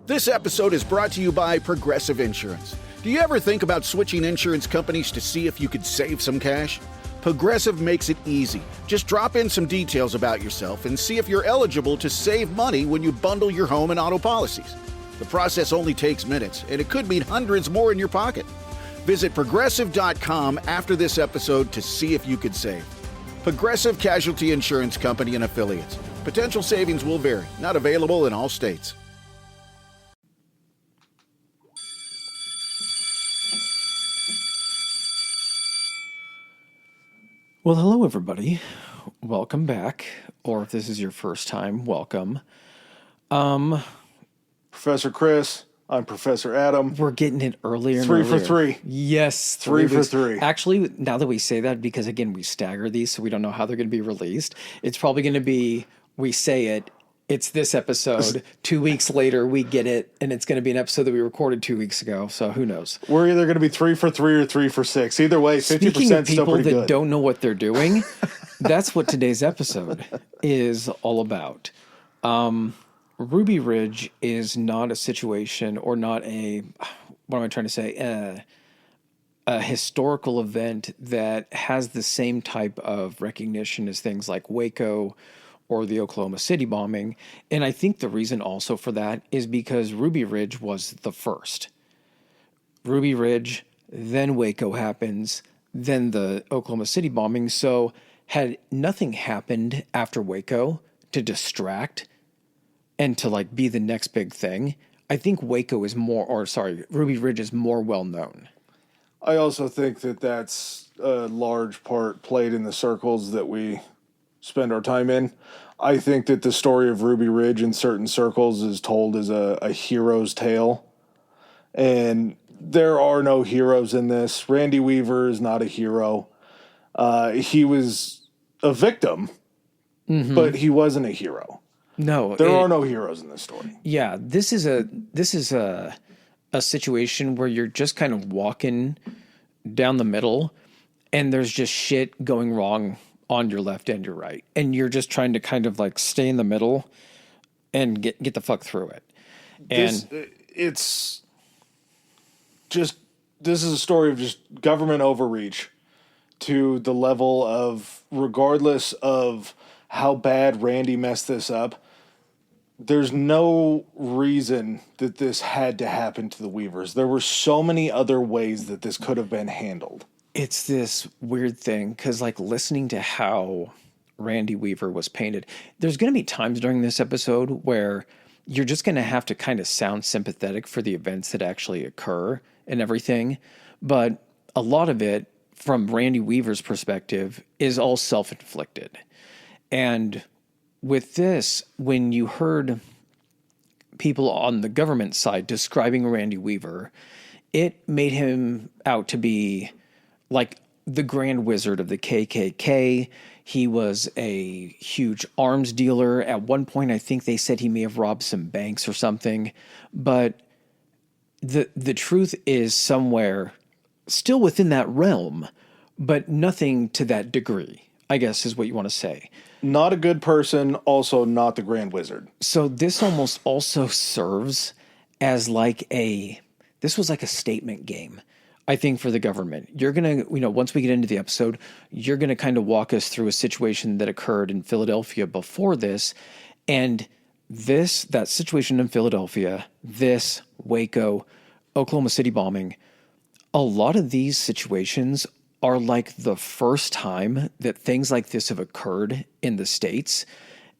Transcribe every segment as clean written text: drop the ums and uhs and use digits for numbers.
This episode is brought to you by Progressive Insurance. Do you ever think about switching insurance companies to see if you could save some cash? Progressive makes it easy. Just drop in some details about yourself and see if you're eligible to save money when you bundle your home and auto policies. The process only takes minutes, and it could mean hundreds more in your pocket. Visit Progressive.com after this episode to see if you could save. Progressive Casualty Insurance Company and Affiliates. Potential savings will vary. Not available in all states. Well, hello, everybody. Welcome back. Or if this is your first time, welcome. Professor Chris, I'm Professor Adam. We're getting it earlier and 3 earlier. for 3. Yes. 3 for weeks. 3. Actually, now that we say that, because again, we stagger these, so we don't know how they're going to be released. It's probably going to be, we say it, it's this episode. 2 weeks later, we get it, and it's going to be an episode that we recorded 2 weeks ago, so who knows? We're either going to be 3 for 3 or 3 for 6. Either way, 50% Speaking of still people pretty that good. don't know what they're doing, that's what today's episode is all about. Ruby Ridge is not a situation or not a, what am I trying to say, a historical event that has the same type of recognition as things like Waco or the Oklahoma City bombing. And I think the reason also for that is because Ruby Ridge was the first. Ruby Ridge, then Waco happens, then the Oklahoma City bombing. So had nothing happened after Waco to distract and to like be the next big thing, I think Ruby Ridge is more well known. I also think that that's a large part played in the circles that we spend our time in. I think that the story of Ruby Ridge in certain circles is told as a hero's tale. And there are no heroes in this. Randy Weaver is not a hero. He was a victim, but he wasn't a hero. No, there are no heroes in this story. Yeah, this is a situation where you're just kind of walking down the middle, and there's just shit going wrong on your left and your right, and you're just trying to kind of like stay in the middle and get the fuck through it. And this is a story of just government overreach to the level of, regardless of how bad Randy messed this up, there's no reason that this had to happen to the Weavers. There were so many other ways that this could have been handled. It's this weird thing, because like listening to how Randy Weaver was painted, there's going to be times during this episode where you're just going to have to kind of sound sympathetic for the events that actually occur and everything. But a lot of it, from Randy Weaver's perspective, is all self-inflicted. And with this, when you heard people on the government side describing Randy Weaver, it made him out to be like the grand wizard of the KKK. He was a huge arms dealer. At one point, I think they said he may have robbed some banks or something. But the truth is somewhere still within that realm, but nothing to that degree, I guess is what you want to say. Not a good person, also not the Grand Wizard. So this almost also serves as this was like a statement game, I think, for the government. You're going to, once we get into the episode, you're going to kind of walk us through a situation that occurred in Philadelphia before this. And that situation in Philadelphia, this Waco, Oklahoma City bombing, a lot of these situations are like the first time that things like this have occurred in the States.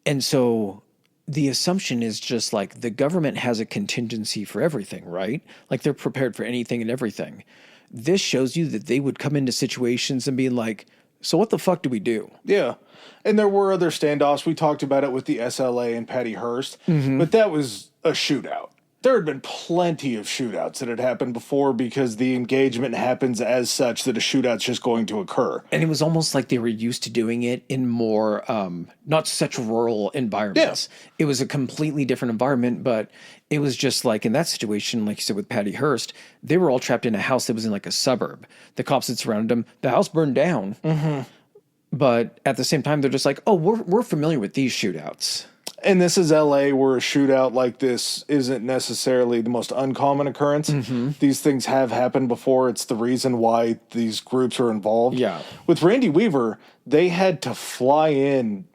And so the assumption is just like the government has a contingency for everything, right? Like they're prepared for anything and everything. This shows you that they would come into situations and be like, so what the fuck do we do? Yeah. And there were other standoffs. We talked about it with the SLA and Patty Hearst, but that was a shootout. There had been plenty of shootouts that had happened before because the engagement happens as such that a shootout's just going to occur. And it was almost like they were used to doing it in more, not such rural environments. Yeah. It was a completely different environment, but it was just like in that situation, like you said with Patty Hearst, they were all trapped in a house that was in like a suburb. The cops that surrounded them, the house burned down. Mm-hmm. But at the same time, they're just like, oh, we're familiar with these shootouts. And this is LA, where a shootout like this isn't necessarily the most uncommon occurrence. These things have happened before. It's the reason why these groups are involved. Yeah. With Randy Weaver, they had to fly in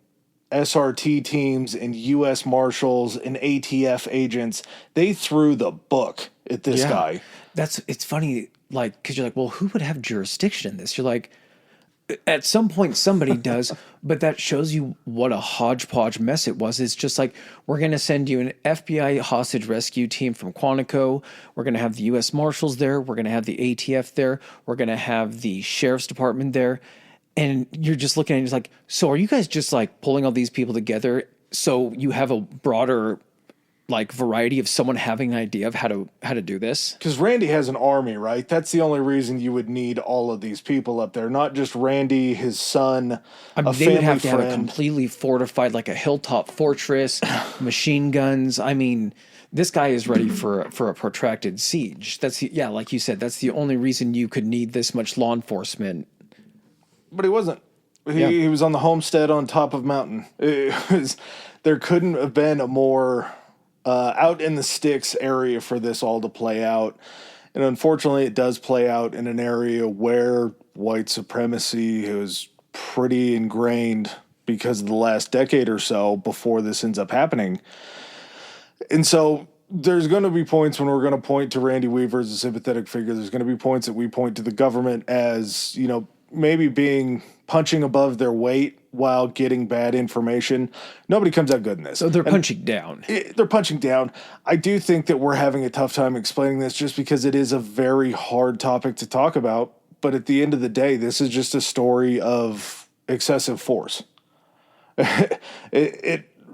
SRT teams and U.S. Marshals and ATF agents. They threw the book at this guy. It's funny, like, because you're like, well, who would have jurisdiction in this? You're like, at some point somebody does, but that shows you what a hodgepodge mess it was. It's just like, we're going to send you an FBI hostage rescue team from Quantico. We're going to have the U.S. Marshals there. We're going to have the ATF there. We're going to have the Sheriff's Department there. And you're just looking at it, it's like, so are you guys just like pulling all these people together so you have a broader like variety of someone having an idea of how to do this? Because Randy has an army, right? That's the only reason you would need all of these people up there, not just Randy, his son, I mean, a they family would have to friend. have a completely fortified, like a hilltop fortress, machine guns. I mean, this guy is ready for a protracted siege. Like you said, that's the only reason you could need this much law enforcement. But he wasn't. He was on the homestead on top of mountain. There couldn't have been a more out in the sticks area for this all to play out. And unfortunately, it does play out in an area where white supremacy is pretty ingrained because of the last decade or so before this ends up happening. And so there's going to be points when we're going to point to Randy Weaver as a sympathetic figure. There's going to be points that we point to the government as, maybe being punching above their weight while getting bad information. Nobody comes out good in this. So they're punching down. They're punching down. I do think that we're having a tough time explaining this just because it is a very hard topic to talk about. But at the end of the day, this is just a story of excessive force.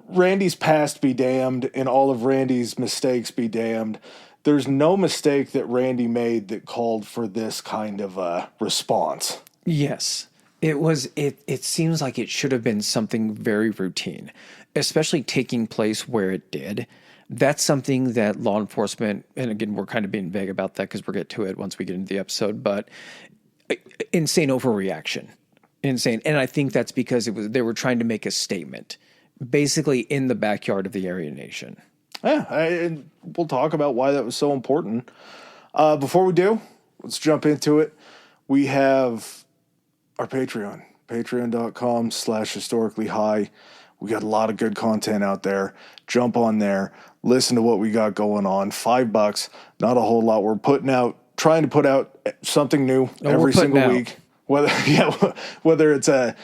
Randy's past be damned, and all of Randy's mistakes be damned. There's no mistake that Randy made that called for this kind of response. Yes. It seems like it should have been something very routine, especially taking place where it did. That's something that law enforcement, and again, we're kind of being vague about that because we'll get to it once we get into the episode, but insane overreaction. Insane. And I think that's because they were trying to make a statement, basically in the backyard of the Aryan Nation. Yeah, and we'll talk about why that was so important. Before we do, let's jump into it. We have our Patreon, patreon.com/historicallyhigh. We got a lot of good content out there. Jump on there. Listen to what we got going on. $5, not a whole lot. We're trying to put out something new every single week. Whether it's a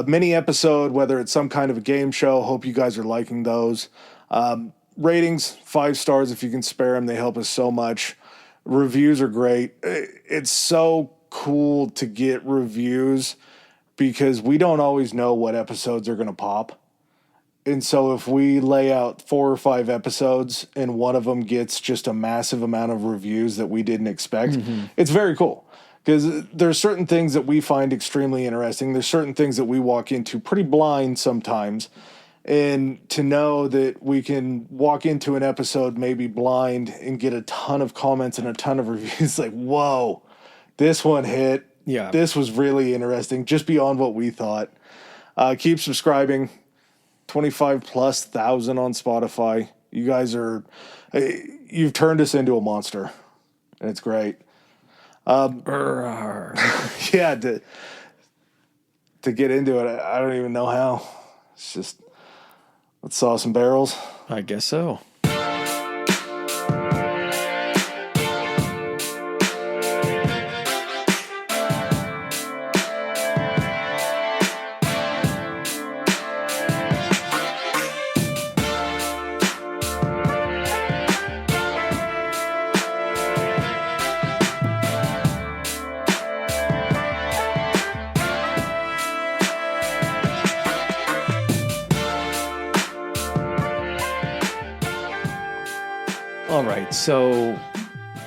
mini episode, whether it's some kind of a game show. Hope you guys are liking those. Ratings, 5 stars if you can spare them. They help us so much. Reviews are great. It's so cool to get reviews because we don't always know what episodes are going to pop. And so if we lay out 4 or 5 episodes and one of them gets just a massive amount of reviews that we didn't expect, it's very cool. Because there's certain things that we find extremely interesting. There's certain things that we walk into pretty blind sometimes. And to know that we can walk into an episode maybe blind and get a ton of comments and a ton of reviews, like, whoa, this one hit. Yeah. This was really interesting, just beyond what we thought. Keep subscribing. 25,000+ on Spotify. You guys you've turned us into a monster. And it's great. Yeah, to get into it, I don't even know how. It's just, let's saw some barrels. I guess so. All right, so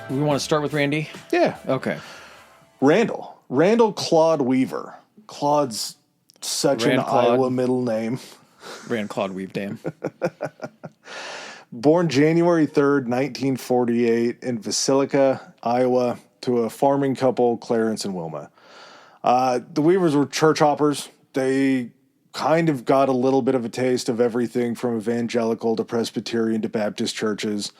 we want to start with Randy? Yeah. Okay. Randall Claude Weaver. Claude's such an Iowa middle name. Rand Claude Weavdam. Born January 3rd, 1948 in Basilica, Iowa, to a farming couple, Clarence and Wilma. The Weavers were church hoppers. They kind of got a little bit of a taste of everything from evangelical to Presbyterian to Baptist churches.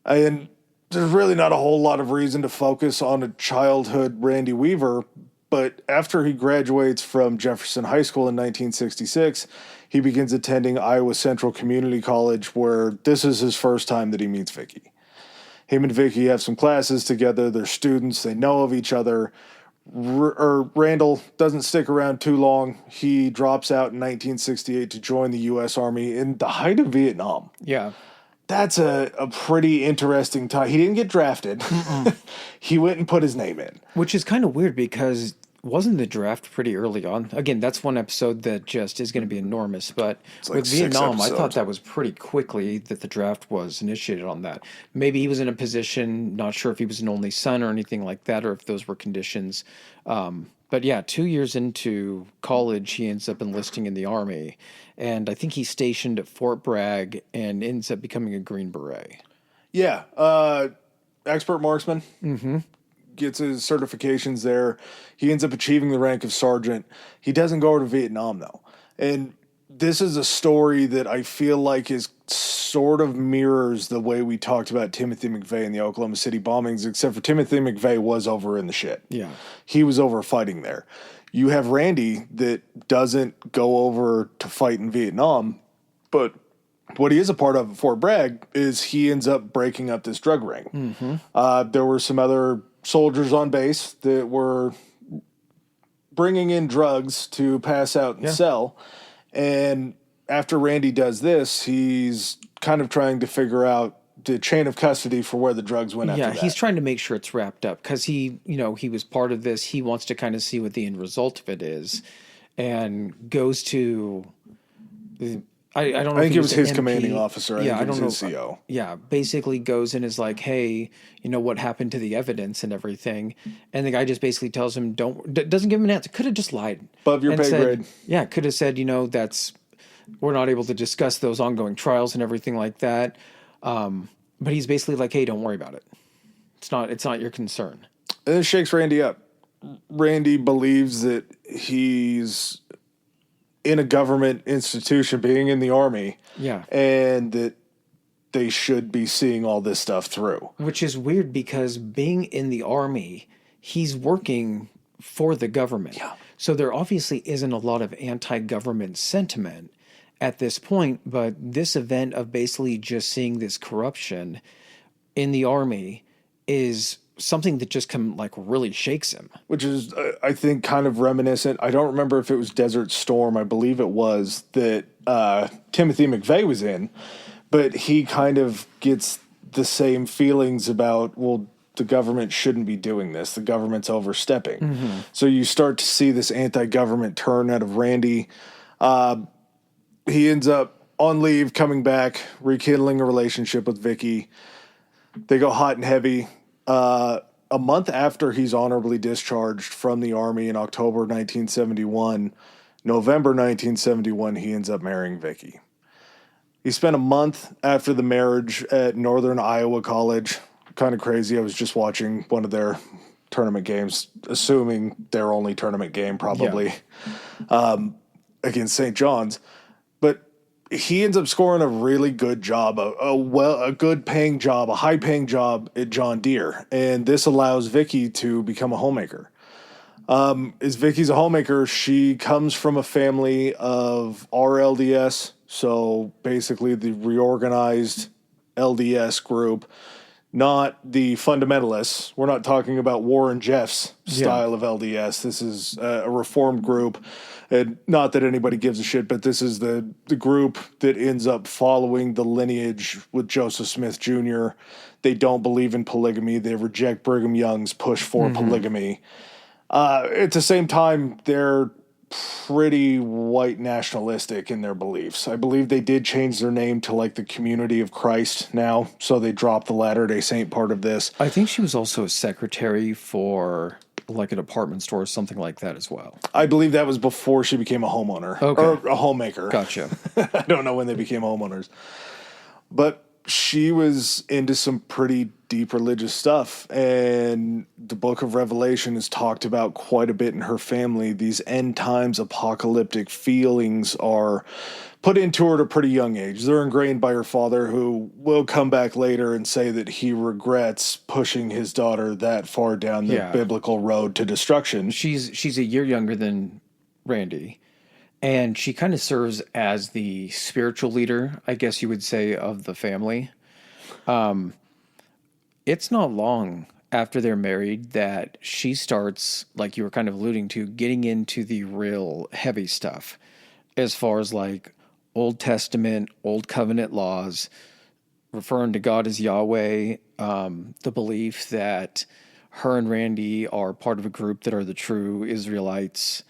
And there's really not a whole lot of reason to focus on a childhood Randy Weaver, but after he graduates from Jefferson High School in 1966, he begins attending Iowa Central Community College, where this is his first time that he meets Vicky. Him and Vicky have some classes together. They're students. They know of each other. Randall doesn't stick around too long. He drops out in 1968 to join the U.S. Army in the height of Vietnam. Yeah. That's a pretty interesting time. He didn't get drafted. He went and put his name in. Which is kind of weird because wasn't the draft pretty early on? Again, that's one episode that just is going to be enormous. But like with Vietnam, episodes. I thought that was pretty quickly that the draft was initiated on that. Maybe he was in a position, not sure if he was an only son or anything like that, or if those were conditions. But yeah, 2 years into college, he ends up enlisting in the Army. And I think he's stationed at Fort Bragg and ends up becoming a Green Beret. Yeah. Expert marksman. Mm-hmm. Gets his certifications there. He ends up achieving the rank of sergeant. He doesn't go over to Vietnam, though. And this is a story that I feel like is sort of mirrors the way we talked about Timothy McVeigh in the Oklahoma City bombings, except for Timothy McVeigh was over in the shit. Yeah. He was over fighting there. You have Randy that doesn't go over to fight in Vietnam, but what he is a part of at Fort Bragg is he ends up breaking up this drug ring. Mm-hmm. There were some other soldiers on base that were bringing in drugs to pass out and sell. And after Randy does this, he's kind of trying to figure out the chain of custody for where the drugs went after that. Yeah, he's trying to make sure it's wrapped up because he was part of this. He wants to kind of see what the end result of it is and goes to I don't know. I think it was his MP. commanding officer. Yeah, I don't know. His CO. Yeah, basically goes and is like, hey, what happened to the evidence and everything? And the guy just basically tells him, doesn't give him an answer. Could have just lied. Above your pay grade. Yeah, could have said, we're not able to discuss those ongoing trials and everything like that. But he's basically like, hey, don't worry about it. It's not your concern. And it shakes Randy up. Randy believes that he's in a government institution, being in the Army. Yeah. And that they should be seeing all this stuff through. Which is weird because being in the Army, he's working for the government. Yeah. So there obviously isn't a lot of anti-government sentiment at this point, but this event of basically just seeing this corruption in the Army is something that just really shakes him. Which is, I think, kind of reminiscent. I don't remember if it was Desert Storm. I believe it was that Timothy McVeigh was in, but he kind of gets the same feelings about, well, the government shouldn't be doing this. The government's overstepping. Mm-hmm. So you start to see this anti-government turn out of Randy. He ends up on leave, coming back, rekindling a relationship with Vicky. They go hot and heavy. A month after he's honorably discharged from the Army in October 1971, November 1971, he ends up marrying Vicky. He spent a month after the marriage at Northern Iowa College. Kind of crazy. I was just watching one of their tournament games, assuming their only tournament game probably, against St. John's. But he ends up scoring a really good job, a good paying job, a high paying job at John Deere. And this allows Vicky to become a homemaker. As Vicky's a homemaker, she comes from a family of RLDS. So basically the reorganized LDS group, not the fundamentalists. We're not talking about Warren Jeff's style of LDS. This is a reformed group. And not that anybody gives a shit, but this is the group that ends up following the lineage with Joseph Smith Jr. They don't believe in polygamy. They reject Brigham Young's push for polygamy. At the same time, they're pretty white nationalistic in their beliefs. I believe they did change their name to the Community of Christ now, so they dropped the Latter-day Saint part of this. I think she was also a secretary for a department store or something like that as well. I believe that was before she became a homeowner or a homemaker. Gotcha. I don't know when they became homeowners. But she was into some pretty deep religious stuff, and the book of Revelation is talked about quite a bit in her family. These end times apocalyptic feelings are put into her at a pretty young age. They're ingrained by her father, who will come back later and say that he regrets pushing his daughter that far down the biblical road to destruction. She's a year younger than Randy, and she kind of serves as the spiritual leader, I guess you would say, of the family. It's not long after they're married that she starts, like you were kind of alluding to, getting into the real heavy stuff as far as like Old Testament, Old Covenant laws, referring to God as Yahweh, the belief that her and Randy are part of a group that are the true Israelites.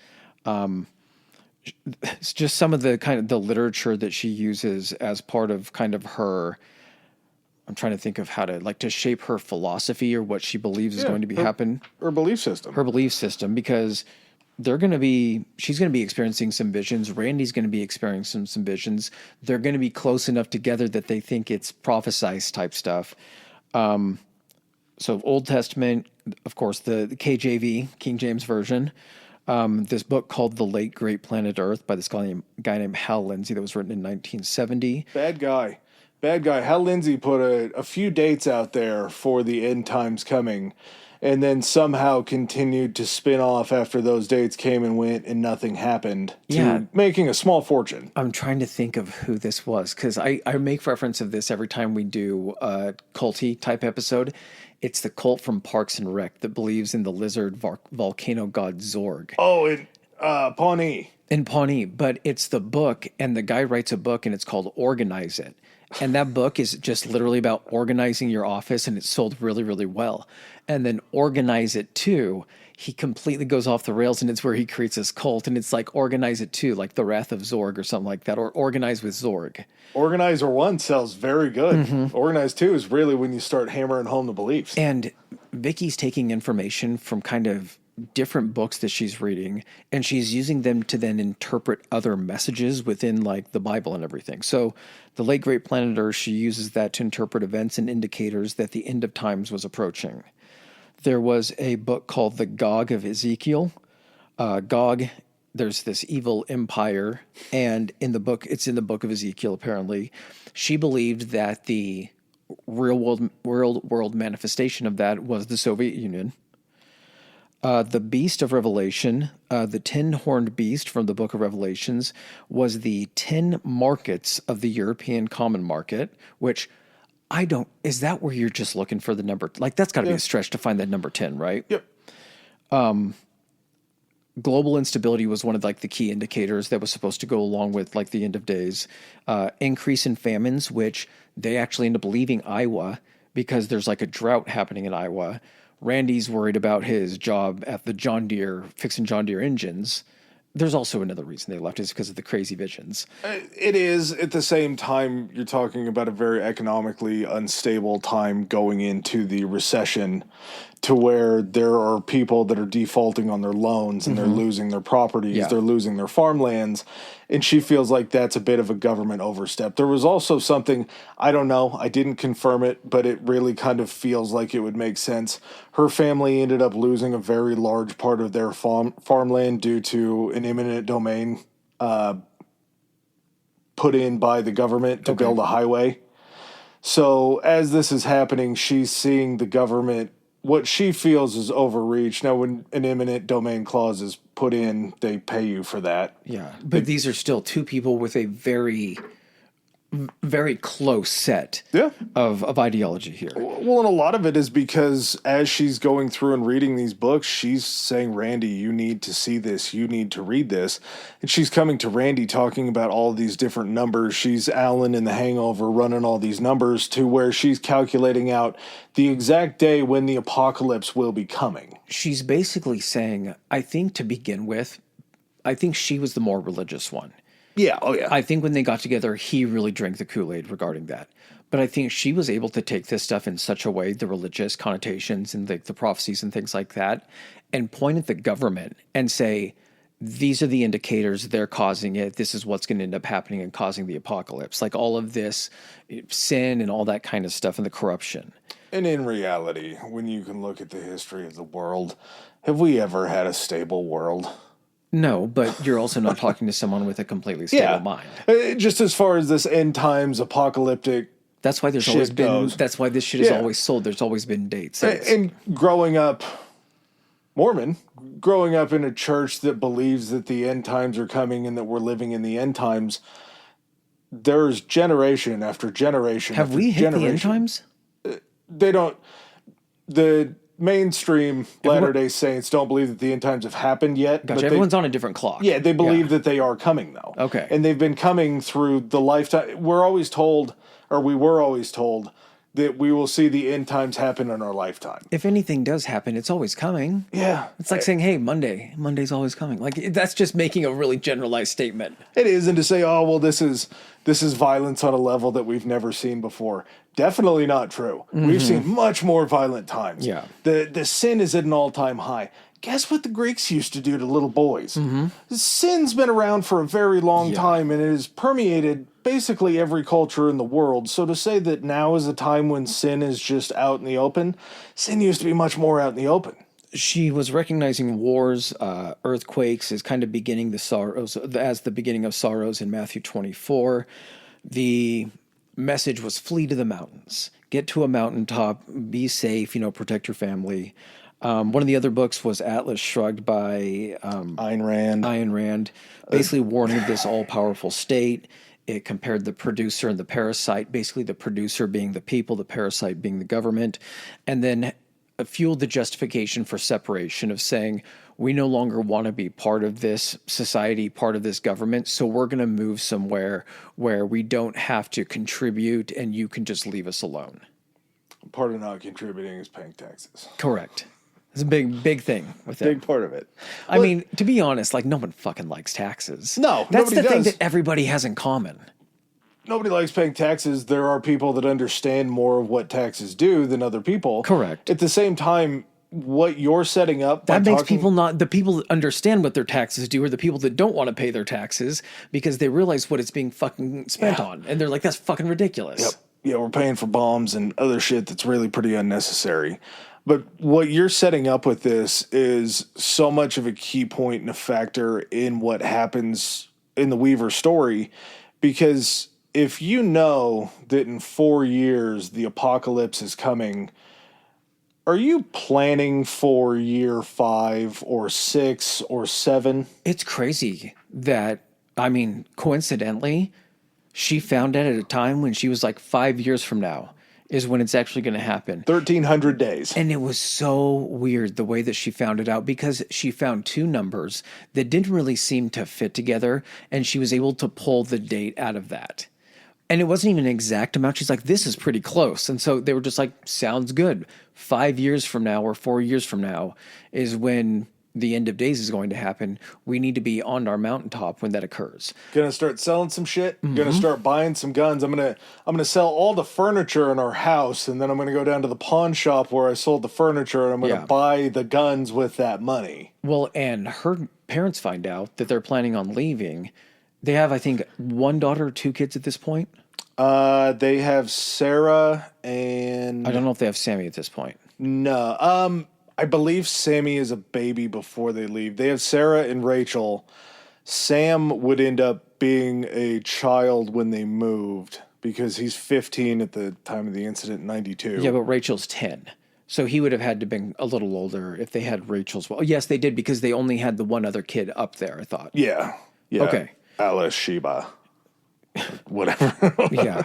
It's just some of the kind of the literature that she uses as part of kind of her. I'm trying to think of how to like to shape her philosophy or what she believes is going to be happen. Her belief system. Her belief system, because she's going to be experiencing some visions. Randy's going to be experiencing some visions. They're going to be close enough together that they think it's prophesized type stuff. So Old Testament, of course, the KJV, King James Version. This book called The Late Great Planet Earth by this guy named Hal Lindsey that was written in 1970. Bad guy. Hal Lindsey put a few dates out there for the end times coming, and then somehow continued to spin off after those dates came and went and nothing happened, making a small fortune. I'm trying to think of who this was, because I make reference of this every time we do a culty type episode. It's the cult from Parks and Rec that believes in the lizard volcano god Zorg. Oh, in Pawnee. In Pawnee, but it's the book, and the guy writes a book, and it's called Organize It. And that book is just literally about organizing your office, and it's sold really, really well. And then Organize It 2, he completely goes off the rails, and it's where he creates this cult, and it's like Organize It 2, like the Wrath of Zorg or something like that, or Organize with Zorg. Organizer 1 sells very good. Mm-hmm. Organize 2 is really when you start hammering home the beliefs. And Vicky's taking information from kind of different books that she's reading, and she's using them to then interpret other messages within like the Bible and everything. So the Late Great Planet Earth, she uses that to interpret events and indicators that the end of times was approaching. There was a book called The Gog of Ezekiel. Gog, there's this evil empire, and in the book of Ezekiel, apparently, she believed that the real world manifestation of that was the Soviet Union. The beast of Revelation, the 10-horned beast from the book of Revelations, was the 10 markets of the European common market, which is that where you're just looking for the number? Like, that's got to be a stretch to find that number 10, right? Yep. Global instability was one of like the key indicators that was supposed to go along with like the end of days. Increase in famines, which they actually end up leaving Iowa because there's like a drought happening in Iowa. Randy's worried about his job at the John Deere, fixing John Deere engines. There's also another reason they left is because of the crazy visions. It is. At the same time, you're talking about a very economically unstable time going into the recession, to where there are people that are defaulting on their loans and they're losing their properties, they're losing their farmlands, and she feels like that's a bit of a government overstep. There was also something, I don't know, I didn't confirm it, but it really kind of feels like it would make sense. Her family ended up losing a very large part of their farmland due to an eminent domain put in by the government to build a highway. So as this is happening, she's seeing the government, what she feels is overreach. Now, when an eminent domain clause is put in, they pay you for that. Yeah, but these are still two people with a very, very close set of ideology here. Well, and a lot of it is because as she's going through and reading these books, she's saying, Randy, you need to see this. You need to read this. And she's coming to Randy talking about all these different numbers. She's Alan in The Hangover running all these numbers to where she's calculating out the exact day when the apocalypse will be coming. She's basically saying, I think to begin with, I think she was the more religious one. Yeah, oh yeah. I think when they got together, he really drank the Kool-Aid regarding that. But I think she was able to take this stuff in such a way, the religious connotations and the prophecies and things like that, and point at the government and say, these are the indicators, they're causing it. This is what's going to end up happening and causing the apocalypse. Like all of this sin and all that kind of stuff and the corruption. And in reality, when you can look at the history of the world, have we ever had a stable world? No, but you're also not talking to someone with a completely stable mind. Just as far as this end times apocalyptic. That's why there's always been. That's why this shit is always sold. There's always been dates. And growing up Mormon, growing up in a church that believes that the end times are coming and that we're living in the end times, there's generation after generation. Have we hit the end times? They don't. The mainstream Latter-day Saints don't believe that the end times have happened yet. Gotcha. Everyone's on a different clock. Yeah, they believe that they are coming, though. Okay. And they've been coming through the lifetime. We were always told that we will see the end times happen in our lifetime. If anything does happen, it's always coming. Yeah. It's like saying, hey, Monday's always coming. Like, that's just making a really generalized statement. It is, and to say, oh, well, this is violence on a level that we've never seen before. Definitely not true. We've seen much more violent times. Yeah. The sin is at an all-time high. Guess what the Greeks used to do to little boys? Sin's been around for a very long time, and it has permeated basically every culture in the world. So to say that now is a time when sin is just out in the open, sin used to be much more out in the open. She was recognizing wars, earthquakes as kind of beginning the sorrows, as the beginning of sorrows in Matthew 24. The message was flee to the mountains, get to a mountaintop, be safe, protect your family. One of the other books was Atlas Shrugged by Ayn Rand. Ayn Rand, basically warning of this all-powerful state. It compared the producer and the parasite, basically the producer being the people, the parasite being the government, and then fueled the justification for separation of saying, we no longer want to be part of this society, part of this government, so we're going to move somewhere where we don't have to contribute and you can just leave us alone. Part of not contributing is paying taxes. Correct. It's a big thing with it. Big part of it. I mean, to be honest, like no one fucking likes taxes. No, that's the nobody thing does. that everybody has in common. Nobody likes paying taxes. There are people that understand more of what taxes do than other people. Correct. At the same time, what you're setting up that makes people not the people that understand what their taxes do are the people that don't want to pay their taxes because they realize what it's being fucking spent on, and they're like, that's fucking ridiculous. Yep. Yeah, we're paying for bombs and other shit that's really pretty unnecessary. But what you're setting up with this is so much of a key point and a factor in what happens in the Weaver story, because if you know that in 4 years the apocalypse is coming, are you planning for year 5 or 6 or 7? It's crazy that, coincidentally, she found out at a time when she was like 5 years from now is when it's actually going to happen. 1,300 days. And it was so weird the way that she found it out because she found two numbers that didn't really seem to fit together, and she was able to pull the date out of that. And it wasn't even an exact amount. She's like, this is pretty close. And so they were just like, sounds good. 5 years from now or 4 years from now is when the end of days is going to happen. We need to be on our mountaintop when that occurs. Gonna start selling some shit. Gonna start buying some guns. I'm gonna sell all the furniture in our house, and then I'm gonna go down to the pawn shop where I sold the furniture, and I'm gonna buy the guns with that money. Well, and her parents find out that they're planning on leaving. They have, I think, one daughter or 2 kids at this point. They have Sarah and I don't know if they have Sammy at this point. No. I believe Sammy is a baby before they leave. They have Sarah and Rachel. Sam would end up being a child when they moved because he's 15 at the time of the incident in 92. Yeah, but Rachel's 10. So he would have had to been a little older if they had Rachel's. Well, yes, they did because they only had the one other kid up there, I thought. Yeah. Okay. Alice Sheba. Whatever. Yeah.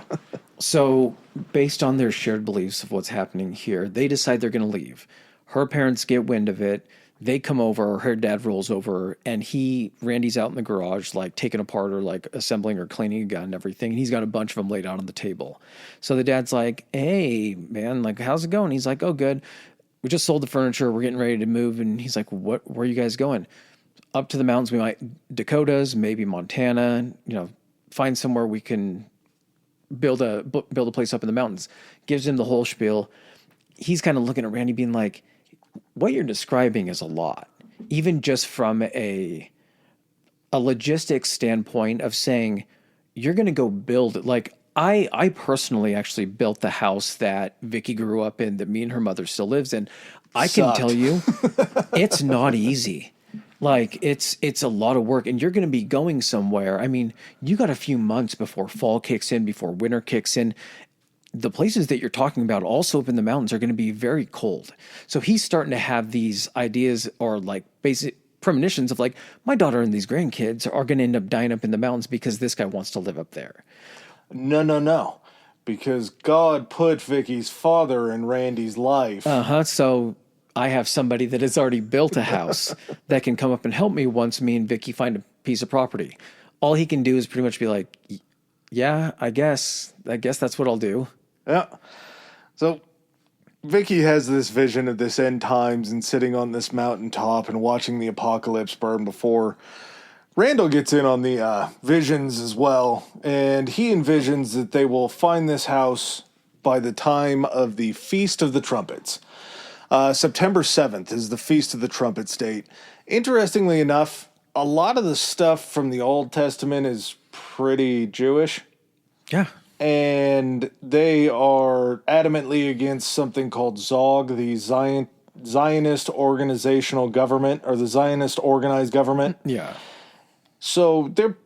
So based on their shared beliefs of what's happening here, they decide they're going to leave. Her parents get wind of it. They come over, her dad rolls over, and Randy's out in the garage, like taking apart or like assembling or cleaning a gun and everything. And he's got a bunch of them laid out on the table. So the dad's like, hey, man, like, how's it going? He's like, oh, good. We just sold the furniture. We're getting ready to move. And he's like, where are you guys going? Up to the mountains. We might Dakotas, maybe Montana, find somewhere we can build a place up in the mountains. Gives him the whole spiel. He's kind of looking at Randy being like, what you're describing is a lot, even just from a a logistics standpoint of saying, you're going to go build it. Like I personally actually built the house that Vicky grew up in, that me and her mother still lives in. I can tell you, it's not easy. Like it's a lot of work, and you're going to be going somewhere. I mean, you got a few months before fall kicks in, before winter kicks in. The places that you're talking about also up in the mountains are going to be very cold. So he's starting to have these ideas or like basic premonitions of like, my daughter and these grandkids are going to end up dying up in the mountains because this guy wants to live up there. No. Because God put Vicky's father in Randy's life. So I have somebody that has already built a house that can come up and help me once me and Vicky find a piece of property. All he can do is pretty much be like, yeah, I guess that's what I'll do. Yeah. So Vicky has this vision of this end times and sitting on this mountaintop and watching the apocalypse burn before. Randall gets in on the visions as well, and he envisions that they will find this house by the time of the Feast of the Trumpets. September 7th is the Feast of the Trumpets date. Interestingly enough, a lot of the stuff from the Old Testament is pretty Jewish. Yeah. And they are adamantly against something called Zog, the Zionist organizational government, or the Zionist organized government. Yeah. So they're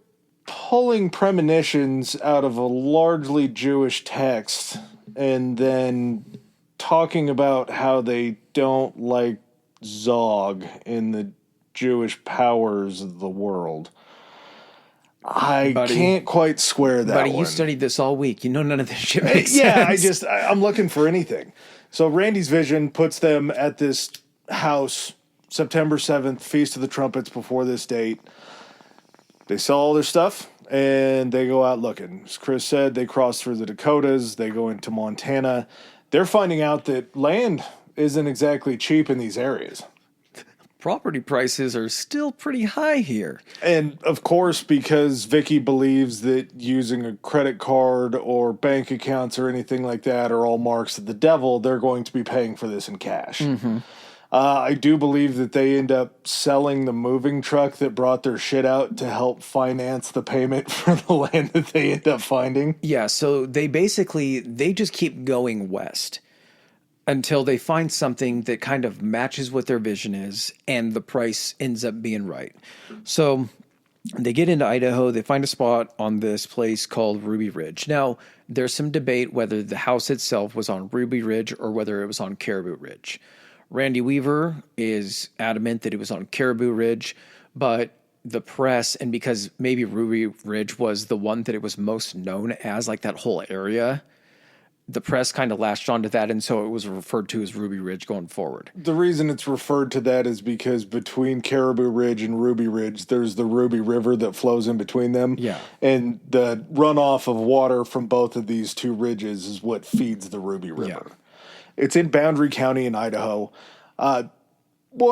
pulling premonitions out of a largely Jewish text and then talking about how they don't like Zog in the Jewish powers of the world. I can't quite square that Buddy, one. you studied this all week. You know none of this shit makes sense. I'm looking for anything. So Randy's vision puts them at this house, September 7th, Feast of the Trumpets before this date. They sell all their stuff, and they go out looking. As Chris said, they cross through the Dakotas. They go into Montana. They're finding out that land isn't exactly cheap in these areas. Property prices are still pretty high here. And, of course, because Vicky believes that using a credit card or bank accounts or anything like that are all marks of the devil, they're going to be paying for this in cash. Mm-hmm. I do believe that they end up selling the moving truck that brought their shit out to help finance the payment for the land that they end up finding. Yeah, so they just keep going west until they find something that kind of matches what their vision is, and the price ends up being right. So they get into Idaho. They find a spot on this place called Ruby Ridge. Now, there's some debate whether the house itself was on Ruby Ridge or whether it was on Caribou Ridge. Randy Weaver is adamant that it was on Caribou Ridge, but the press, and because maybe Ruby Ridge was the one that it was most known as, like that whole area, the press kind of latched onto that, and so it was referred to as Ruby Ridge going forward. The reason it's referred to that is because between Caribou Ridge and Ruby Ridge, there's the Ruby River that flows in between them. Yeah. And the runoff of water from both of these two ridges is what feeds the Ruby River. Yeah. It's in Boundary County in Idaho. One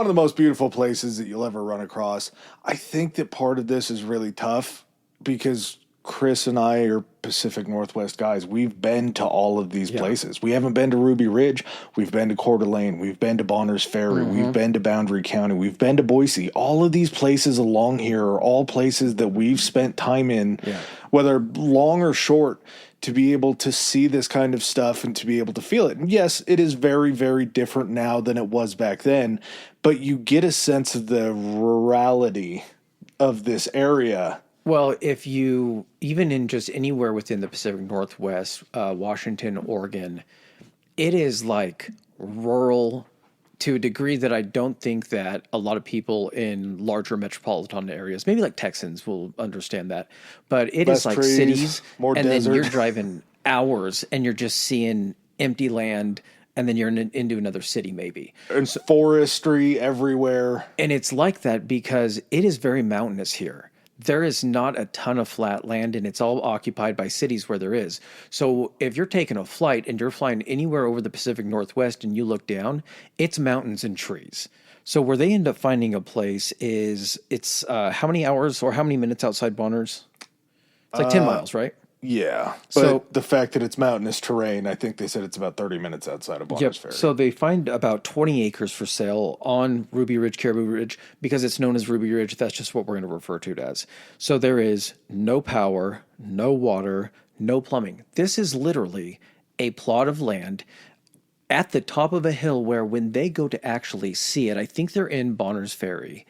of the most beautiful places that you'll ever run across. I think that part of this is really tough because Chris and I are Pacific Northwest guys. We've been to all of these places. We haven't been to Ruby Ridge. We've been to Coeur d'Alene. We've been to Bonner's Ferry. Mm-hmm. We've been to Boundary County. We've been to Boise. All of these places along here are all places that we've spent time in, whether long or short, to be able to see this kind of stuff and to be able to feel it. And yes, it is very, very different now than it was back then, but you get a sense of the rurality of this area. Well, if you, even in just anywhere within the Pacific Northwest, Washington, Oregon, it is like rural to a degree that I don't think that a lot of people in larger metropolitan areas, maybe like Texans, will understand that. But it Less is like trees, cities, more and desert. then you're driving hours and you're just seeing empty land, and then you're into another city maybe. And forestry everywhere. And it's like that because it is very mountainous here. There is not a ton of flat land, and it's all occupied by cities where there is. So if you're taking a flight and you're flying anywhere over the Pacific Northwest and you look down, it's mountains and trees. So where they end up finding a place is, it's how many hours or how many minutes outside Bonners? It's like 10 miles, right? Yeah. But So- the fact that it's mountainous terrain, I think they said it's about 30 minutes outside of Bonner's Ferry. So they find about 20 acres for sale on Ruby Ridge, Caribou Ridge, because it's known as Ruby Ridge. That's just what we're going to refer to it as. So there is no power, no water, no plumbing. This is literally a plot of land at the top of a hill where when they go to actually see it, I think they're in Bonner's Ferry,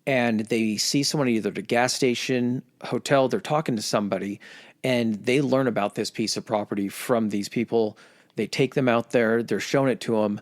and they see someone either at a gas station, hotel, they're talking to somebody, and they learn about this piece of property from these people. They take them out there, they're showing it to them.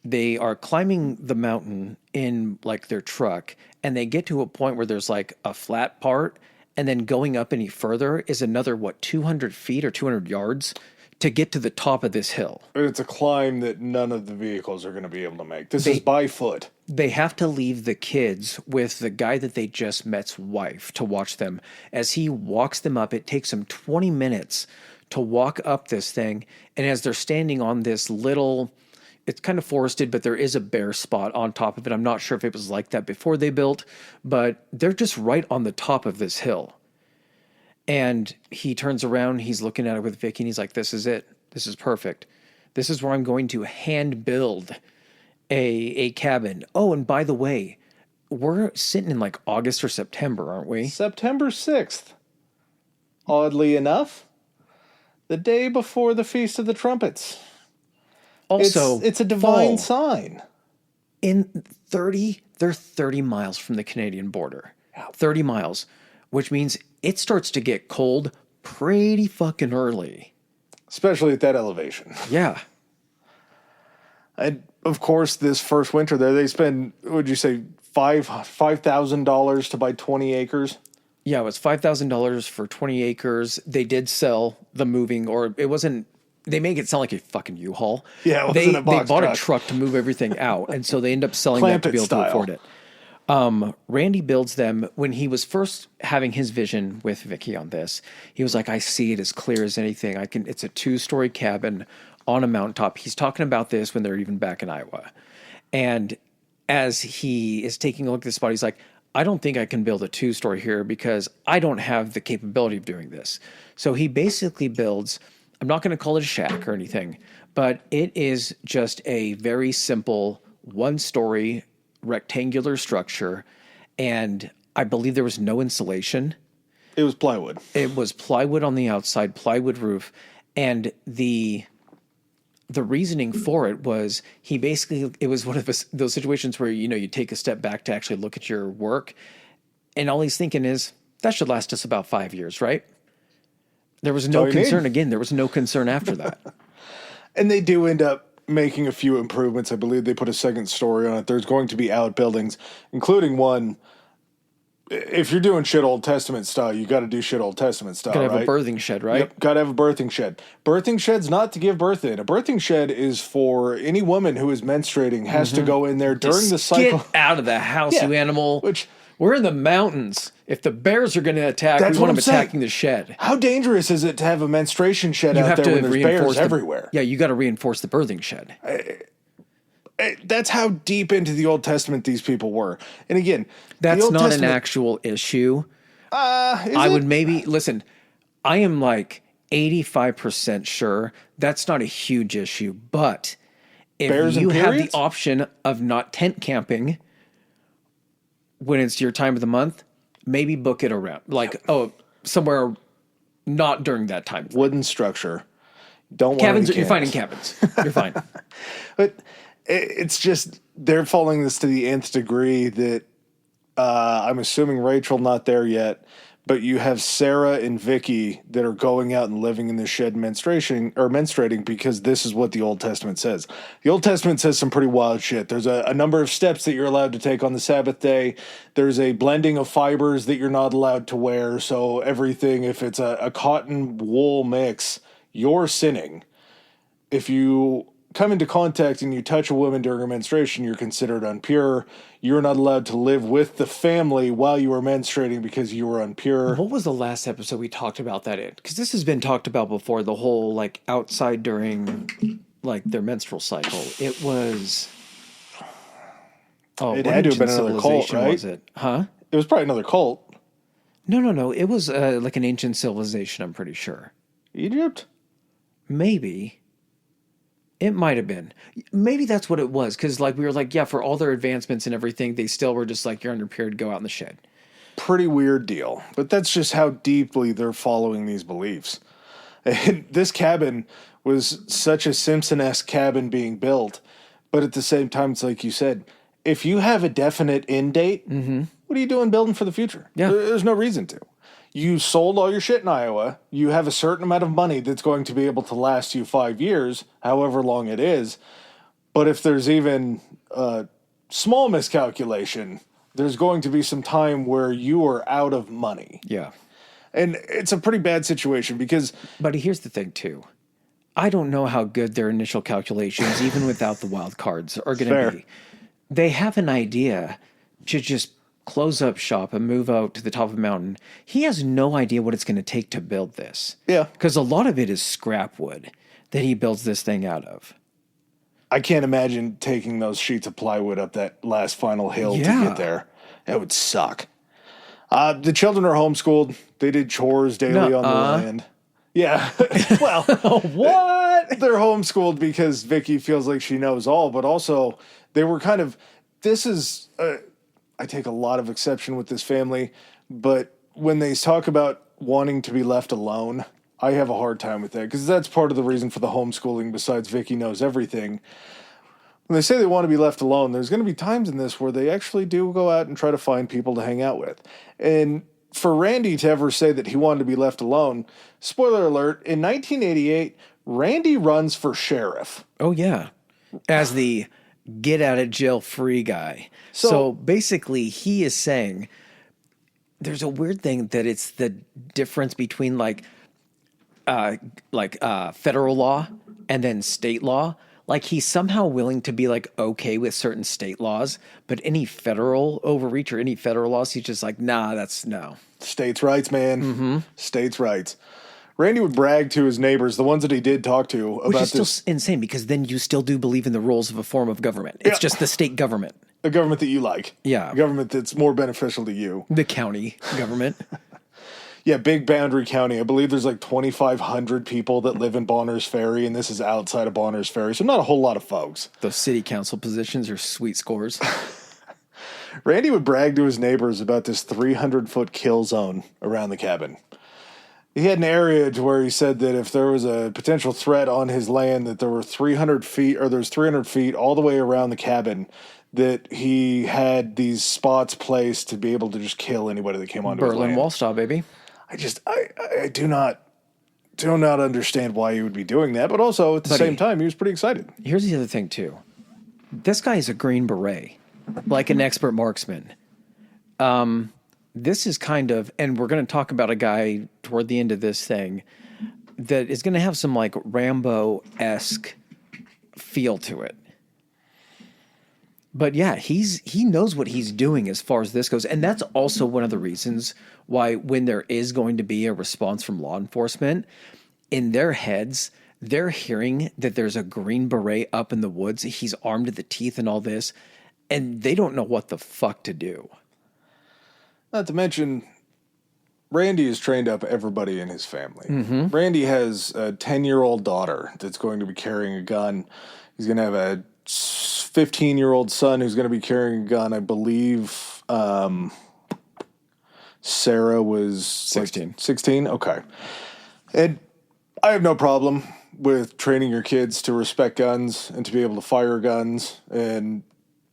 They are climbing the mountain in like their truck, and they get to a point where there's like a flat part, and then going up any further is another, 200 feet or 200 yards to get to the top of this hill. It's a climb that none of the vehicles are going to be able to make. This is by foot. They have to leave the kids with the guy that they just met's wife to watch them. As he walks them up, it takes them 20 minutes to walk up this thing. And as they're standing on this little, it's kind of forested, but there is a bare spot on top of it. I'm not sure if it was like that before they built, but they're just right on the top of this hill. And he turns around, he's looking at it with Vicky, and he's like, this is it. This is perfect. This is where I'm going to hand build a cabin. Oh, and by the way, we're sitting in like August or September, aren't we? September 6th. Oddly enough, the day before the Feast of the Trumpets. Also, it's a divine fall. sign. They're 30 miles from the Canadian border. 30 miles, which means it starts to get cold pretty fucking early. Especially at that elevation. Yeah. And of course, this first winter there, they spend, would you say, $5,000 to buy 20 acres? Yeah, it was $5,000 for 20 acres. They did sell the moving, or it wasn't, they make it sound like a fucking U-Haul. Yeah, it wasn't they a box bought truck. a truck to move everything out, and so they end up selling Clamp that to be it able style. to afford it. Randy builds them. When he was first having his vision with Vicky on this, he was like, I see it as clear as anything. It's a 2-story cabin on a mountaintop. He's talking about this when they're even back in Iowa. And as he is taking a look at this spot, he's like, I don't think I can build a 2-story here because I don't have the capability of doing this. So he basically builds, I'm not going to call it a shack or anything, but it is just a very simple 1-story rectangular structure. And I believe there was no insulation. It was plywood. It was plywood on the outside, plywood roof. And the reasoning for it was it was one of those situations where, you take a step back to actually look at your work. And all he's thinking is, that should last us about 5 years, right? There was no concern. Again, there was no concern after that. And they do end up making a few improvements. I believe they put a second story on it. There's going to be outbuildings, including one. If you're doing shit Old Testament style, you got to do shit Old Testament style, Gotta have right? a birthing shed, right? Yep, got to have a birthing shed. Birthing shed's not to give birth in. A birthing shed is for any woman who is menstruating has to go in there during the cycle. Get out of the house, Yeah, you animal. We're in the mountains. If the bears are going to attack, That's we what want them I'm saying. attacking the shed. How dangerous is it to have a menstruation shed out there when there's bears everywhere? Yeah, you got to reinforce the birthing shed. That's how deep into the Old Testament these people were. And again, That's the not Old an actual issue. I would maybe listen. I am like 85% sure that's not a huge issue, but if Bears you and have the periods? option of not tent camping when it's your time of the month, maybe book it around somewhere not during that time. Wooden structure. Don't want Cabins, any you're fine in camps. cabins. You're fine. But it's just they're following this to the nth degree that I'm assuming Rachel not there yet, but you have Sarah and Vicky that are going out and living in the shed menstruating because this is what the Old Testament says. The Old Testament says some pretty wild shit. There's a number of steps that you're allowed to take on the Sabbath day. There's a blending of fibers that you're not allowed to wear. So everything, if it's a cotton wool mix, you're sinning. If you come into contact and you touch a woman during her menstruation, you're considered impure. You're not allowed to live with the family while you are menstruating because you were impure. What was the last episode we talked about that in? Because this has been talked about before, the whole like outside during like their menstrual cycle. It was... It had to have been another cult, right? Was it? Huh? It was probably another cult. No. It was like an ancient civilization, I'm pretty sure. Egypt? Maybe. It might have been. Maybe that's what it was. Because like we were like, yeah, for all their advancements and everything, they still were just like, you're on your period, go out in the shed. Pretty weird deal. But that's just how deeply they're following these beliefs. And this cabin was such a Simpson-esque cabin being built. But at the same time, it's like you said, if you have a definite end date, what are you doing building for the future? Yeah. There's no reason to. You sold all your shit in Iowa. You have a certain amount of money that's going to be able to last you 5 years, however long it is. But if there's even a small miscalculation, there's going to be some time where you are out of money. Yeah. And it's a pretty bad situation because... But here's the thing, too. I don't know how good their initial calculations, even without the wild cards, are going to be. They have an idea to just close up shop and move out to the top of a mountain. He has no idea what it's going to take to build this. Yeah. Because a lot of it is scrap wood that he builds this thing out of. I can't imagine taking those sheets of plywood up that last final hill to get there. That would suck. The children are homeschooled. They did chores daily on the land. Yeah. Well, What? They're homeschooled because Vicky feels like she knows all, but also they were kind of, this is, I take a lot of exception with this family, but when they talk about wanting to be left alone, I have a hard time with that because that's part of the reason for the homeschooling besides Vicky knows everything. When they say they want to be left alone, there's going to be times in this where they actually do go out and try to find people to hang out with. And for Randy to ever say that he wanted to be left alone, spoiler alert, in 1988, Randy runs for sheriff. Oh, yeah. As the get out of jail free guy. So basically, he is saying there's a weird thing that it's the difference between federal law and then state law. Like he's somehow willing to be like okay with certain state laws, but any federal overreach or any federal laws, he's just like, nah, that's no. States' rights, man. States' rights. Randy would brag to his neighbors, the ones that he did talk to, about Which is still insane because then you still do believe in the rules of a form of government. It's just the state government. A government that you like. Yeah. A government that's more beneficial to you. The county government. Yeah, big boundary county. I believe there's like 2,500 people that live in Bonners Ferry, and this is outside of Bonners Ferry, so not a whole lot of folks. Those city council positions are sweet scores. Randy would brag to his neighbors about this 300-foot kill zone around the cabin. He had an area to where he said that if there was a potential threat on his land, that there were 300 feet, or there's 300 feet all the way around the cabin, that he had these spots placed to be able to just kill anybody that came onto his land. Berlin Wall style, baby. I do not understand why he would be doing that, but also at the same time, he was pretty excited. Here's the other thing, too. This guy is a Green Beret, like an expert marksman. This is kind of, and we're going to talk about a guy toward the end of this thing that is going to have some like Rambo-esque feel to it. But yeah, he knows what he's doing as far as this goes. And that's also one of the reasons why when there is going to be a response from law enforcement, in their heads, they're hearing that there's a Green Beret up in the woods. He's armed to the teeth and all this. And they don't know what the fuck to do. Not to mention, Randy has trained up everybody in his family. Randy has a 10-year-old daughter that's going to be carrying a gun. He's going to have a 15-year-old son who's going to be carrying a gun. I believe Sarah was 16. Like 16? Okay. And I have no problem with training your kids to respect guns and to be able to fire guns and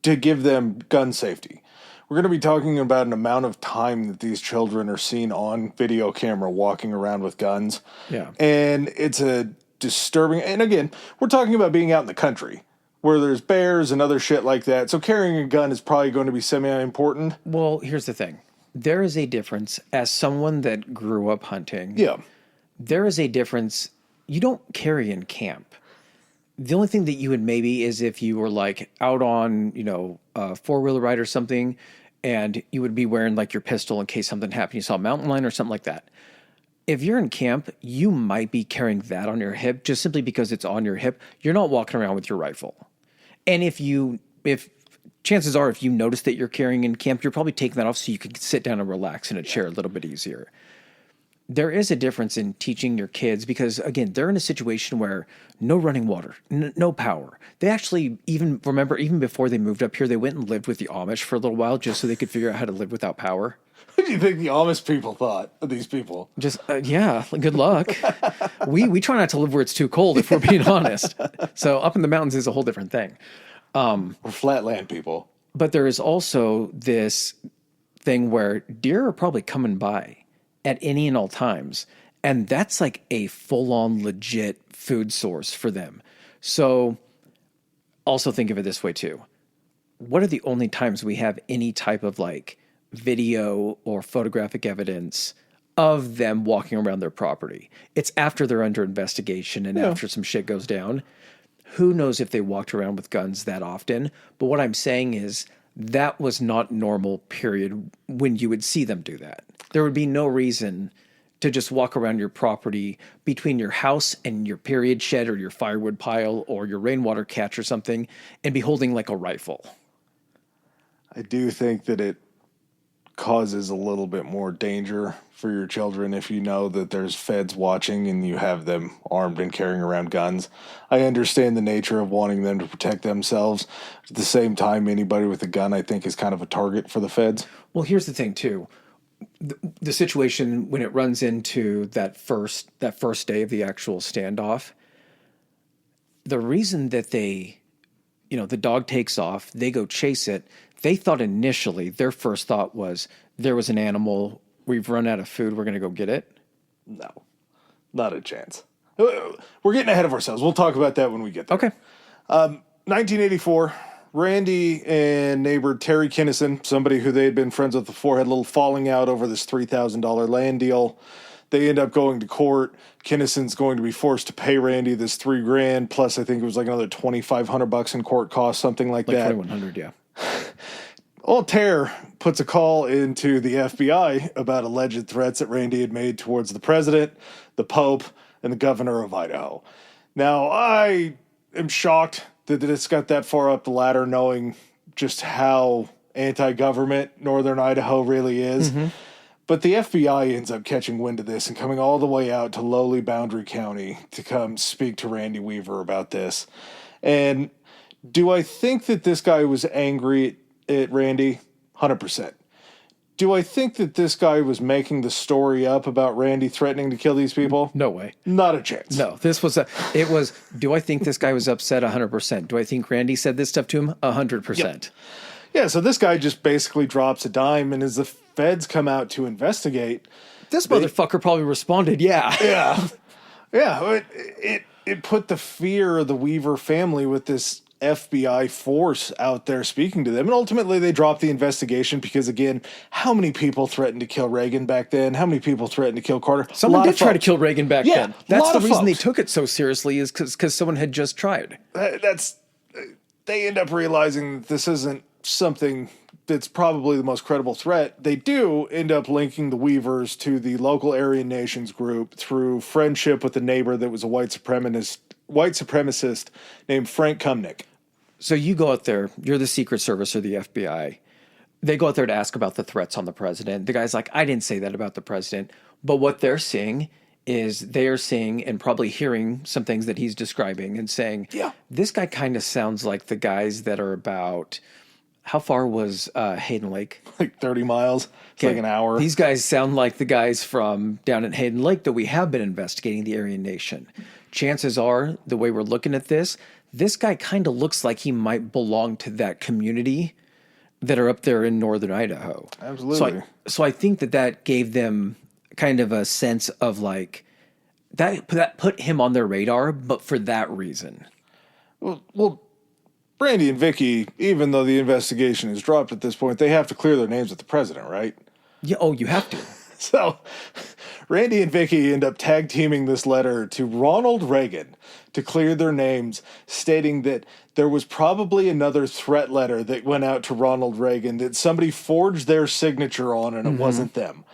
to give them gun safety. We're going to be talking about an amount of time that these children are seen on video camera walking around with guns. Yeah. And it's a disturbing, and again, we're talking about being out in the country where there's bears and other shit like that. So carrying a gun is probably going to be semi-important. Well, here's the thing. There is a difference as someone that grew up hunting. Yeah. There is a difference. You don't carry in camp. The only thing that you would maybe is if you were like out on, a four-wheeler ride or something, and you would be wearing like your pistol in case something happened. You saw a mountain lion or something like that. If you're in camp, you might be carrying that on your hip just simply because it's on your hip. You're not walking around with your rifle. And if chances are if you notice that you're carrying in camp, you're probably taking that off so you can sit down and relax in a chair a little bit easier. There is a difference in teaching your kids because, again, they're in a situation where no running water, no power. They actually even before they moved up here, they went and lived with the Amish for a little while just so they could figure out how to live without power. What do you think the Amish people thought of these people? Just, yeah, good luck. We try not to live where it's too cold, if we're being honest. So up in the mountains is a whole different thing. We're flatland people. But there is also this thing where deer are probably coming by at any and all times. And that's like a full-on legit food source for them. So also think of it this way too. What are the only times we have any type of like video or photographic evidence of them walking around their property? It's after they're under investigation and after some shit goes down. Who knows if they walked around with guns that often? But what I'm saying is that was not normal, period, when you would see them do that. There would be no reason to just walk around your property between your house and your period shed or your firewood pile or your rainwater catch or something and be holding like a rifle. I do think that it causes a little bit more danger for your children if you know that there's feds watching and you have them armed and carrying around guns. I understand the nature of wanting them to protect themselves. At the same time, anybody with a gun, I think, is kind of a target for the feds. Well, here's the thing, too. The situation when it runs into that first day of the actual standoff, the reason that the dog takes off, they go chase it. They thought initially, their first thought was there was an animal. We've run out of food. We're going to go get it. No, not a chance. We're getting ahead of ourselves. We'll talk about that when we get there. Okay. 1984, Randy and neighbor Terry Kinnison, somebody who they had been friends with before, had a little falling out over this $3,000 land deal. They end up going to court. Kinnison's going to be forced to pay Randy this $3,000 plus I think it was like another $2,500 in court costs, something like that. $2,100, yeah. Old Terry puts a call into the FBI about alleged threats that Randy had made towards the president, the Pope, and the governor of Idaho. Now, I am shocked that it's got that far up the ladder, knowing just how anti-government Northern Idaho really is. Mm-hmm. But the FBI ends up catching wind of this and coming all the way out to lowly Boundary County to come speak to Randy Weaver about this. And do I think that this guy was angry at Randy? 100%. Do I think that this guy was making the story up about Randy threatening to kill these people? No way. Not a chance. No, do I think this guy was upset? 100%. Do I think Randy said this stuff to him? 100%. Yep. Yeah, so this guy just basically drops a dime, and as the feds come out to investigate... This motherfucker probably responded, yeah. Yeah. Yeah, it put the fear of the Weaver family with this FBI force out there speaking to them. And ultimately they dropped the investigation because, again, how many people threatened to kill Reagan back then? How many people threatened to kill Carter? Someone did try to kill Reagan back then. That's the reason they took it so seriously, is because someone had just tried. They end up realizing that this isn't something that's probably the most credible threat. They do end up linking the Weavers to the local Aryan Nations group through friendship with a neighbor that was a white supremacist named Frank Cumnick. So you go out there, you're the Secret Service or the FBI. They go out there to ask about the threats on the president. The guy's like, I didn't say that about the president. But what they're seeing is they are seeing and probably hearing some things that he's describing and saying, yeah, this guy kind of sounds like the guys that are about... How far was Hayden Lake? Like 30 miles. It's like an hour. These guys sound like the guys from down at Hayden Lake that we have been investigating, the Aryan Nation. Chances are, the way we're looking at this guy kind of looks like he might belong to that community that are up there in Northern Idaho. Absolutely. So I think that gave them kind of a sense of like, that put him on their radar, but for that reason. Well, Brandy and Vicky, even though the investigation is dropped at this point, they have to clear their names with the president, right? Yeah. Oh, you have to. So Randy and Vicky end up tag teaming this letter to Ronald Reagan to clear their names, stating that there was probably another threat letter that went out to Ronald Reagan that somebody forged their signature on and it wasn't them.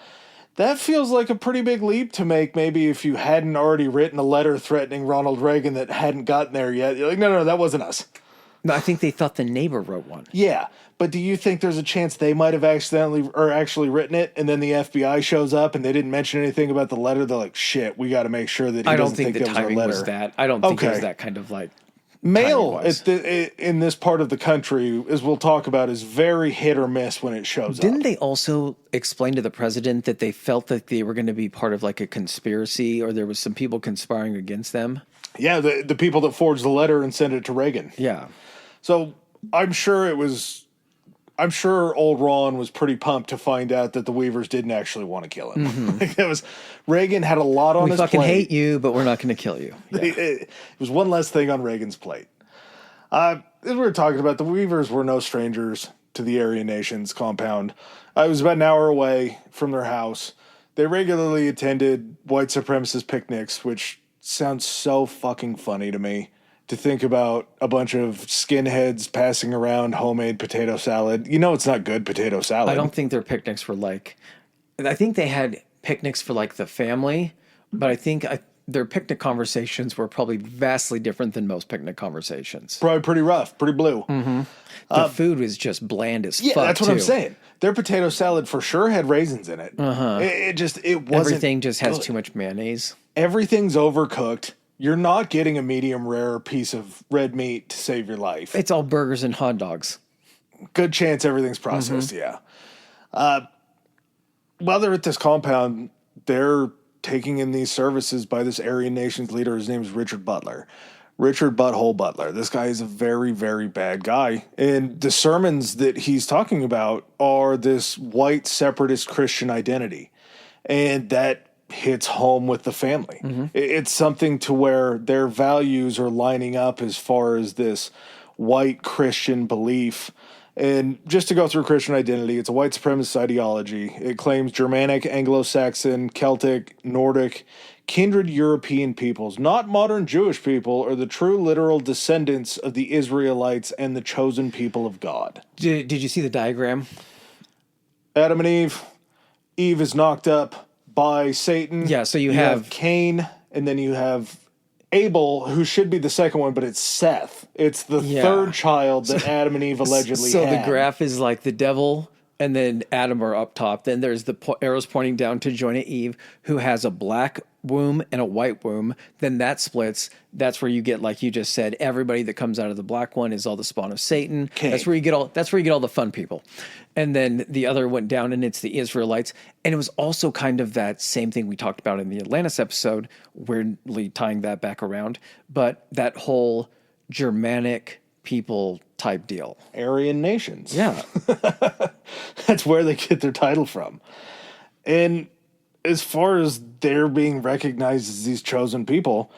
That feels like a pretty big leap to make, maybe if you hadn't already written a letter threatening Ronald Reagan that hadn't gotten there yet. You're like, no, that wasn't us. No, I think they thought the neighbor wrote one. Yeah, but do you think there's a chance they might have accidentally or actually written it, and then the FBI shows up and they didn't mention anything about the letter? They're like, shit, we got to make sure that he I don't doesn't think the it was our timing letter. was that. I don't think it was Okay. that kind of like Mail timing-wise. in this part of the country, as we'll talk about, is very hit or miss when it shows Didn't up. they also explain to the president that they felt that they were going to be part of like a conspiracy, or there was some people conspiring against them? Yeah, the people that forged the letter and sent it to Reagan. Yeah. So I'm sure old Ron was pretty pumped to find out that the Weavers didn't actually want to kill him. Like, it was Reagan had a lot on We his fucking plate. hate you, but we're not going to kill you. Yeah. It was one less thing on Reagan's plate. As we were talking about, the Weavers were no strangers to the Aryan Nations compound. I was about an hour away from their house. They regularly attended white supremacist picnics, which sounds so fucking funny to me. To think about a bunch of skinheads passing around homemade potato salad. You know it's not good potato salad. I don't think their picnics were like, I think they had picnics for like the family, but I think their picnic conversations were probably vastly different than most picnic conversations. Probably pretty rough, pretty blue. The food was just bland as Yeah, fuck. that's what I'm too. saying. Their potato salad for sure had raisins in it. It wasn't. Everything just has good. too much mayonnaise. Everything's overcooked. You're not getting a medium rare piece of red meat to save your life. It's all burgers and hot dogs. Good chance everything's processed, yeah. While they're at this compound, they're taking in these services by this Aryan Nations leader. His name is Richard Butler. Richard Butthole Butler. This guy is a very, very bad guy. And the sermons that he's talking about are this white separatist Christian identity. And that hits home with the family. It's something to where their values are lining up as far as this white Christian belief. And just to go through Christian identity, it's a white supremacist ideology. It claims Germanic, Anglo-Saxon, Celtic, Nordic, kindred European peoples, not modern Jewish people, are the true literal descendants of the Israelites and the chosen people of God. Did you see the diagram? Adam and Eve. Eve is knocked up by Satan. Yeah, so you have Cain, and then you have Abel, who should be the second one, but it's Seth. It's the third child that Adam and Eve allegedly So had. the graph is like the devil and then Adam are up top. Then there's the arrows pointing down to join Eve, who has a black womb and a white womb. Then that splits. That's where you get, like you just said, everybody that comes out of the black one is all the spawn of Satan. Cain. That's where you get all the fun people. And then the other went down, and it's the Israelites. And it was also kind of that same thing we talked about in the Atlantis episode, weirdly tying that back around. But that whole Germanic people type deal. Aryan nations. Yeah. That's where they get their title from. And as far as they're being recognized as these chosen people,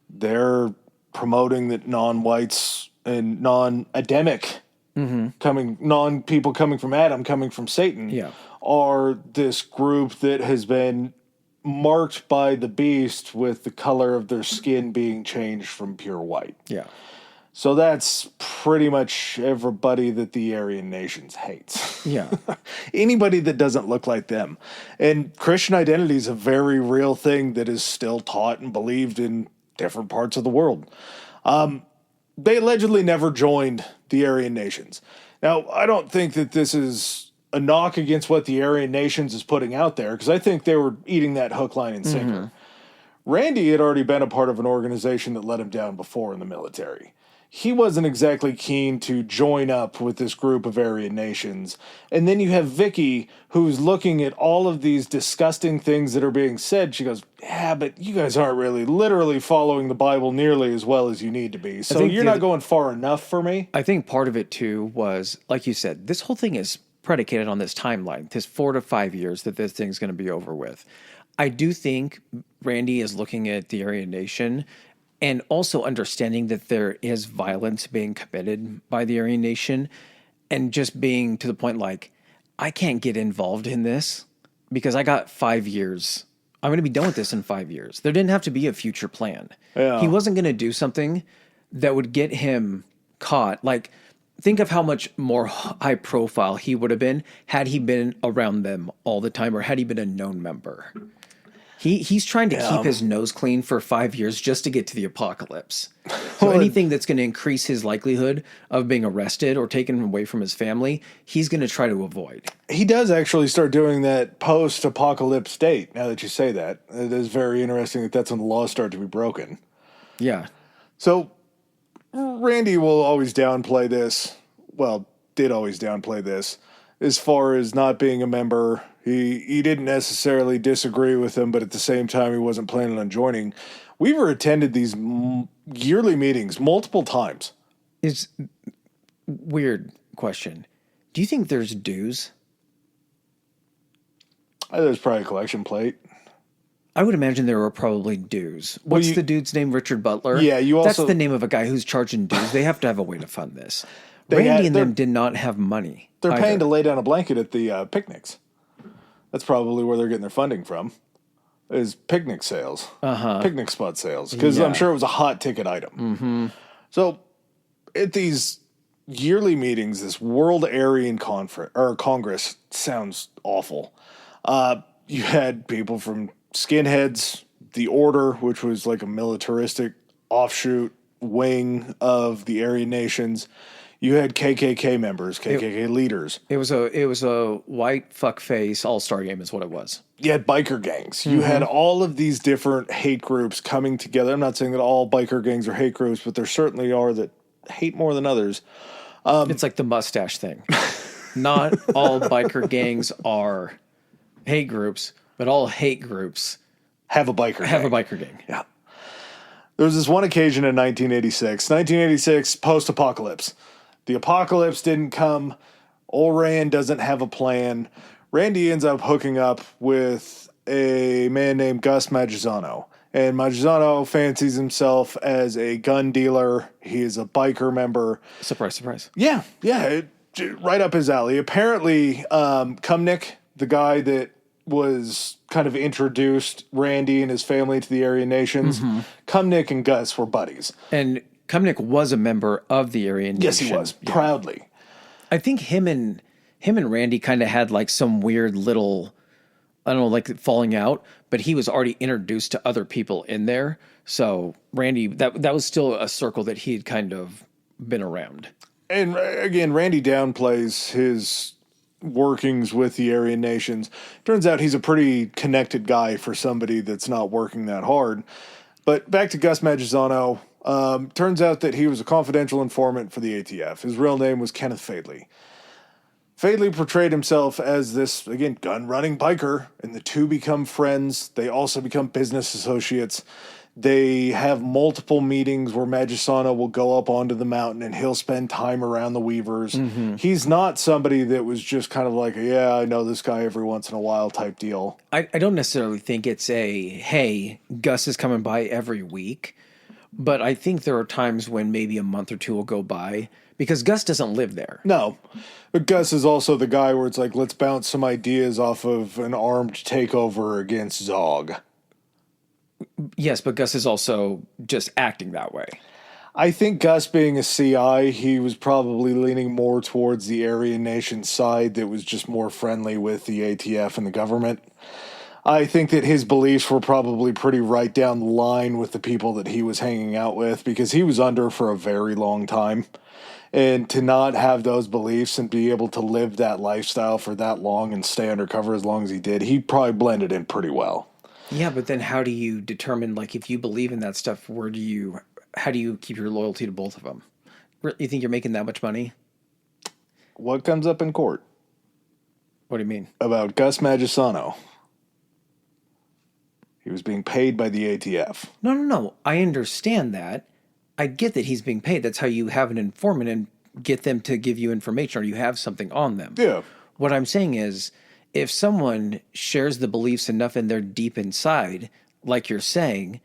they're promoting that non-whites and non-Adamic people coming from Adam, coming from Satan, Yeah. are this group that has been marked by the beast with the color of their skin being changed from pure white. Yeah. So that's pretty much everybody that the Aryan Nations hates. Yeah. Anybody that doesn't look like them. And Christian identity is a very real thing that is still taught and believed in different parts of the world. They allegedly never joined the Aryan Nations. Now, I don't think that this is a knock against what the Aryan Nations is putting out there, because I think they were eating that hook, line, and sinker. Randy had already been a part of an organization that let him down before in the military. He wasn't exactly keen to join up with this group of Aryan nations. And then you have Vicky, who's looking at all of these disgusting things that are being said. She goes, yeah, but you guys aren't really literally following the Bible nearly as well as you need to be. So you're not going far enough for me. I think part of it, too, was, like you said, this whole thing is predicated on this timeline, this 4 to 5 years that this thing's going to be over with. I do think Randy is looking at the Aryan Nation and also understanding that there is violence being committed by the Aryan Nation, and just being to the point like, I can't get involved in this because I got 5 years. I'm going to be done with this in 5 years. There didn't have to be a future plan. Yeah. He wasn't going to do something that would get him caught. Like, think of how much more high profile he would have been had he been around them all the time, or had he been a known member. He's trying to keep his nose clean for 5 years just to get to the apocalypse. So anything that's going to increase his likelihood of being arrested or taken away from his family, he's going to try to avoid. He does actually start doing that post-apocalypse date, now that you say that. It is very interesting that that's when the laws start to be broken. Yeah. So Randy will always downplay this. Well, did always downplay this. As far as not being a member, he didn't necessarily disagree with him, but at the same time, he wasn't planning on joining. Weaver attended these yearly meetings multiple times. It's weird question. Do you think there's dues? There's probably a collection plate. I would imagine there were probably dues. What's the dude's name? Richard Butler? Yeah, That's the name of a guy who's charging dues. They have to have a way to fund this. Randy and them did not have money. They're paying to lay down a blanket at the picnics. That's probably where they're getting their funding from, is picnic sales, picnic spot sales, because I'm sure it was a hot ticket item. Mm-hmm. So at these yearly meetings, this World Aryan Congress sounds awful. You had people from Skinheads, the Order, which was like a militaristic offshoot wing of the Aryan nations. You had KKK members, KKK leaders. It was a white fuckface all-star game is what it was. You had biker gangs. You had all of these different hate groups coming together. I'm not saying that all biker gangs are hate groups, but there certainly are that hate more than others. It's like the mustache thing. Not all biker gangs are hate groups, but all hate groups have a biker gang. Yeah. There was this one occasion in 1986, post-apocalypse. The apocalypse didn't come. Old Rand doesn't have a plan. Randy ends up hooking up with a man named Gus Maggiano. And Maggiano fancies himself as a gun dealer. He is a biker member. Surprise, surprise. Yeah. Right up his alley. Apparently, Cumnick, the guy that was kind of introduced Randy and his family to the Aryan nations, Cumnick and Gus were buddies. And Cumnick was a member of the Aryan Nation. Yes, he was. Yeah. Proudly. I think him and Randy kind of had like some weird little, I don't know, like falling out, but he was already introduced to other people in there. So Randy, that was still a circle that he had kind of been around. And again, Randy downplays his workings with the Aryan nations. Turns out he's a pretty connected guy for somebody that's not working that hard. But back to Gus Maggiano. Turns out that he was a confidential informant for the ATF. His real name was Kenneth Fadley. Fadley portrayed himself as this, again, gun-running biker, and the two become friends. They also become business associates. They have multiple meetings where Maggiano will go up onto the mountain and he'll spend time around the Weavers. He's not somebody that was just kind of like, yeah, I know this guy every once in a while type deal. I don't necessarily think it's a, hey, Gus is coming by every week. But I think there are times when maybe a month or two will go by because Gus doesn't live there. No. But Gus is also the guy where it's like, let's bounce some ideas off of an armed takeover against Zog. Yes, but Gus is also just acting that way. I think Gus being a CI, he was probably leaning more towards the Aryan Nation side that was just more friendly with the ATF and the government. I think that his beliefs were probably pretty right down the line with the people that he was hanging out with because he was under for a very long time. And to not have those beliefs and be able to live that lifestyle for that long and stay undercover as long as he did, he probably blended in pretty well. Yeah, but then how do you determine, like, if you believe in that stuff, how do you keep your loyalty to both of them? You think you're making that much money? What comes up in court? What do you mean? About Gus Maggiano. He was being paid by the ATF. No. I understand that. I get that he's being paid. That's how you have an informant and get them to give you information or you have something on them. Yeah. What I'm saying is, if someone shares the beliefs enough and they're deep inside, like you're saying,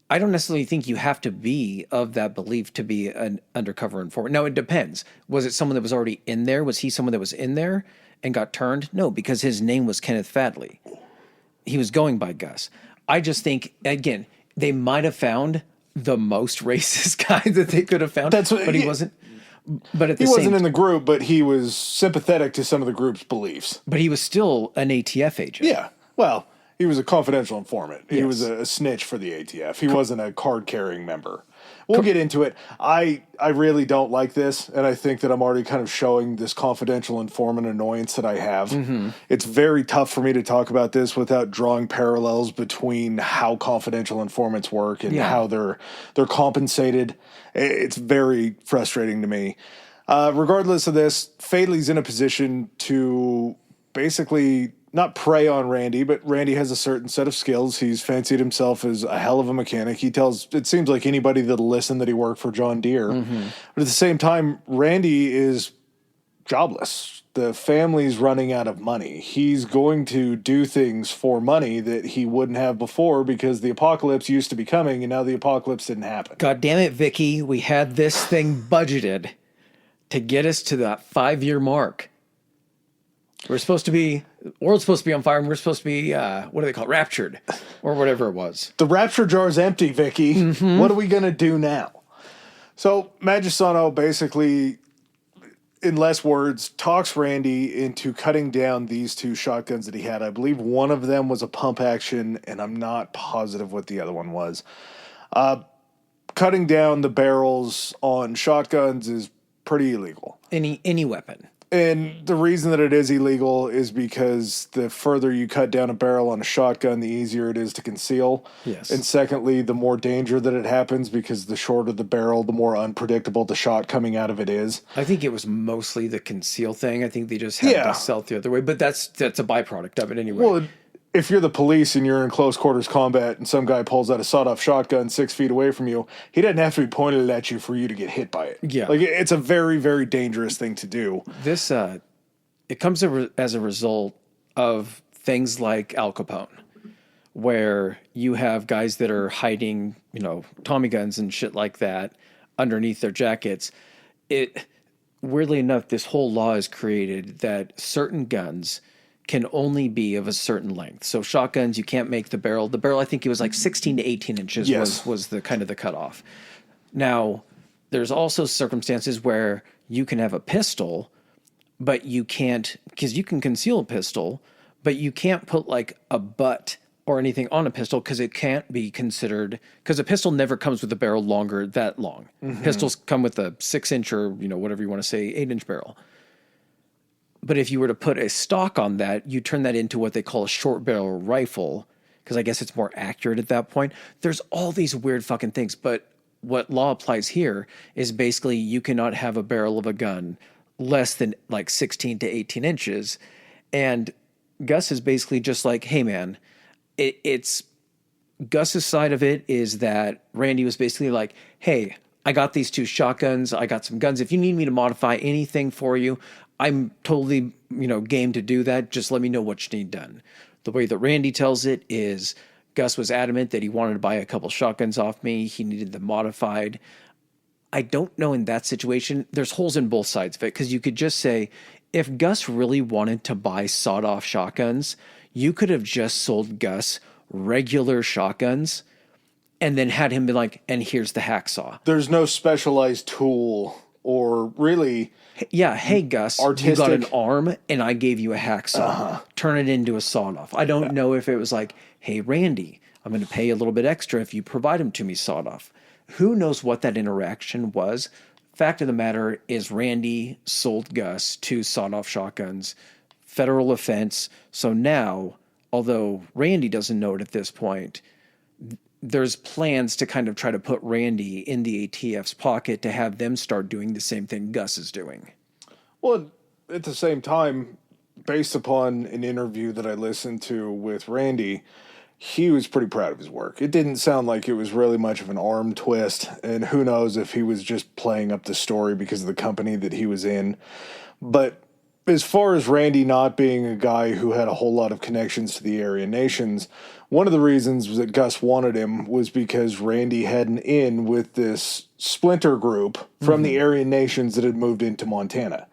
I don't necessarily think you have to be of that belief to be an undercover informant. Now, it depends. Was it someone that was already in there? Was he someone that was in there and got turned? No, because his name was Kenneth Fadley. He was going by Gus. I just think, again, they might have found the most racist guy that they could have found, but he wasn't. But at the he wasn't same in the group, but he was sympathetic to some of the group's beliefs. But he was still an ATF agent. Yeah. Well, He was a confidential informant. He Yes. was a snitch for the ATF. He wasn't a card-carrying member. We'll get into it. I really don't like this, and I think that I'm already kind of showing this confidential informant annoyance that I have. Mm-hmm. It's very tough for me to talk about this without drawing parallels between how confidential informants work and how they're compensated. It's very frustrating to me. Regardless of this, Fadley's in a position to basically not prey on Randy, but Randy has a certain set of skills. He's fancied himself as a hell of a mechanic. It seems like anybody that'll listen that he worked for John Deere. Mm-hmm. But at the same time, Randy is jobless. The family's running out of money. He's going to do things for money that he wouldn't have before because the apocalypse used to be coming and now the apocalypse didn't happen. God damn it, Vicky. We had this thing budgeted to get us to that 5-year mark. We're supposed to be, the world's supposed to be on fire, and we're supposed to be, what do they call it, raptured, or whatever it was. The rapture jar's empty, Vicky. Mm-hmm. What are we going to do now? So Magisano basically, in less words, talks Randy into cutting down these 2 shotguns that he had. I believe one of them was a pump action, and I'm not positive what the other one was. Cutting down the barrels on shotguns is pretty illegal. Any weapon. And the reason that it is illegal is because the further you cut down a barrel on a shotgun, the easier it is to conceal. Yes. And secondly, the more danger that it happens because the shorter the barrel, the more unpredictable the shot coming out of it is. I think it was mostly the conceal thing. I think they just had the stealth the other way, but that's a byproduct of it anyway. Well, if you're the police and you're in close quarters combat and some guy pulls out a sawed-off shotgun 6 feet away from you, he doesn't have to be pointed at you for you to get hit by it. Yeah. Like, it's a very, very dangerous thing to do. This, it comes as a result of things like Al Capone, where you have guys that are hiding, Tommy guns and shit like that underneath their jackets. Weirdly enough, this whole law is created that certain guns can only be of a certain length. So shotguns, you can't make the barrel. The barrel, I think it was like 16 to 18 inches was the kind of the cutoff. Now, there's also circumstances where you can have a pistol, but you can't, because you can conceal a pistol, but you can't put like a butt or anything on a pistol because it can't be considered, because a pistol never comes with a barrel that long. Mm-hmm. Pistols come with a 6-inch or, whatever you want to say, 8-inch barrel. But if you were to put a stock on that, you turn that into what they call a short barrel rifle, because I guess it's more accurate at that point. There's all these weird fucking things, but what law applies here is basically you cannot have a barrel of a gun less than like 16 to 18 inches. And Gus is basically just like, hey man, it's Gus's side of it is that Randy was basically like, hey, I got these 2 shotguns. I got some guns. If you need me to modify anything for you, I'm totally, game to do that. Just let me know what you need done. The way that Randy tells it is Gus was adamant that he wanted to buy a couple shotguns off me. He needed them modified. I don't know in that situation. There's holes in both sides of it, because you could just say, if Gus really wanted to buy sawed-off shotguns, you could have just sold Gus regular shotguns and then had him be like, and here's the hacksaw. There's no specialized tool or really... Yeah, hey, Gus, artistic. You got an arm, and I gave you a hacksaw. Uh-huh. Turn it into a sawed-off. I don't know if it was like, hey, Randy, I'm going to pay a little bit extra if you provide them to me sawed-off. Who knows what that interaction was? Fact of the matter is Randy sold Gus 2 sawed-off shotguns. Federal offense. So now, although Randy doesn't know it at this point, there's plans to kind of try to put Randy in the ATF's pocket to have them start doing the same thing Gus is doing. Well, at the same time, based upon an interview that I listened to with Randy, he was pretty proud of his work. It didn't sound like it was really much of an arm twist, and who knows if he was just playing up the story because of the company that he was in. But as far as Randy not being a guy who had a whole lot of connections to the Aryan nations, one of the reasons that Gus wanted him was because Randy had an in with this splinter group from the Aryan nations that had moved into Montana.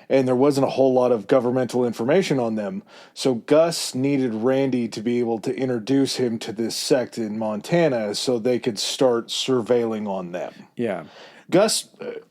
And there wasn't a whole lot of governmental information on them. So Gus needed Randy to be able to introduce him to this sect in Montana so they could start surveilling on them. Yeah. Gus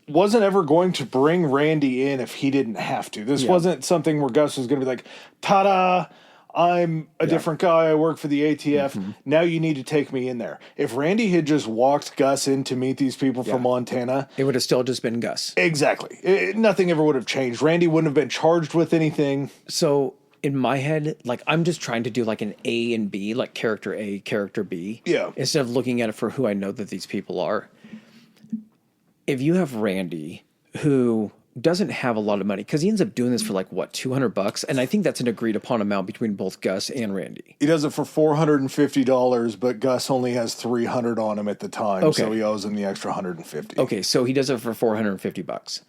wasn't ever going to bring Randy in if he didn't have to. This wasn't something where Gus was going to be like, ta-da, I'm a different guy. I work for the ATF. Now you need to take me in there. If Randy had just walked Gus in to meet these people from Montana, it would have still just been Gus. Exactly. Nothing ever would have changed. Randy wouldn't have been charged with anything. So in my head, like I'm just trying to do like an A and B, like character A, character B. Yeah. Instead of looking at it for who I know that these people are. If you have Randy, who doesn't have a lot of money, because he ends up doing this for like, what, $200? And I think that's an agreed upon amount between both Gus and Randy. He does it for $450, but Gus only has $300 on him at the time, so he owes him the extra $150. Okay, so he does it for $450.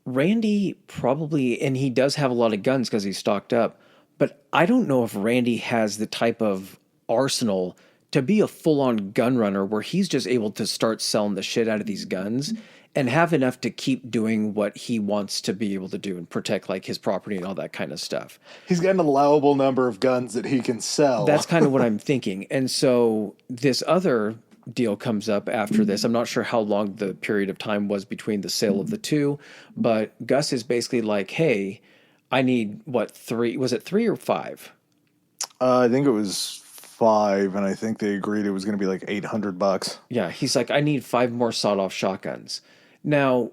Randy probably, and he does have a lot of guns because he's stocked up, but I don't know if Randy has the type of arsenal to be a full-on gun runner where he's just able to start selling the shit out of these guns and have enough to keep doing what he wants to be able to do and protect like his property and all that kind of stuff. He's got an allowable number of guns that he can sell. That's kind of what I'm thinking. And so this other deal comes up after this. I'm not sure how long the period of time was between the sale of the two, but Gus is basically like, hey, I need what, 3? Was it 3 or 5? I think it was 5, and I think they agreed it was going to be like $800. Yeah, he's like, I need 5 more sawed-off shotguns. Now,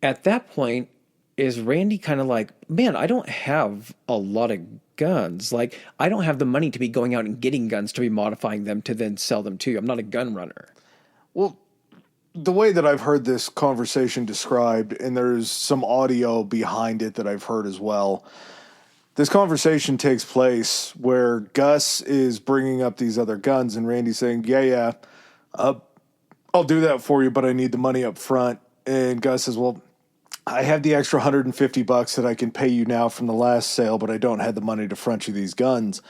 at that point, is Randy kind of like, man, I don't have a lot of guns. Like, I don't have the money to be going out and getting guns to be modifying them to then sell them to you. I'm not a gun runner. Well, the way that I've heard this conversation described, and there's some audio behind it that I've heard as well, this conversation takes place where Gus is bringing up these other guns, and Randy's saying, yeah, I'll do that for you, but I need the money up front. And Gus says, well, I have the extra $150 that I can pay you now from the last sale, but I don't have the money to front you these guns.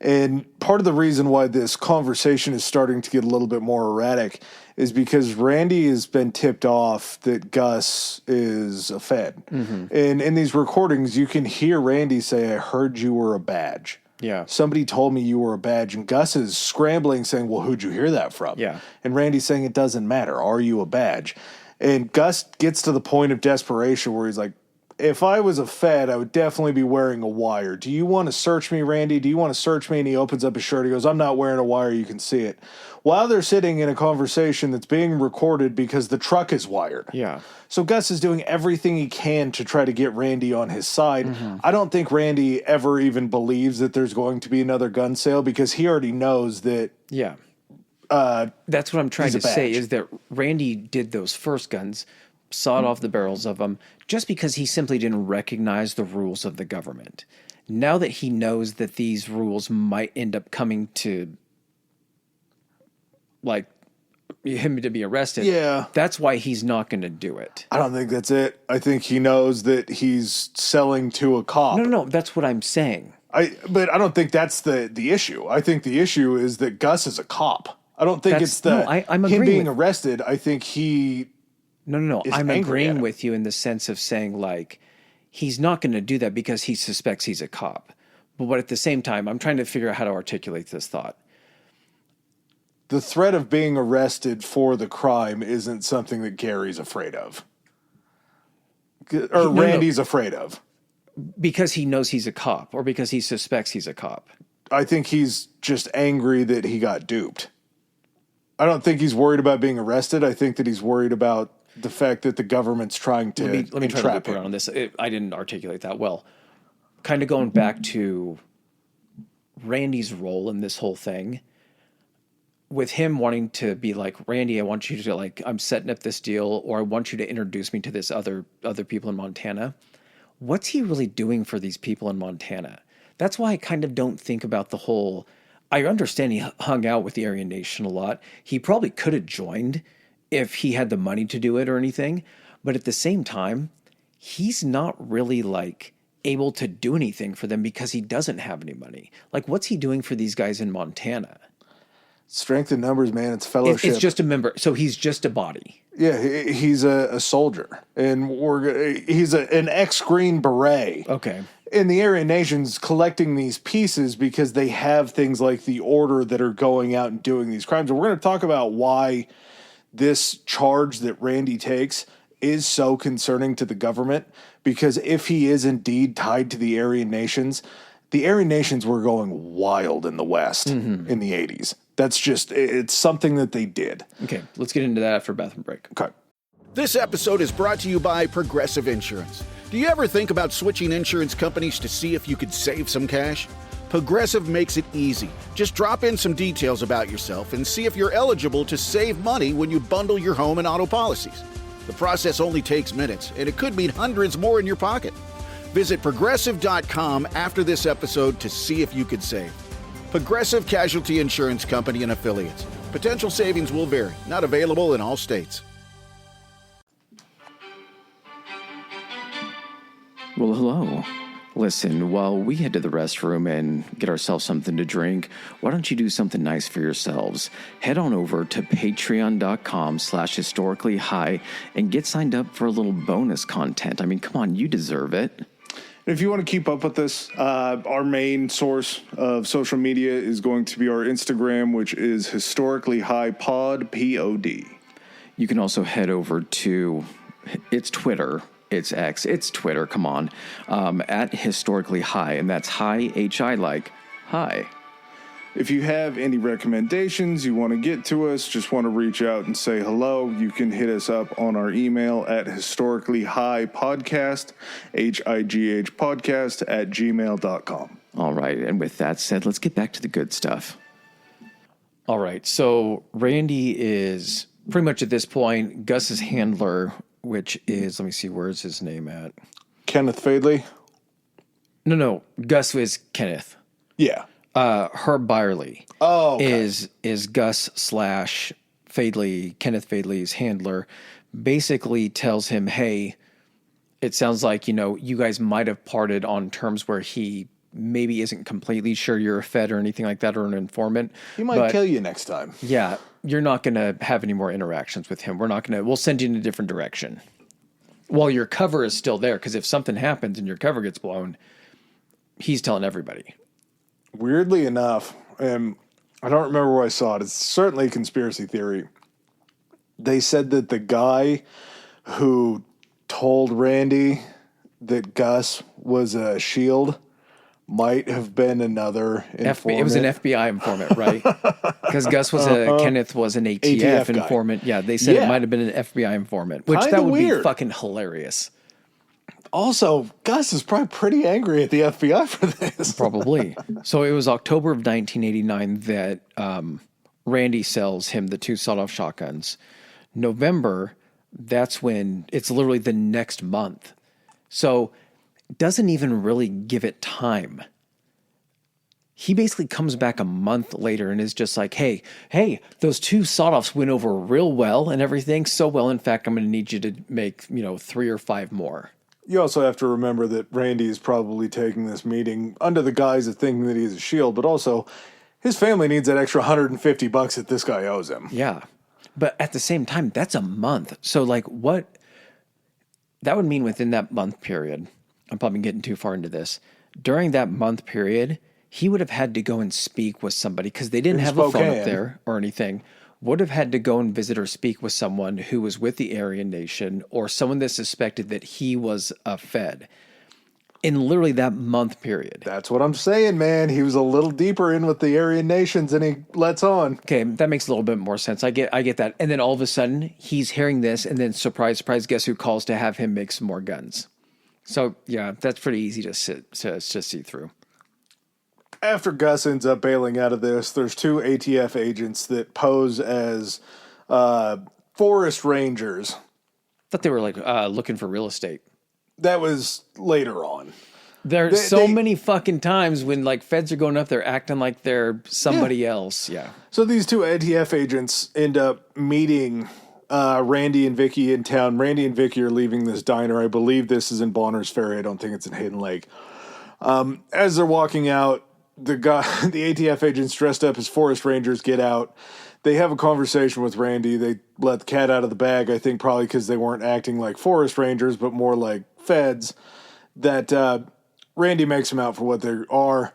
And part of the reason why this conversation is starting to get a little bit more erratic is because Randy has been tipped off that Gus is a Fed. Mm-hmm. And in these recordings, you can hear Randy say, I heard you were a badge. Yeah. Somebody told me you were a badge. And Gus is scrambling saying, well, who'd you hear that from? Yeah. And Randy's saying, it doesn't matter. Are you a badge? And Gus gets to the point of desperation where he's like, if I was a Fed, I would definitely be wearing a wire. Do you want to search me, Randy? Do you want to search me? And he opens up his shirt. He goes, I'm not wearing a wire. You can see it. While they're sitting in a conversation that's being recorded because the truck is wired. Yeah. So Gus is doing everything he can to try to get Randy on his side. Mm-hmm. I don't think Randy ever even believes that there's going to be another gun sale because he already knows that. Yeah. That's what I'm trying to say is that Randy did those first guns, sawed off the barrels of them, just because he simply didn't recognize the rules of the government. Now that he knows that these rules might end up coming to, like, him to be arrested, that's why he's not going to do it. I don't think that's it. I think he knows that he's selling to a cop. No, that's what I'm saying. But I don't think that's the issue. I think the issue is that Gus is a cop. I don't think it's I'm him being arrested. I think he... No. I'm agreeing with you in the sense of saying, like, he's not going to do that because he suspects he's a cop. But at the same time, I'm trying to figure out how to articulate this thought. The threat of being arrested for the crime isn't something that Gary's afraid of. Or Randy's afraid of. Because he knows he's a cop or because he suspects he's a cop. I think he's just angry that he got duped. I don't think he's worried about being arrested. I think that he's worried about the fact that the government's trying to let me try to loop around on this. I didn't articulate that well. Kind of going back to Randy's role in this whole thing, with him wanting to be like, Randy, I want you to, like, I'm setting up this deal, or I want you to introduce me to this other people in Montana. What's he really doing for these people in Montana? That's why I kind of don't think about the whole... I understand he hung out with the Aryan Nation a lot. He probably could have joined if he had the money to do it or anything. But at the same time, he's not really, like, able to do anything for them because he doesn't have any money. Like, what's he doing for these guys in Montana? Strength in numbers, man. It's fellowship. It's just a member. So he's just a body. Yeah, he's a soldier. And he's an ex-Green Beret. Okay. And the Aryan Nation's collecting these pieces because they have things like the Order that are going out and doing these crimes. And we're going to talk about why this charge that Randy takes is so concerning to the government. Because if he is indeed tied to the Aryan Nations, the Aryan nations were going wild in the West in the 80s. That's just, it's something that they did. Okay, let's get into that after a bathroom break. Okay. This episode is brought to you by Progressive Insurance. Do you ever think about switching insurance companies to see if you could save some cash? Progressive makes it easy. Just drop in some details about yourself and see if you're eligible to save money when you bundle your home and auto policies. The process only takes minutes, and it could mean hundreds more in your pocket. Visit Progressive.com after this episode to see if you could save. Progressive Casualty Insurance Company and Affiliates. Potential savings will vary. Not available in all states. Well, hello. Listen, while we head to the restroom and get ourselves something to drink, why don't you do something nice for yourselves? Head on over to patreon.com/historicallyhigh and get signed up for a little bonus content. I mean, come on, you deserve it. If you want to keep up with this, our main source of social media is going to be our Instagram, which is Historically High Pod, POD. You can also head over to, it's Twitter, it's X, it's Twitter, come on, at Historically High, and that's high, H-I, like high. If you have any recommendations you want to get to us, just want to reach out and say hello, you can hit us up on our email at historicallyhighpodcast, HIGH podcast at gmail.com. All right, and with that said, let's get back to the good stuff. All right, so Randy is pretty much at this point Gus's handler, which is, let me see, where's his name at? Kenneth Fadley? No, Gus is Kenneth. Yeah. Herb Byerly okay. is Gus / Fadley, Kenneth Fadley's handler, basically tells him, hey, it sounds like, you guys might have parted on terms where he maybe isn't completely sure you're a Fed or anything like that or an informant. He might kill you next time. Yeah, you're not going to have any more interactions with him. We'll send you in a different direction. While your cover is still there, because if something happens and your cover gets blown, he's telling everybody. Weirdly enough, I don't remember where I saw it. It's certainly a conspiracy theory. They said that the guy who told Randy that Gus was a shield might have been another informant. It was an FBI informant, right? Because Gus was Kenneth was an ATF informant. Guy. Yeah, they said it might have been an FBI informant, which that would be fucking hilarious. Also, Gus is probably pretty angry at the FBI for this. Probably. So it was October of 1989 that Randy sells him the 2 sawed-off shotguns. November, that's when it's literally the next month. So doesn't even really give it time. He basically comes back a month later and is just like, hey, those 2 sawed-offs went over real well and everything. So well, in fact, I'm going to need you to make, 3 or 5 more. You also have to remember that Randy is probably taking this meeting under the guise of thinking that he's a shield, but also his family needs that extra $150 that this guy owes him. Yeah. But at the same time, that's a month. So what that would mean within that month period, I'm probably getting too far into this. During that month period, he would have had to go and speak with somebody because they didn't have a phone up there or anything. Would have had to go and visit or speak with someone who was with the Aryan Nation or someone that suspected that he was a Fed in literally that month period. That's what I'm saying, man. He was a little deeper in with the Aryan Nations than he lets on. Okay, that makes a little bit more sense. I get that. And then all of a sudden, he's hearing this, and then surprise, guess who calls to have him make some more guns? So, yeah, that's pretty easy to see through. After Gus ends up bailing out of this, there's 2 ATF agents that pose as forest rangers. I thought they were looking for real estate. That was later on. There's so many fucking times when feds are going up there acting like they're somebody else. Yeah. So these 2 ATF agents end up meeting Randy and Vicky in town. Randy and Vicky are leaving this diner. I believe this is in Bonner's Ferry. I don't think it's in Hidden Lake. As they're walking out, the ATF agents dressed up as forest rangers get out. They have a conversation with Randy. They let the cat out of the bag, I think probably because they weren't acting like forest rangers, but more like feds. That Randy makes them out for what they are.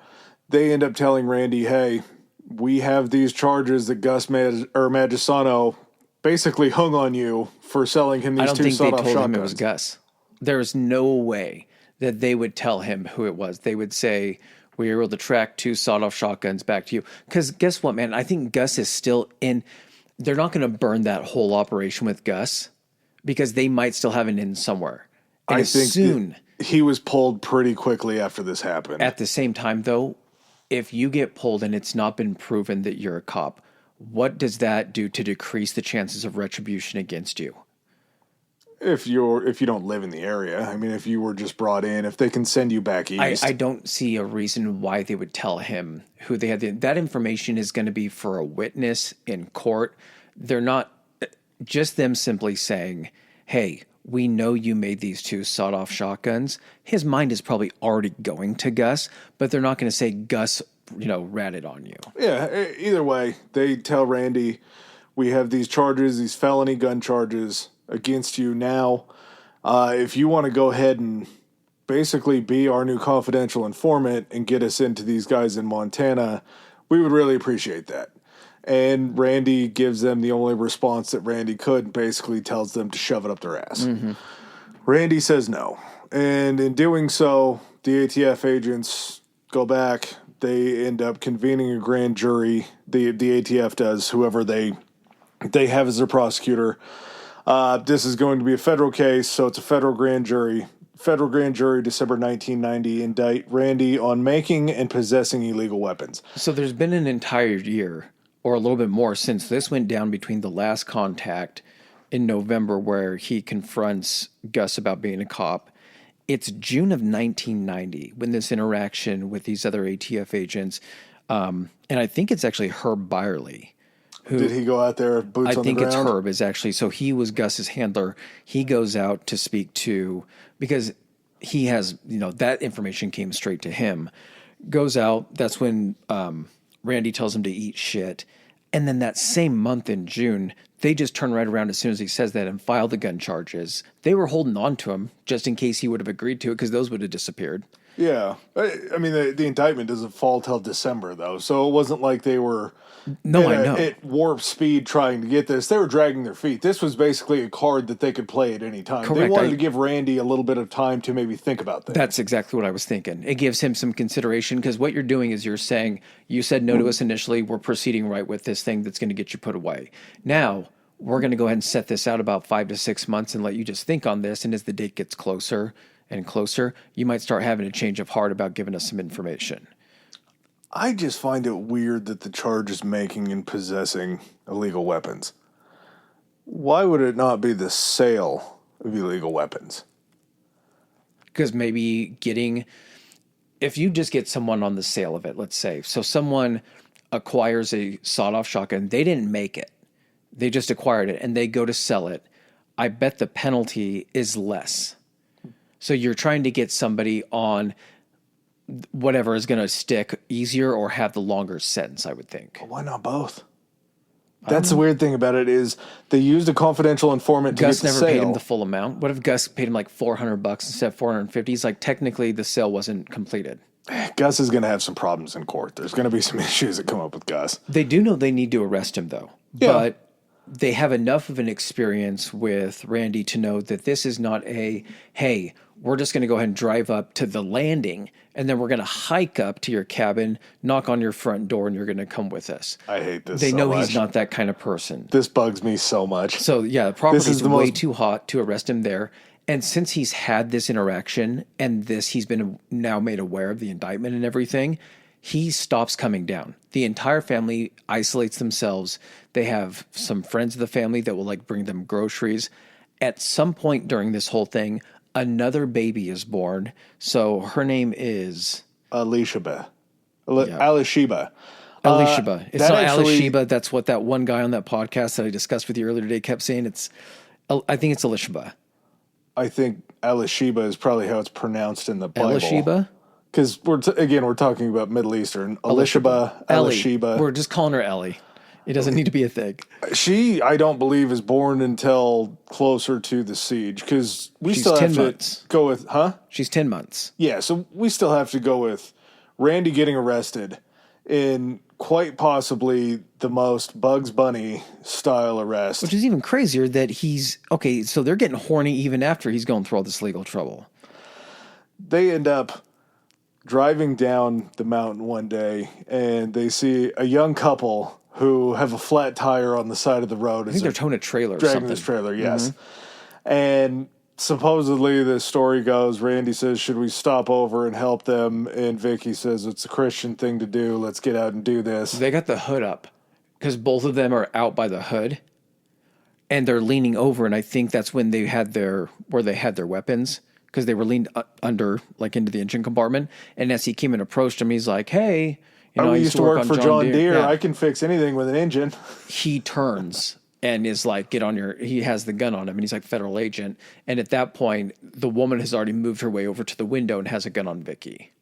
They end up telling Randy, hey, we have these charges that Gus Magisano basically hung on you for selling him these 2 sawed-off shotguns. I don't think they told him it was Gus. There's no way that they would tell him who it was. They would say, We were able to track 2 sawed-off shotguns back to you. Because guess what, man? I think Gus is still in. They're not going to burn that whole operation with Gus because they might still have an in somewhere. And I as think soon he was pulled pretty quickly after this happened. at the same time, though, if you get pulled and it's not been proven that you're a cop, what does that do to decrease the chances of retribution against you? If you don't live in the area, I mean, if you were just brought in, if they can send you back east. I don't see a reason why they would tell him who they had. That information is going to be for a witness in court. They're not just them simply saying, hey, we know you made these 2 sawed-off shotguns. His mind is probably already going to Gus, but they're not going to say Gus, ratted on you. Yeah, either way, they tell Randy, we have these charges, these felony gun charges against you now. If you want to go ahead and basically be our new confidential informant and get us into these guys in Montana, we would really appreciate that. And Randy gives them the only response that Randy could and basically tells them to shove it up their ass. Mm-hmm. Randy says no. And in doing so, the ATF agents go back. They end up convening a grand jury. The ATF does, whoever they have as their prosecutor. This is going to be a federal case, so it's a federal grand jury. Federal grand jury, December 1990, indict Randy on making and possessing illegal weapons. So there's been an entire year, or a little bit more, since this went down between the last contact in November where he confronts Gus about being a cop. It's June of 1990 when this interaction with these other ATF agents, and I think it's actually Herb Byerly. Did he go out there, boots on the ground? I think it's Herb is actually. So he was Gus's handler. He goes out to speak to, because he has, that information came straight to him. Goes out. That's when Randy tells him to eat shit. And then that same month in June, they just turn right around as soon as he says that and file the gun charges. They were holding on to him just in case he would have agreed to it because those would have disappeared. Yeah. I mean, the indictment doesn't fall till December, though. So it wasn't like they were at warp speed trying to get this. They were dragging their feet. This was basically a card that they could play at any time. Correct. They wanted to give Randy a little bit of time to maybe think about things. That's exactly what I was thinking. It gives him some consideration because what you're doing is you're saying, you said no to us initially. We're proceeding right with this thing that's going to get you put away. Now, we're going to go ahead and set this out about 5 to 6 months and let you just think on this. And as the date gets closer and closer, you might start having a change of heart about giving us some information. I just find it weird that the charge is making and possessing illegal weapons. Why would it not be the sale of illegal weapons? Because maybe if you just get someone on the sale of it, let's say, so someone acquires a sawed-off shotgun, they didn't make it. They just acquired it and they go to sell it. I bet the penalty is less. So you're trying to get somebody on whatever is going to stick easier or have the longer sentence, I would think. But why not both? That's the weird thing about it is they used a confidential informant to get the sale. Gus never paid him the full amount. What if Gus paid him like $400 instead of $450? He's like, technically the sale wasn't completed. Gus is going to have some problems in court. There's going to be some issues that come up with Gus. They do know they need to arrest him, though. Yeah. But they have enough of an experience with Randy to know that this is not hey, we're just going to go ahead and drive up to the landing, and then we're going to hike up to your cabin, knock on your front door, and you're going to come with us. I hate this They so know much. He's not that kind of person. This bugs me so much. So, yeah, the property is way too hot to arrest him there. And since he's had this interaction and he's been now made aware of the indictment and everything, he stops coming down. The entire family isolates themselves. They have some friends of the family that will bring them groceries. At some point during this whole thing, another baby is born. So her name is Elisheba. Elisheba. It's not Elisheba. That's what that one guy on that podcast that I discussed with you earlier today kept saying. I think it's Elisheba. I think Elisheba is probably how it's pronounced in the Bible. Elisheba? Because we're talking about Middle Eastern. Elisheba. We're just calling her Ellie. It doesn't need to be a thing. She, I don't believe, is born until closer to the siege. Because She's 10 months. Go with, huh? She's 10 months. Yeah, so we still have to go with Randy getting arrested in quite possibly the most Bugs Bunny style arrest. Which is even crazier that so they're getting horny even after he's going through all this legal trouble. They end up driving down the mountain one day, and they see a young couple who have a flat tire on the side of the road. I think they're towing a trailer or dragging something. this trailer, yes. And supposedly the story goes, Randy says, should we stop over and help them? And Vicky says, it's a Christian thing to do. Let's get out and do this. They got the hood up because both of them are out by the hood and they're leaning over. And I think that's when they had their weapons, because they were leaned under, like, into the engine compartment. And as he came and approached him, he's like, hey, I used to work for John Deere. Yeah. I can fix anything with an engine. He turns and is like, he has the gun on him, and he's like, federal agent. And at that point, the woman has already moved her way over to the window and has a gun on Vicky.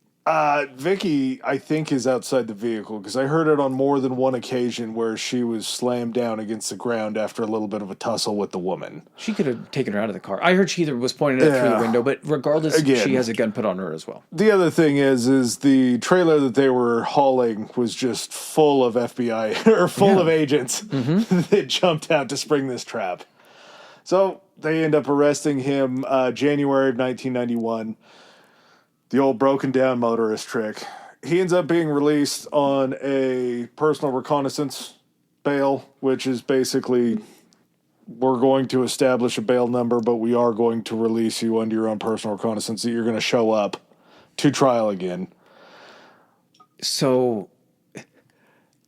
Vicky, I think, is outside the vehicle, because I heard it on more than one occasion where she was slammed down against the ground after a little bit of a tussle with the woman. She could have taken her out of the car. I heard she either was pointing it through the window, but regardless, Again, she has a gun put on her as well. The other thing is the trailer that they were hauling was just full of FBI, or full of agents that jumped out to spring this trap. So they end up arresting him January of 1991. The old broken down motorist trick. He ends up being released on a personal reconnaissance bail, which is basically, we're going to establish a bail number, but we are going to release you under your own personal reconnaissance that you're going to show up to trial again. So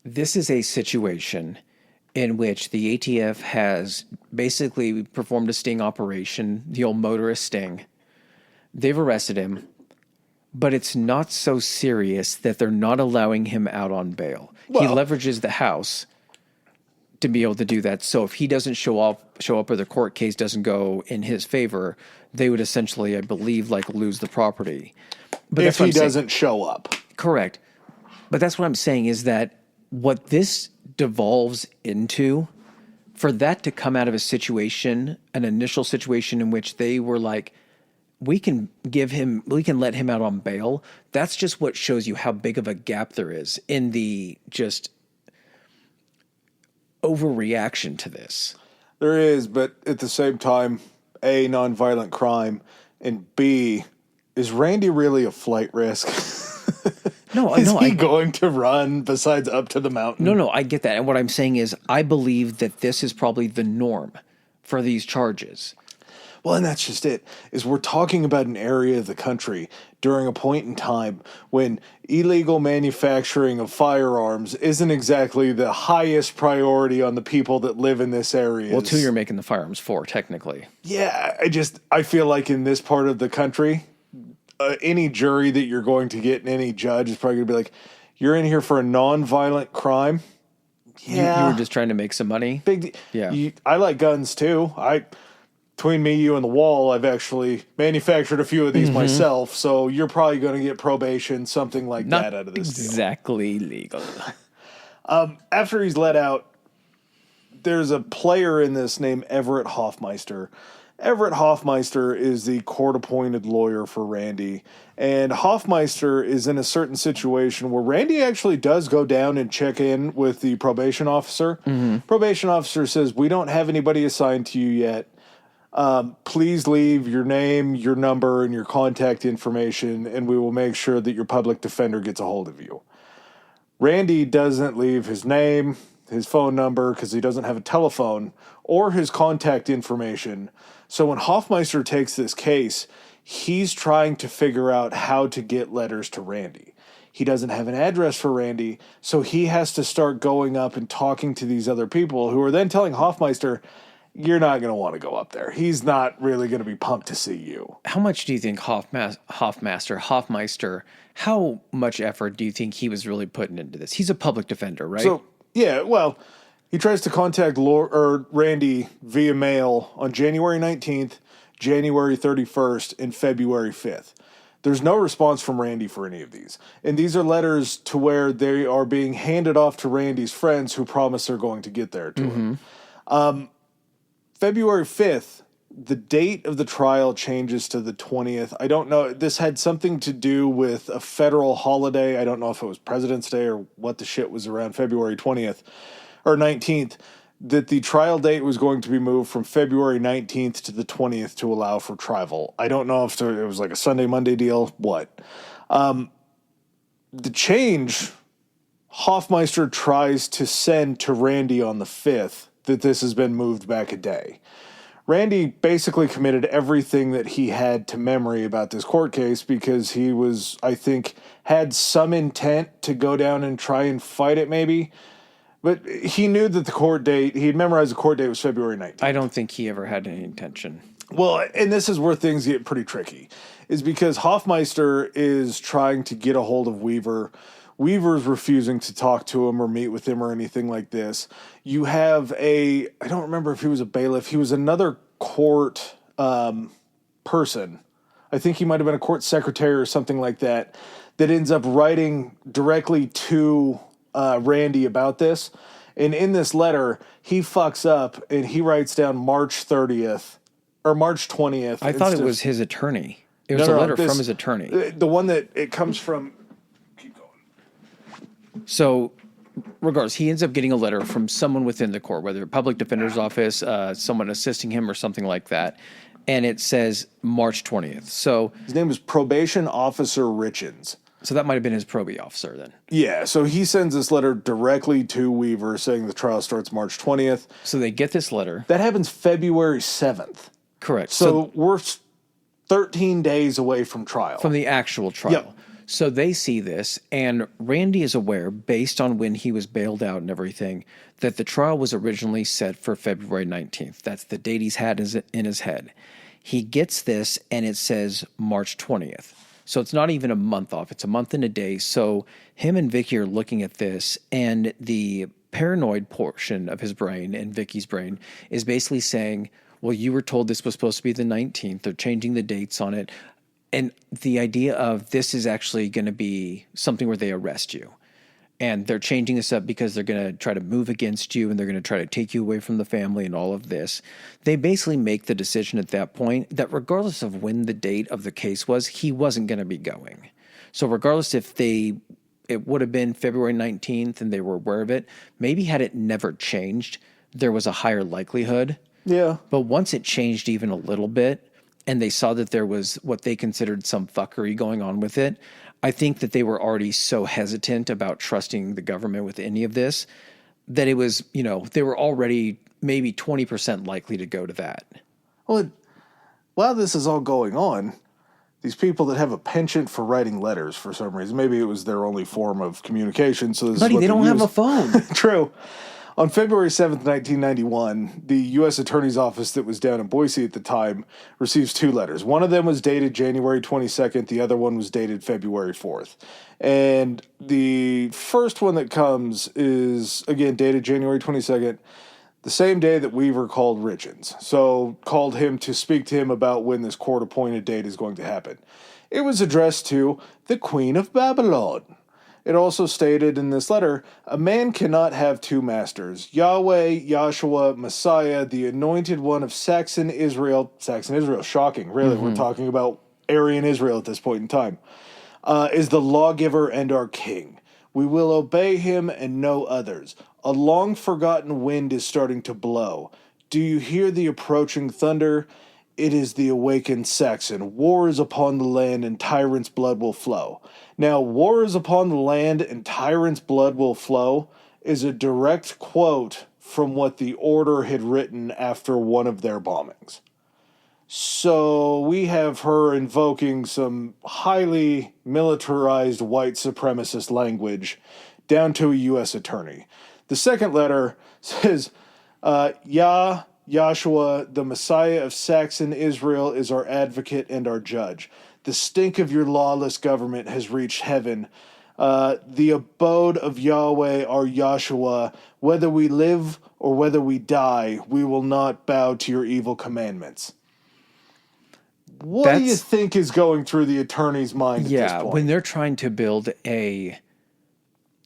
this is a situation in which the ATF has basically performed a sting operation, the old motorist sting. They've arrested him, but it's not so serious that they're not allowing him out on bail. He leverages the house to be able to do that. So if he doesn't show up or the court case doesn't go in his favor, they would essentially, I believe, like, lose the property. But if he doesn't show up. Correct. But that's what I'm saying, is that what this devolves into, for that to come out of a situation, an initial situation in which they were like, we can let him out on bail. That's just what shows you how big of a gap there is in the just overreaction to this. There is, but at the same time, A, nonviolent crime, and B, is Randy really a flight risk? Is he going to run besides up to the mountain? No, I get that. And what I'm saying is, I believe that this is probably the norm for these charges. Well, and that's just it, is we're talking about an area of the country during a point in time when illegal manufacturing of firearms isn't exactly the highest priority on the people that live in this area. Well, it's who you're making the firearms for, technically. Yeah, I feel like in this part of the country, any jury that you're going to get and any judge is probably going to be like, you're in here for a nonviolent crime? Yeah. You were just trying to make some money? Yeah. I like guns, too. Between me, you, and the wall, I've actually manufactured a few of these myself, so you're probably going to get probation, something like that out of this deal. Exactly legal. After he's let out, there's a player in this named Everett Hoffmeister. Everett Hoffmeister is the court-appointed lawyer for Randy, and Hoffmeister is in a certain situation where Randy actually does go down and check in with the probation officer. Probation officer says, we don't have anybody assigned to you yet. Please leave your name, your number, and your contact information, and we will make sure that your public defender gets a hold of you. Randy doesn't leave his name, his phone number, because he doesn't have a telephone, or his contact information. So when Hoffmeister takes this case, he's trying to figure out how to get letters to Randy. He doesn't have an address for Randy, so he has to start going up and talking to these other people who are then telling Hoffmeister, you're not going to want to go up there. He's not really going to be pumped to see you. How much do you think Hoffmeister, how much effort do you think he was really putting into this? He's a public defender, right? So, yeah, well, he tries to contact Randy via mail on January 19th, January 31st, and February 5th. There's no response from Randy for any of these. And these are letters to where they are being handed off to Randy's friends who promise they're going to get there to him. February 5th, the date of the trial changes to the 20th. I don't know. This had something to do with a federal holiday. I don't know if it was President's Day or what the shit was around February 20th or 19th, that the trial date was going to be moved from February 19th to the 20th to allow for travel. I don't know if it was like a Sunday, Monday deal, what. the change, Hoffmeister tries to send to Randy on the 5th that this has been moved back a day. Randy basically committed everything that he had to memory about this court case because he was, I think, had some intent to go down and try and fight it maybe. But he knew that the court date, he had memorized the court date was February 19th. I don't think he ever had any intention. Well, and this is where things get pretty tricky, is because Hoffmeister is trying to get a hold of Weaver. Weaver's refusing to talk to him or meet with him or anything like this. You have I don't remember if he was a bailiff. He was another court person. I think he might have been a court secretary or something like that ends up writing directly to Randy about this. And in this letter, he fucks up and he writes down March 30th or March 20th. I thought it was his attorney. It was a letter from his attorney. The one that it comes from. Keep going. So, regardless, he ends up getting a letter from someone within the court, whether a public defender's office, someone assisting him or something like that. And it says March 20th. So his name is Probation Officer Richens. So that might have been his probie officer then. Yeah, so he sends this letter directly to Weaver saying the trial starts March 20th. So they get this letter. That happens February 7th. Correct. So we're 13 days away from trial. From the actual trial. Yep. So they see this, and Randy is aware, based on when he was bailed out and everything, that the trial was originally set for February 19th. That's the date he's had in his head. He gets this, and it says March 20th. So it's not even a month off. It's a month and a day. So him and Vicky are looking at this, and the paranoid portion of his brain and Vicky's brain is basically saying, well, you were told this was supposed to be the 19th. They're changing the dates on it. And the idea of this is actually going to be something where they arrest you. And they're changing this up because they're going to try to move against you and they're going to try to take you away from the family and all of this. They basically make the decision at that point that regardless of when the date of the case was, he wasn't going to be going. So regardless if it would have been February 19th and they were aware of it, maybe had it never changed, there was a higher likelihood. Yeah. But once it changed even a little bit and they saw that there was what they considered some fuckery going on with it, I think that they were already so hesitant about trusting the government with any of this that it was, they were already maybe 20% likely to go to that. Well, while this is all going on, these people that have a penchant for writing letters for some reason, maybe it was their only form of communication. So this Buddy, is what they don't have a phone. True. On February 7th, 1991, the U.S. Attorney's Office that was down in Boise at the time receives two letters. One of them was dated January 22nd. The other one was dated February 4th. And the first one that comes is, again, dated January 22nd, the same day that Weaver called Richens. So called him to speak to him about when this court-appointed date is going to happen. It was addressed to the Queen of Babylon. It also stated in this letter, a man cannot have two masters. Yahweh, Yahshua, Messiah, the anointed one of Saxon Israel, shocking, really, we're talking about Aryan Israel at this point in time, is the lawgiver and our king. We will obey him and no others. A long-forgotten wind is starting to blow. Do you hear the approaching thunder? It is the awakened Saxon. War is upon the land and tyrant's blood will flow. Now, war is upon the land and tyrant's blood will flow is a direct quote from what the order had written after one of their bombings. So we have her invoking some highly militarized white supremacist language down to a U.S. attorney. The second letter says, Yahshua, the Messiah of Saxon Israel, is our advocate and our judge. The stink of your lawless government has reached heaven. The abode of Yahweh, our Yahshua, whether we live or whether we die, we will not bow to your evil commandments. What do you think is going through the attorney's mind at this point? Yeah, when they're trying to build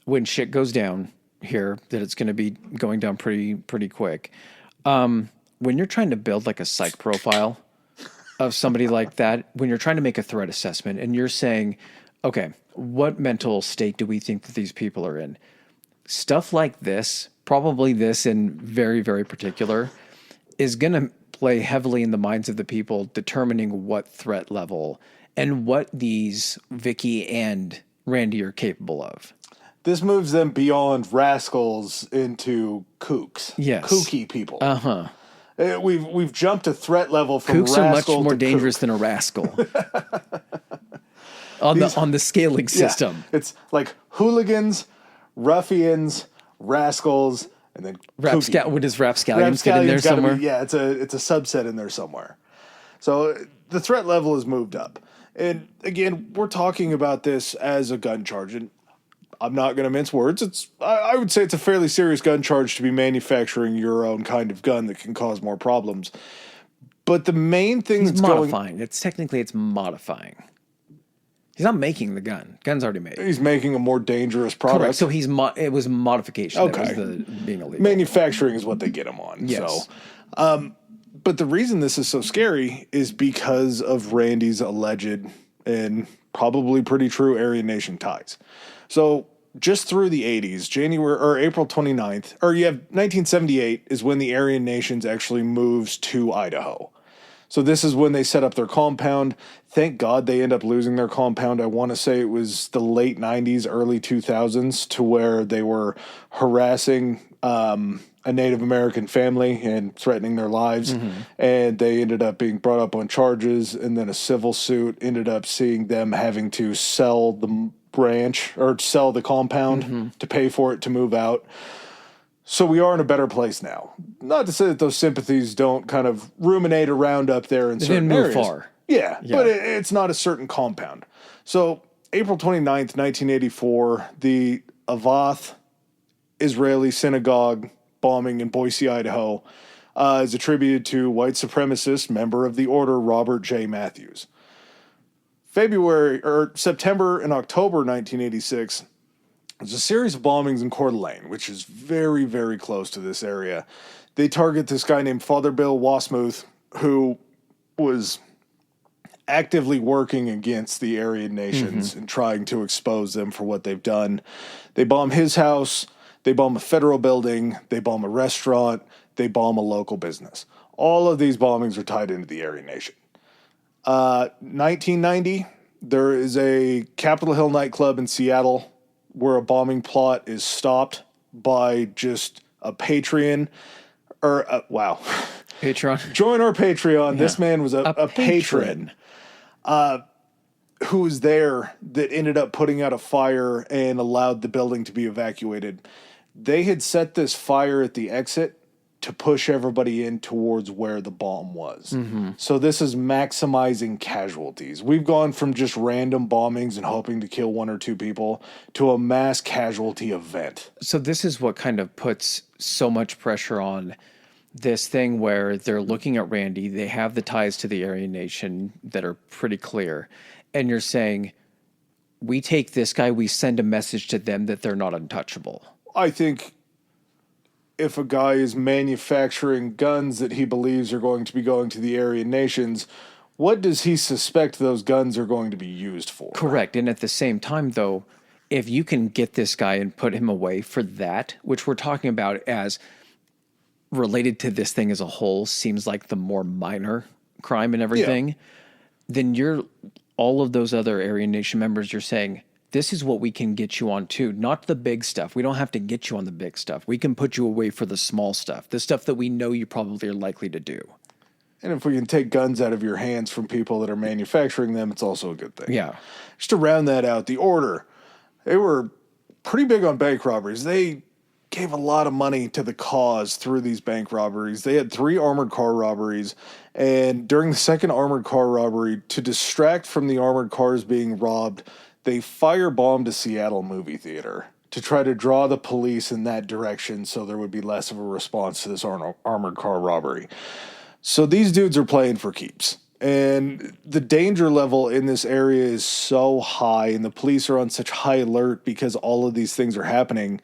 when shit goes down here, that it's going to be going down pretty quick. When you're trying to build like a psych profile of somebody like that, when you're trying to make a threat assessment and you're saying, okay, what mental state do we think that these people are in? Stuff like this, probably this in very, very particular, is going to play heavily in the minds of the people determining what threat level and what these Vicky and Randy are capable of. This moves them beyond rascals into kooks. Yes. Kooky people. Uh-huh. We've jumped a threat level from Kooks are much rascal more to dangerous kook. than a rascal. on the scaling system. Yeah, it's like hooligans, ruffians, rascals, and then kooky. What does rapscallions get in there somewhere? It's a subset in there somewhere. So the threat level has moved up. And again, we're talking about this as a gun charge. And I'm not going to mince words. I would say it's a fairly serious gun charge to be manufacturing your own kind of gun that can cause more problems. But the main thing He's modifying. It's modifying. He's not making the gun. Gun's already made. He's making a more dangerous product. Correct. So it was modification. Okay. That was being illegal. Manufacturing is what they get him on. Yes. So, but the reason this is so scary is because of Randy's alleged and probably pretty true Aryan Nation ties. So just through the 80s, April 29th, 1978 is when the Aryan Nations actually moves to Idaho. So this is when they set up their compound. Thank God they end up losing their compound. I want to say it was the late 90s, early 2000s, to where they were harassing a Native American family and threatening their lives. Mm-hmm. And they ended up being brought up on charges, and then a civil suit ended up seeing them having to sell the branch or sell the compound to pay for it to move out. So we are in a better place now. Not to say that those sympathies don't kind of ruminate around up there in certain areas. Far. Yeah, but it's not a certain compound. So April 29th, 1984, the Avath Israeli synagogue bombing in Boise, Idaho, is attributed to white supremacist member of the order Robert J. Matthews. September and October 1986, there's a series of bombings in Coeur d'Alene, which is very, very close to this area. They target this guy named Father Bill Wasmuth, who was actively working against the Aryan Nations and trying to expose them for what they've done. They bomb his house, they bomb a federal building, they bomb a restaurant, they bomb a local business. All of these bombings are tied into the Aryan Nation. 1990, there is a Capitol Hill nightclub in Seattle where a bombing plot is stopped by just a Patreon. Patreon. Join our Patreon. Yeah. This man was a patron who was there that ended up putting out a fire and allowed the building to be evacuated. They had set this fire at the exit to push everybody in towards where the bomb was. Mm-hmm. So this is maximizing casualties. We've gone from just random bombings and hoping to kill one or two people to a mass casualty event. So this is what kind of puts so much pressure on this thing where they're looking at Randy. They have the ties to the Aryan Nation that are pretty clear. And you're saying, we take this guy, we send a message to them that they're not untouchable. I think if a guy is manufacturing guns that he believes are going to be going to the Aryan Nations, what does he suspect those guns are going to be used for? Correct. And at the same time, though, if you can get this guy and put him away for that, which we're talking about as related to this thing as a whole, seems like the more minor crime and everything, then all of those other Aryan Nation members, you're saying, this is what we can get you on too, not the big stuff. We don't have to get you on the big stuff. We can put you away for the small stuff, the stuff that we know you probably are likely to do. And if we can take guns out of your hands from people that are manufacturing them, it's also a good thing. Yeah. Just to round that out, the Order, they were pretty big on bank robberies. They gave a lot of money to the cause through these bank robberies. They had 3 armored car robberies. And during the second armored car robbery, to distract from the armored cars being robbed, they firebombed a Seattle movie theater to try to draw the police in that direction so there would be less of a response to this armored car robbery. So these dudes are playing for keeps. And the danger level in this area is so high, and the police are on such high alert because all of these things are happening,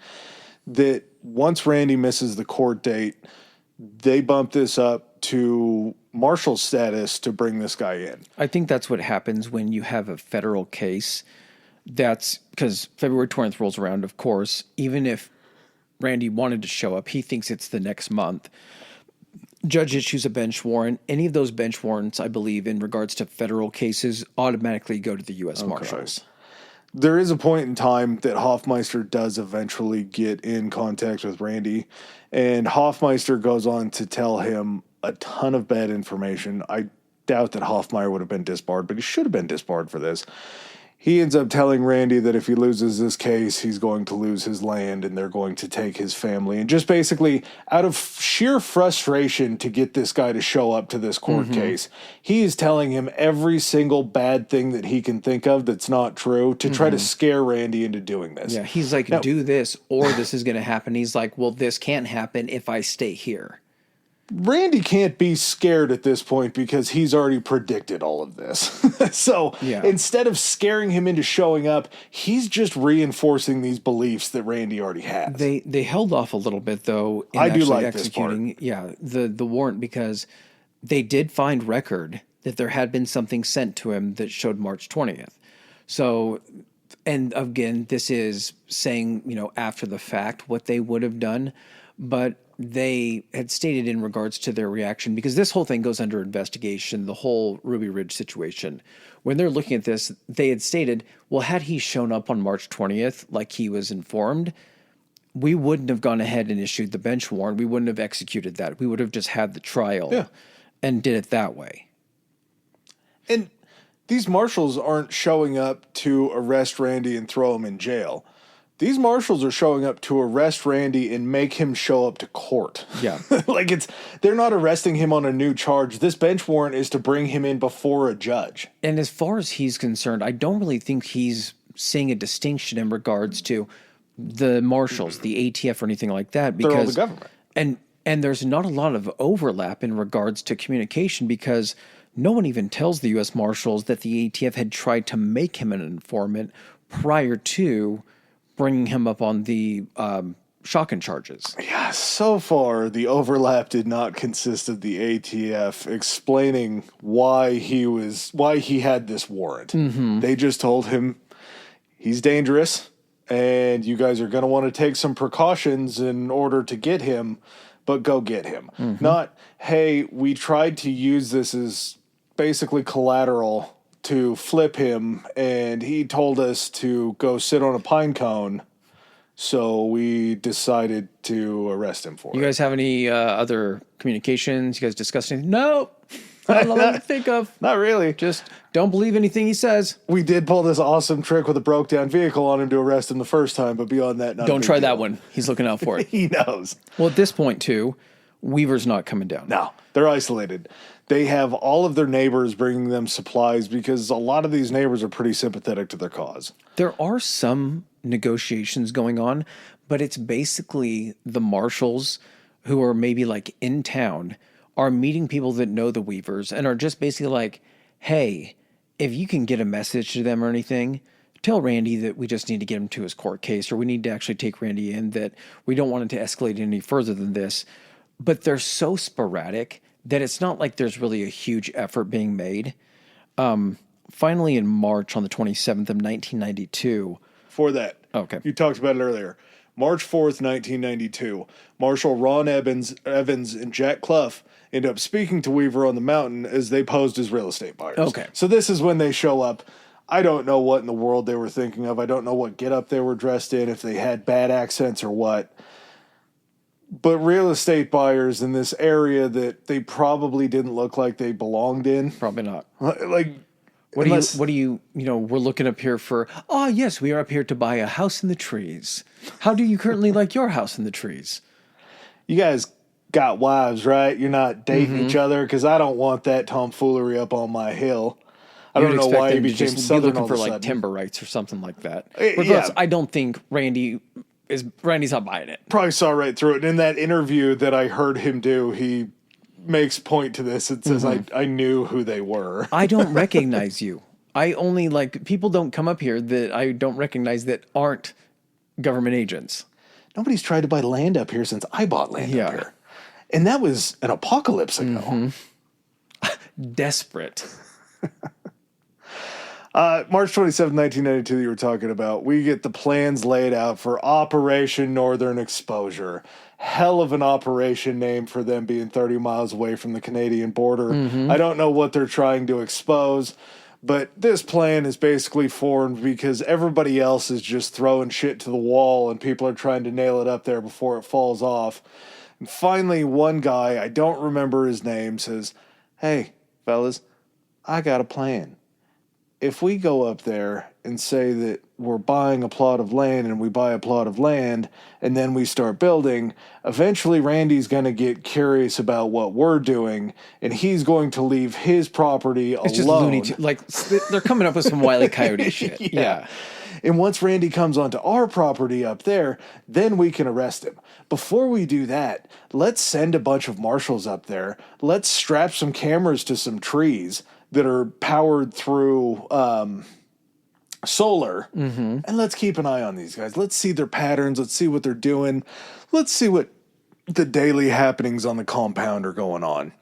that once Randy misses the court date, they bump this up to Marshals status to bring this guy in. I think that's what happens when you have a federal case. That's because February 20th rolls around, of course. Even if Randy wanted to show up, he thinks it's the next month. Judge issues a bench warrant. Any of those bench warrants, I believe, in regards to federal cases, automatically go to the U.S. Marshals. there is a point in time that Hoffmeister does eventually get in contact with Randy, and Hoffmeister goes on to tell him a ton of bad information. I doubt that Hoffmeyer would have been disbarred, but he should have been disbarred for this. He ends up telling Randy that if he loses this case, he's going to lose his land and they're going to take his family. And just basically, out of sheer frustration to get this guy to show up to this court case, he is telling him every single bad thing that he can think of that's not true to try to scare Randy into doing this. Yeah, he's like, do this or this is going to happen. He's like, well, this can't happen if I stay here. Randy can't be scared at this point because he's already predicted all of this. So instead of scaring him into showing up, he's just reinforcing these beliefs that Randy already has. They held off a little bit though in I do actually like this part. The warrant, because they did find record that there had been something sent to him that showed March 20th. So, and again, this is saying, after the fact what they would have done, but they had stated in regards to their reaction, because this whole thing goes under investigation, the whole Ruby Ridge situation. When they're looking at this, they had stated, well, had he shown up on March 20th, like he was informed, we wouldn't have gone ahead and issued the bench warrant. We wouldn't have executed that. We would have just had the trial and did it that way. And these marshals aren't showing up to arrest Randy and throw him in jail. These marshals are showing up to arrest Randy and make him show up to court. Yeah. They're not arresting him on a new charge. This bench warrant is to bring him in before a judge. And as far as he's concerned, I don't really think he's seeing a distinction in regards to the marshals, the ATF or anything like that. Because, they're all the government. And there's not a lot of overlap in regards to communication, because no one even tells the U.S. Marshals that the ATF had tried to make him an informant prior to bringing him up on the shotgun charges. Yeah, so far the overlap did not consist of the ATF explaining why he had this warrant. They just told him he's dangerous and you guys are going to want to take some precautions in order to get him, but go get him. Not, hey, we tried to use this as basically collateral to flip him, and he told us to go sit on a pine cone, so we decided to arrest him for it. You guys have any other communications? You guys discussed anything? No. I don't know what to think of. Not really. Just don't believe anything he says. We did pull this awesome trick with a broke-down vehicle on him to arrest him the first time, but beyond that, not Don't try that one. He's looking out for it. He knows. Well, at this point, too, Weaver's not coming down. No, they're isolated. They have all of their neighbors bringing them supplies because a lot of these neighbors are pretty sympathetic to their cause. There are some negotiations going on, but it's basically the marshals who are maybe like in town are meeting people that know the Weavers and are just basically like, hey, if you can get a message to them or anything, tell Randy that we just need to get him to his court case, or we need to actually take Randy in, that we don't want it to escalate any further than this. But they're so sporadic that it's not like there's really a huge effort being made. Finally, in March on the 27th of 1992. For that. Okay. You talked about it earlier. March 4th, 1992. Marshal Ron Evans and Jack Clough end up speaking to Weaver on the mountain as they posed as real estate buyers. Okay. So this is when they show up. I don't know what in the world they were thinking of. I don't know what getup they were dressed in, if they had bad accents or what. But real estate buyers in this area that they probably didn't look like they belonged in. Probably not. Like, What do you, we're looking up here for, yes, we are up here to buy a house in the trees. How do you currently like your house in the trees? You guys got wives, right? You're not dating each other, because I don't want that tomfoolery up on my hill. I don't know why he became Southern all of a sudden. Like timber rights or something like that. Regardless, I don't think Randy's not buying it. Probably saw right through it. And in that interview that I heard him do, he makes point to this. It says, I knew who they were. I don't recognize you. I only people don't come up here that I don't recognize that aren't government agents. Nobody's tried to buy land up here since I bought land up here. And that was an apocalypse ago. Desperate. March 27, 1992, you were talking about, we get the plans laid out for Operation Northern Exposure. Hell of an operation name for them being 30 miles away from the Canadian border. I don't know what they're trying to expose, But this plan is basically formed because everybody else is just throwing shit to the wall and people are trying to nail it up there before it falls off. And finally, one guy, I don't remember his name, says, "Hey, fellas, I got a plan. If we go up there and say that we're buying a plot of land and we buy a plot of land and then we start building, eventually Randy's going to get curious about what we're doing and he's going to leave his property alone." It's just Looney Tunes. Like, they're coming up with some Wile E. Coyote shit. Yeah. And once Randy comes onto our property up there, then we can arrest him. Before we do that, let's send a bunch of marshals up there. Let's strap some cameras to some trees that are powered through solar, and let's keep an eye on these guys. Let's see their patterns. Let's see what they're doing. Let's see what the daily happenings on the compound are going on.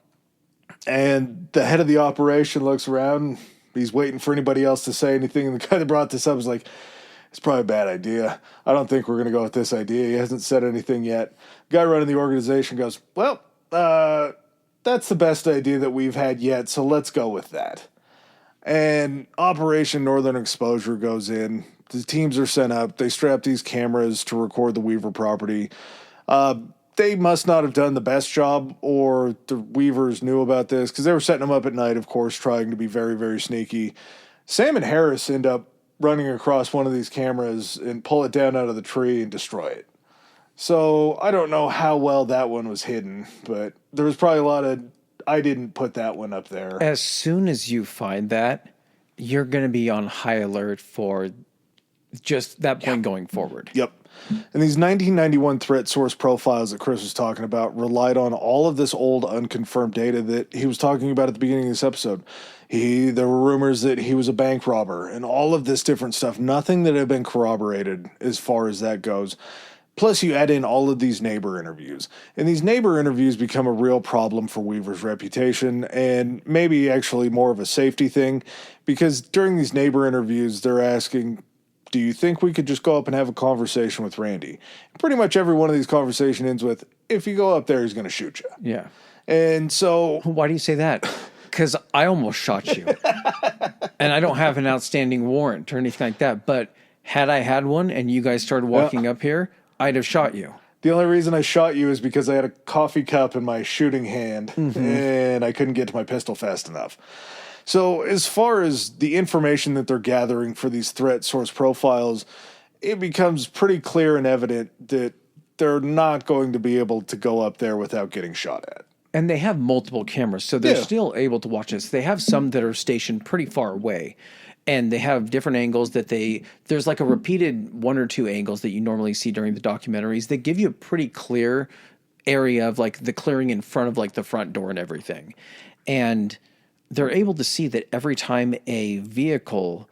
And the head of the operation looks around. He's waiting for anybody else to say anything. And the guy that brought this up is like, "It's probably a bad idea. I don't think we're going to go with this idea." He hasn't said anything yet. The guy running the organization goes, "Well, that's the best idea that we've had yet, so let's go with that." And Operation Northern Exposure goes in. The teams are sent up. They strap these cameras to record the Weaver property. They must not have done the best job, or the Weavers knew about this, because they were setting them up at night, of course, trying to be very, very sneaky. Sam and Harris end up running across one of these cameras and pull it down out of the tree and destroy it. So I don't know how well that one was hidden, but there was probably a lot of, I didn't put that one up there. As soon as you find that, you're going to be on high alert for just that point going forward. Yep. And these 1991 threat source profiles that Chris was talking about relied on all of this old unconfirmed data that he was talking about at the beginning of this episode. There were rumors that he was a bank robber and all of this different stuff. Nothing that had been corroborated as far as that goes. Plus, you add in all of these neighbor interviews. And these neighbor interviews become a real problem for Weaver's reputation, and maybe actually more of a safety thing, because during these neighbor interviews, they're asking, "Do you think we could just go up and have a conversation with Randy?" Pretty much every one of these conversations ends with, "If you go up there, he's going to shoot you." Yeah. And so... Why do you say that? Because I almost shot you. And I don't have an outstanding warrant or anything like that, but had I had one and you guys started walking up here, I'd have shot you. The only reason I shot you is because I had a coffee cup in my shooting hand and I couldn't get to my pistol fast enough. So as far as the information that they're gathering for these threat source profiles, it becomes pretty clear and evident that they're not going to be able to go up there without getting shot at. And they have multiple cameras, so they're still able to watch this. They have some that are stationed pretty far away. And they have different angles that there's like a repeated one or two angles that you normally see during the documentaries that give you a pretty clear area of like the clearing in front of like the front door and everything. And they're able to see that every time a vehicle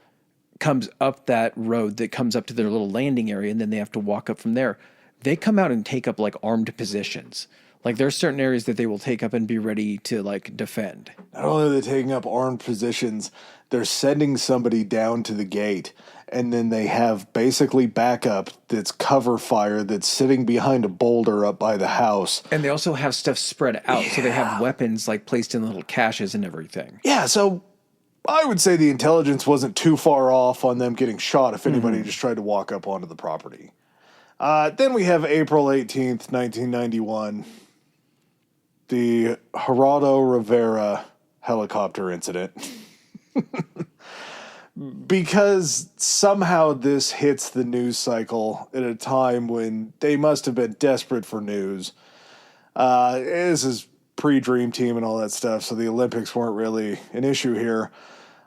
comes up that road that comes up to their little landing area and then they have to walk up from there, they come out and take up like armed positions. Like there's certain areas that they will take up and be ready to like defend. Not only are they taking up armed positions, they're sending somebody down to the gate, and then they have basically backup that's cover fire that's sitting behind a boulder up by the house. And they also have stuff spread out, so they have weapons like placed in little caches and everything. Yeah, so I would say the intelligence wasn't too far off on them getting shot if anybody just tried to walk up onto the property. Then we have April 18th, 1991, the Geraldo Rivera helicopter incident. Because somehow this hits the news cycle at a time when they must have been desperate for news. This is pre-Dream Team and all that stuff, so the Olympics weren't really an issue here.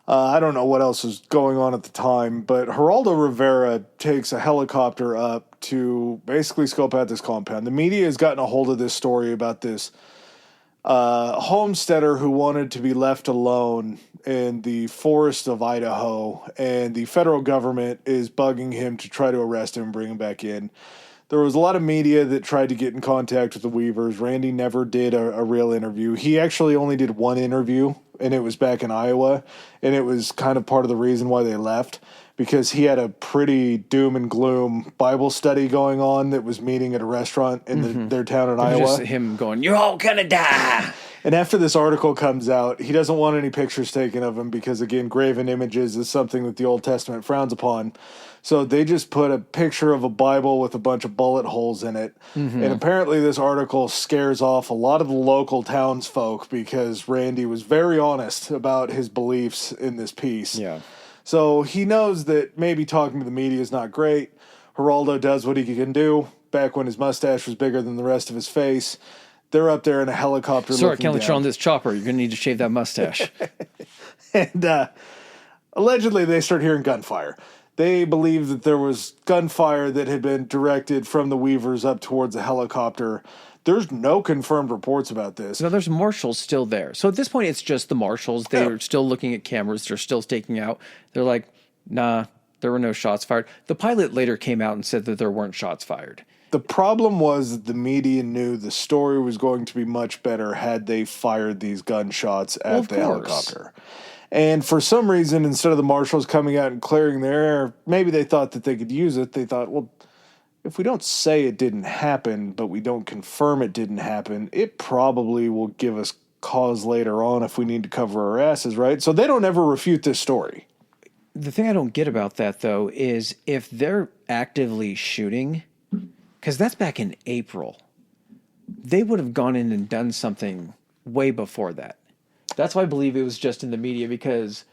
I don't know what else was going on at the time, but Geraldo Rivera takes a helicopter up to basically scope out this compound. The media has gotten a hold of this story about this homesteader who wanted to be left alone in the forest of Idaho, and the federal government is bugging him to try to arrest him and bring him back in. There was a lot of media that tried to get in contact with the Weavers. Randy never did a real interview. He actually only did one interview, and it was back in Iowa, and it was kind of part of the reason why they left, because he had a pretty doom and gloom Bible study going on that was meeting at a restaurant in their town in Iowa. Just him going, "You're all gonna die." And after this article comes out, he doesn't want any pictures taken of him because, again, graven images is something that the Old Testament frowns upon. So they just put a picture of a Bible with a bunch of bullet holes in it. And apparently this article scares off a lot of the local townsfolk because Randy was very honest about his beliefs in this piece. Yeah. So he knows that maybe talking to the media is not great. Geraldo does what he can do. Back when his mustache was bigger than the rest of his face, they're up there in a helicopter. Sorry, I can't let you on this chopper. You're going to need to shave that mustache. And allegedly, they start hearing gunfire. They believe that there was gunfire that had been directed from the Weavers up towards the helicopter. There's no confirmed reports about this. No, there's marshals still there. So at this point, it's just the marshals. They're still looking at cameras. They're still staking out. They're like, nah, there were no shots fired. The pilot later came out and said that there weren't shots fired. The problem was that the media knew the story was going to be much better had they fired these gunshots at the helicopter. And for some reason, instead of the marshals coming out and clearing their air, maybe they thought that they could use it. They thought, well, if we don't say it didn't happen, but we don't confirm it didn't happen, it probably will give us cause later on if we need to cover our asses, right? So they don't ever refute this story. The thing I don't get about that, though, is if they're actively shooting, because that's back in April, they would have gone in and done something way before that. That's why I believe it was just in the media because,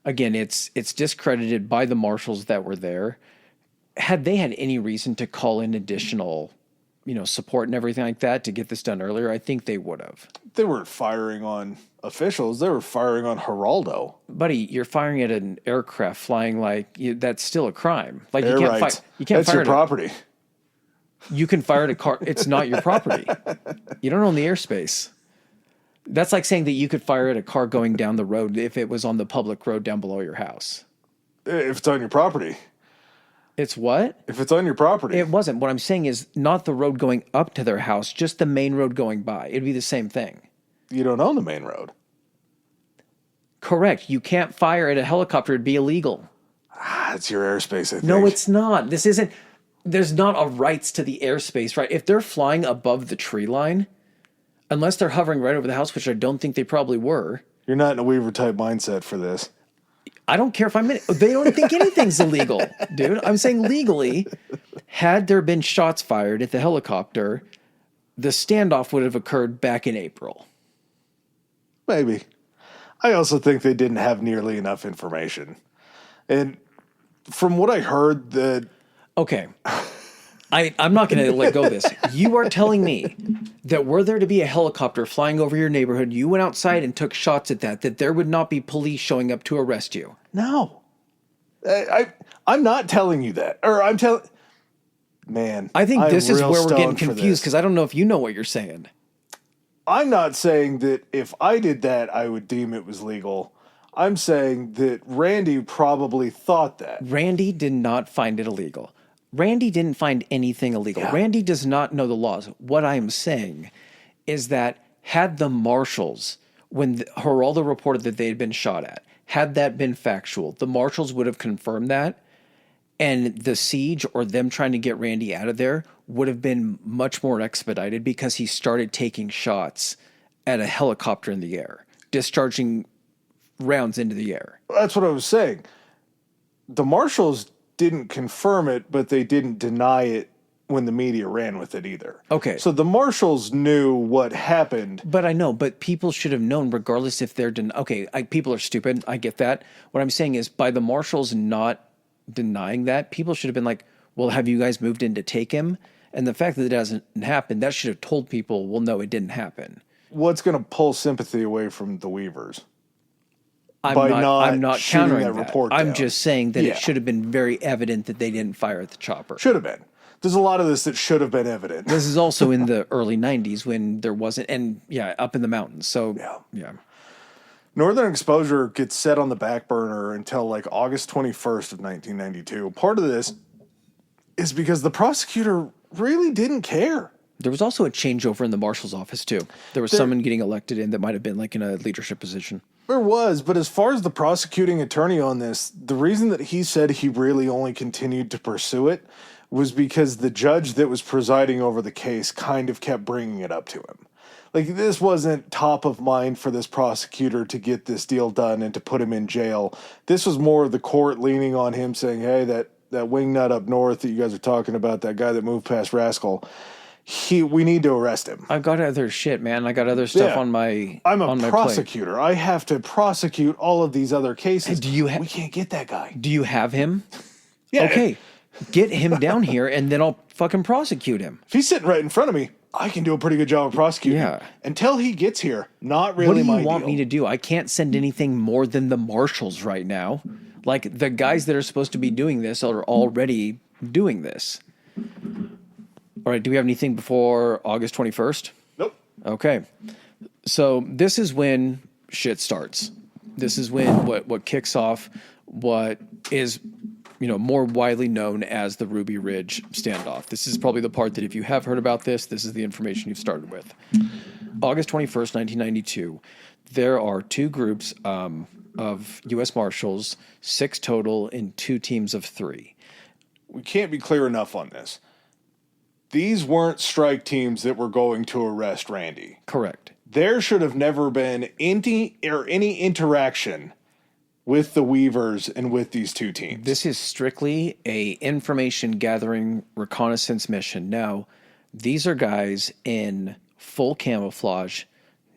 again, it's discredited by the marshals that were there. Had they had any reason to call in additional, support and everything like that to get this done earlier, I think they would have. They weren't firing on officials. They were firing on Geraldo. Buddy, you're firing at an aircraft flying that's still a crime. Like Air you can't rights. You can't That's fire your property. You can fire at a car. It's not your property. You don't own the airspace. That's like saying that you could fire at a car going down the road if it was on the public road down below your house. If it's on your property. It's what? If it's on your property. It wasn't. What I'm saying is not the road going up to their house, just the main road going by. It'd be the same thing. You don't own the main road. Correct. You can't fire at a helicopter. It'd be illegal. It's your airspace, I think. No, it's not. This isn't. There's not a rights to the airspace, right? If they're flying above the tree line, unless they're hovering right over the house, which I don't think they probably were. You're not in a Weaver type mindset for this. I don't care if I'm in it. They don't think anything's illegal, dude. I'm saying legally, had there been shots fired at the helicopter, the standoff would have occurred back in April. Maybe. I also think they didn't have nearly enough information. And from what I heard, Okay. I'm not going to let go of this. You are telling me that were there to be a helicopter flying over your neighborhood, you went outside and took shots at that there would not be police showing up to arrest you. No. I'm not telling you that. Or I'm telling... Man, I think this is where we're getting stoned for confused this. because I don't know if you know what you're saying. I'm not saying that if I did that, I would deem it was legal. I'm saying that Randy probably thought that. Randy did not find it illegal. Randy didn't find anything illegal. Yeah. Randy does not know the laws. What I'm saying is that had the marshals, when Geraldo reported that they had been shot at, had that been factual, the marshals would have confirmed that, and the siege or them trying to get Randy out of there would have been much more expedited because he started taking shots at a helicopter in the air, discharging rounds into the air. That's what I was saying. The marshals didn't confirm it, but they didn't deny it when the media ran with it either. Okay. So the marshals knew what happened. But I know, but people should have known regardless if they're people are stupid. I get that. What I'm saying is by the marshals not denying that, people should have been like, well, have you guys moved in to take him? And the fact that it doesn't happen, that should have told people, well, no, it didn't happen. What's going to pull sympathy away from the Weavers? I'm not countering that. Report I'm down. just saying that it should have been very evident that they didn't fire at the chopper. Should have been. There's a lot of this that should have been evident. This is also in the early 90s when there wasn't, and up in the mountains. So, yeah. Northern Exposure gets set on the back burner until like August 21st of 1992. Part of this is because the prosecutor really didn't care. There was also a changeover in the marshal's office, too. There was someone getting elected in that might have been like in a leadership position. There was, but as far as the prosecuting attorney on this, the reason that he said he really only continued to pursue it was because the judge that was presiding over the case kind of kept bringing it up to him. like this wasn't top of mind for this prosecutor to get this deal done and to put him in jail. This was more of the court leaning on him saying, hey, that wingnut up north that you guys are talking about, that guy that moved past Rascal, we need to arrest him. I've got other shit, man. I got other stuff on my I'm on a my prosecutor. plate. I have to prosecute all of these other cases. We can't get that guy. Do you have him? Yeah. Okay. Get him down here and then I'll fucking prosecute him. If he's sitting right in front of me, I can do a pretty good job of prosecuting. Yeah. Until he gets here, not really what do my you want deal. me to do? I can't send anything more than the Marshals right now. Like, the guys that are supposed to be doing this are already doing this. All right, do we have anything before August 21st? Nope. Okay. So this is when shit starts. This is when what kicks off what is, more widely known as the Ruby Ridge standoff. This is probably the part that if you have heard about this is the information you've started with. August 21st, 1992, there are two groups of U.S. Marshals, 6 total in 2 teams of 3. We can't be clear enough on this. These weren't strike teams that were going to arrest Randy. Correct. There should have never been any interaction with the Weavers and with these 2 teams. This is strictly a information gathering reconnaissance mission. Now, these are guys in full camouflage,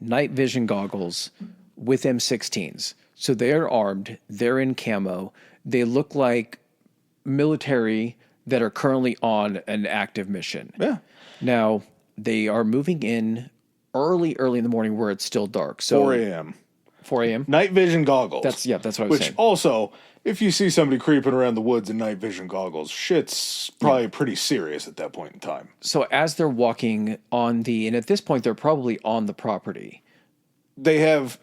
night vision goggles with M16s. So they're armed, they're in camo, they look like military that are currently on an active mission. Yeah. Now, they are moving in early in the morning where it's still dark. So 4 a.m. 4 a.m.? Night vision goggles. That's what I was saying. Which also, if you see somebody creeping around the woods in night vision goggles, shit's probably pretty serious at that point in time. So as they're walking and at this point they're probably on the property. They have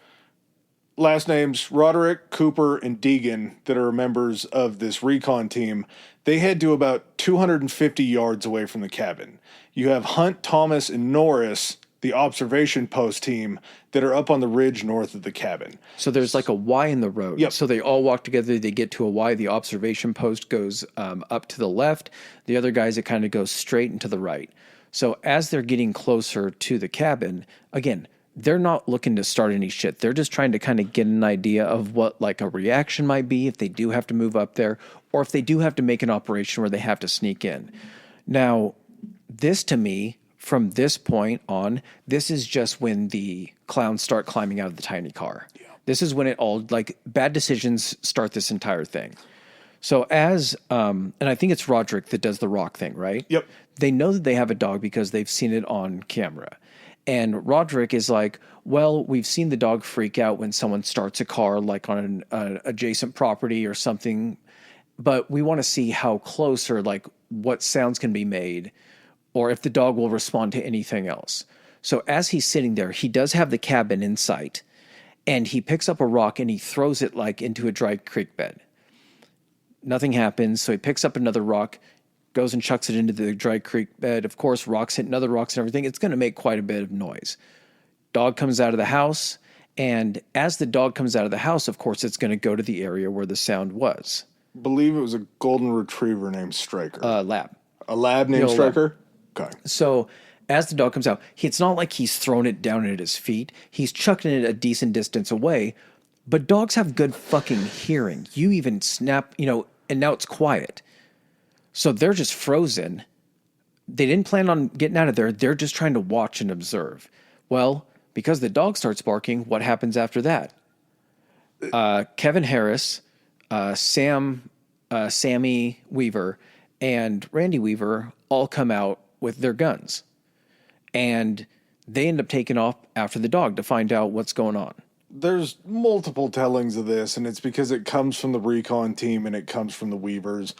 last names Roderick, Cooper, and Deegan that are members of this recon team. They head to about 250 yards away from the cabin. You have Hunt, Thomas, and Norris, the observation post team, that are up on the ridge north of the cabin. So there's like a Y in the road. Yep. So they all walk together. They get to a Y. The observation post goes up to the left. The other guys, it kind of goes straight and to the right. So as they're getting closer to the cabin, again, they're not looking to start any shit. They're just trying to kind of get an idea of what like a reaction might be if they do have to move up there or if they do have to make an operation where they have to sneak in. Now, this to me, from this point on, this is just when the clowns start climbing out of the tiny car. Yeah. This is when it all, like, bad decisions start this entire thing. So and I think it's Roderick that does the rock thing, right? Yep. They know that they have a dog because they've seen it on camera. And Roderick is like, well, we've seen the dog freak out when someone starts a car, like on an adjacent property or something. But we want to see how close or like what sounds can be made or if the dog will respond to anything else. So as he's sitting there, he does have the cabin in sight and he picks up a rock and he throws it like into a dry creek bed. Nothing happens. So he picks up another rock, goes and chucks it into the dry creek bed. Of course, rocks hitting other rocks and everything. It's going to make quite a bit of noise. Dog comes out of the house. And as the dog comes out of the house, of course, it's going to go to the area where the sound was. I believe it was a golden retriever named Striker. Lab. A lab named Striker? Lab. Okay. So as the dog comes out, it's not like he's thrown it down at his feet. He's chucking it a decent distance away. But dogs have good fucking hearing. You even snap, and now it's quiet. So they're just frozen. They didn't plan on getting out of there. They're just trying to watch and observe. Well, because the dog starts barking, what happens after that? Kevin Harris, Sammy Weaver, and Randy Weaver all come out with their guns. And they end up taking off after the dog to find out what's going on. There's multiple tellings of this, and it's because it comes from the recon team and it comes from the Weavers.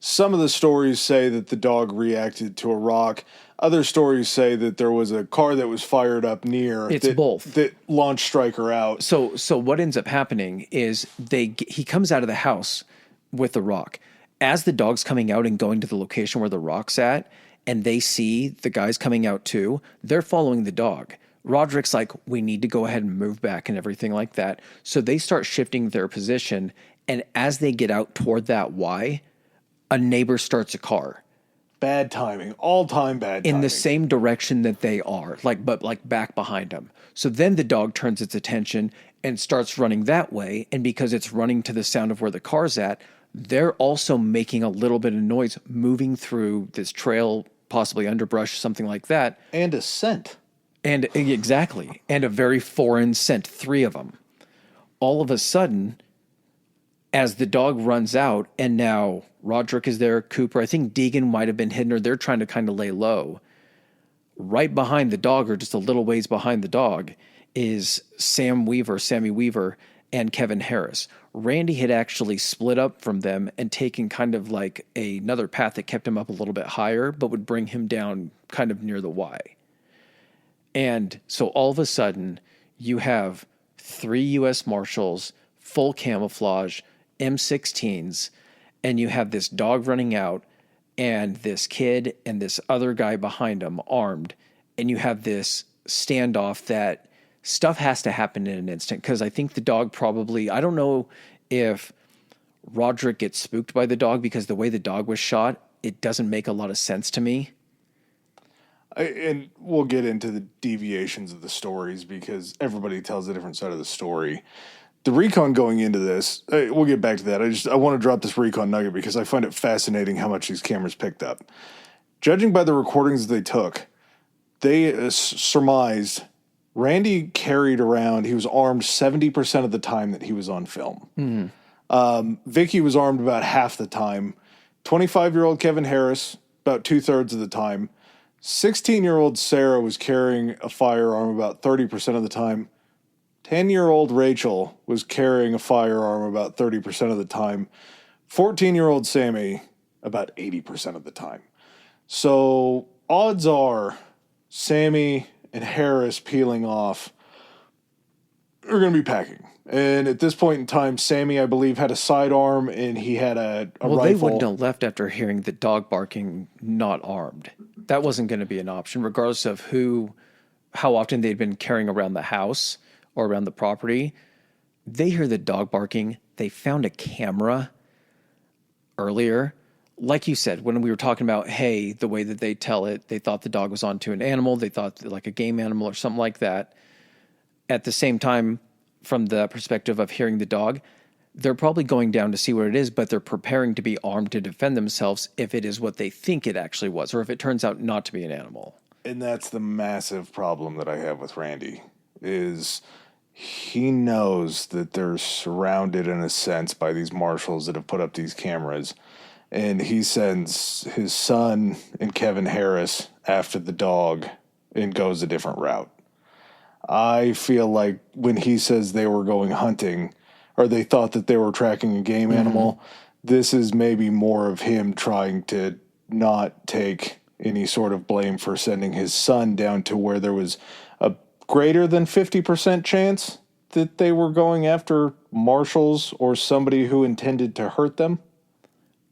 Some of the stories say that the dog reacted to a rock. Other stories say that there was a car that was fired up near. It's both. That launched Striker out. So what ends up happening is he comes out of the house with the rock. As the dog's coming out and going to the location where the rock's at, and they see the guys coming out too, they're following the dog. Roderick's like, we need to go ahead and move back and everything like that. So they start shifting their position. And as they get out toward that Y, a neighbor starts a car. Bad timing. All-time bad timing. in the same direction that they are, but back behind them. So then the dog turns its attention and starts running that way. And because it's running to the sound of where the car's at, they're also making a little bit of noise moving through this trail, possibly underbrush, something like that. And a scent. And exactly. And a very foreign scent, 3 of them. All of a sudden, as the dog runs out, and now Roderick is there, Cooper, I think Deegan might have been hidden, or they're trying to kind of lay low. Right behind the dog, or just a little ways behind the dog, is Sammy Weaver, and Kevin Harris. Randy had actually split up from them and taken kind of like another path that kept him up a little bit higher, but would bring him down kind of near the Y. And so all of a sudden, you have 3 U.S. Marshals, full camouflage, M16s, and you have this dog running out, and this kid and this other guy behind him armed, and you have this standoff that stuff has to happen in an instant, because I think the dog probably, I don't know if Roderick gets spooked by the dog, because the way the dog was shot, it doesn't make a lot of sense to me. And we'll get into the deviations of the stories because everybody tells a different side of the story. The recon going into this, we'll get back to that. I want to drop this recon nugget because I find it fascinating how much these cameras picked up. Judging by the recordings they took, they surmised Randy carried around, he was armed 70% of the time that he was on film. Mm-hmm. Vicky was armed about half the time. 25-year-old Kevin Harris, about 2/3 of the time. 16-year-old Sarah was carrying a firearm about 30% of the time. 10-year-old Rachel was carrying a firearm about 30% of the time. 14-year-old Sammy about 80% of the time. So odds are Sammy and Harris peeling off are going to be packing. And at this point in time, Sammy, I believe, had a sidearm and he had a rifle. They wouldn't have left after hearing the dog barking not armed. That wasn't going to be an option, regardless of how often they'd been carrying around the house or around the property. They hear the dog barking. They found a camera earlier. Like you said, when we were talking about, hey, the way that they tell it, they thought the dog was onto an animal. They thought like a game animal or something like that. At the same time, from the perspective of hearing the dog, they're probably going down to see what it is, but they're preparing to be armed to defend themselves if it is what they think it actually was, or if it turns out not to be an animal. And that's the massive problem that I have with Randy, is he knows that they're surrounded in a sense by these marshals that have put up these cameras. And he sends his son and Kevin Harris after the dog and goes a different route. I feel like when he says they were going hunting, or they thought that they were tracking a game animal, this is maybe more of him trying to not take any sort of blame for sending his son down to where there was a greater than 50% chance that they were going after marshals or somebody who intended to hurt them.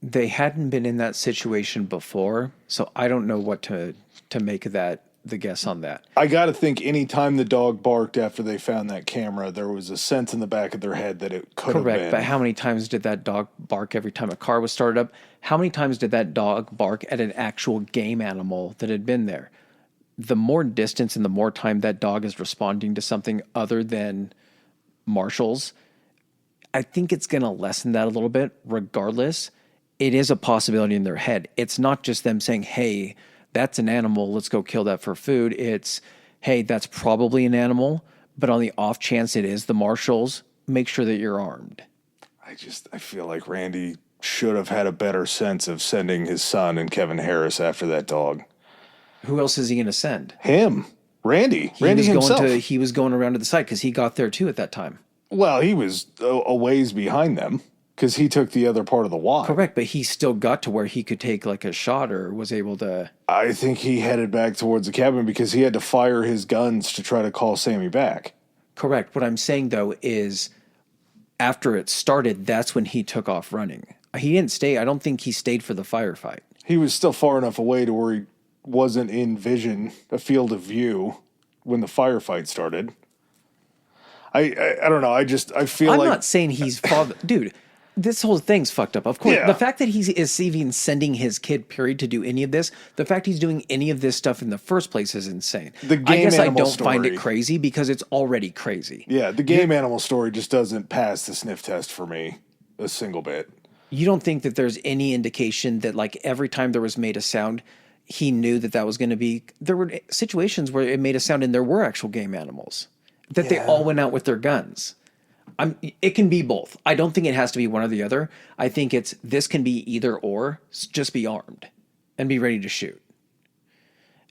They hadn't been in that situation before, so I don't know what to make of that, the guess on that. I got to think any time the dog barked after they found that camera, there was a sense in the back of their head that it could have been. Correct, but how many times did that dog bark every time a car was started up? How many times did that dog bark at an actual game animal that had been there? The more distance and the more time that dog is responding to something other than marshals, I think it's going to lessen that a little bit. Regardless, it is a possibility in their head. It's not just them saying, hey, that's an animal, let's go kill that for food. It's, hey, that's probably an animal, but on the off chance it is the marshals, make sure that you're armed. I feel like Randy should have had a better sense of sending his son and Kevin Harris after that dog. Who else is he going to send? Him. Randy himself. He was going around to the site because he got there too at that time. Well, he was a ways behind them because he took the other part of the Y. Correct, but he still got to where he could take like a shot or was able to... I think he headed back towards the cabin because he had to fire his guns to try to call Sammy back. Correct. What I'm saying, though, is after it started, that's when he took off running. He didn't stay. I don't think he stayed for the firefight. He was still far enough away to where he wasn't in vision, a field of view, when the firefight started. I don't know. I feel like... I'm not saying he's father... Dude, this whole thing's fucked up. Of course, Yeah. the fact that he is even sending his kid, period, to do any of this, the fact he's doing any of this stuff in the first place is insane. The I game guess I animal don't find it story. crazy because it's already crazy. Yeah, the game animal story just doesn't pass the sniff test for me a single bit. You don't think that there's any indication that, like, every time there was made a sound, he knew that that was going to be... There were situations where it made a sound and there were actual game animals. That they all went out with their guns. It can be both. I don't think it has to be one or the other. I think this can be either or. Just be armed and be ready to shoot.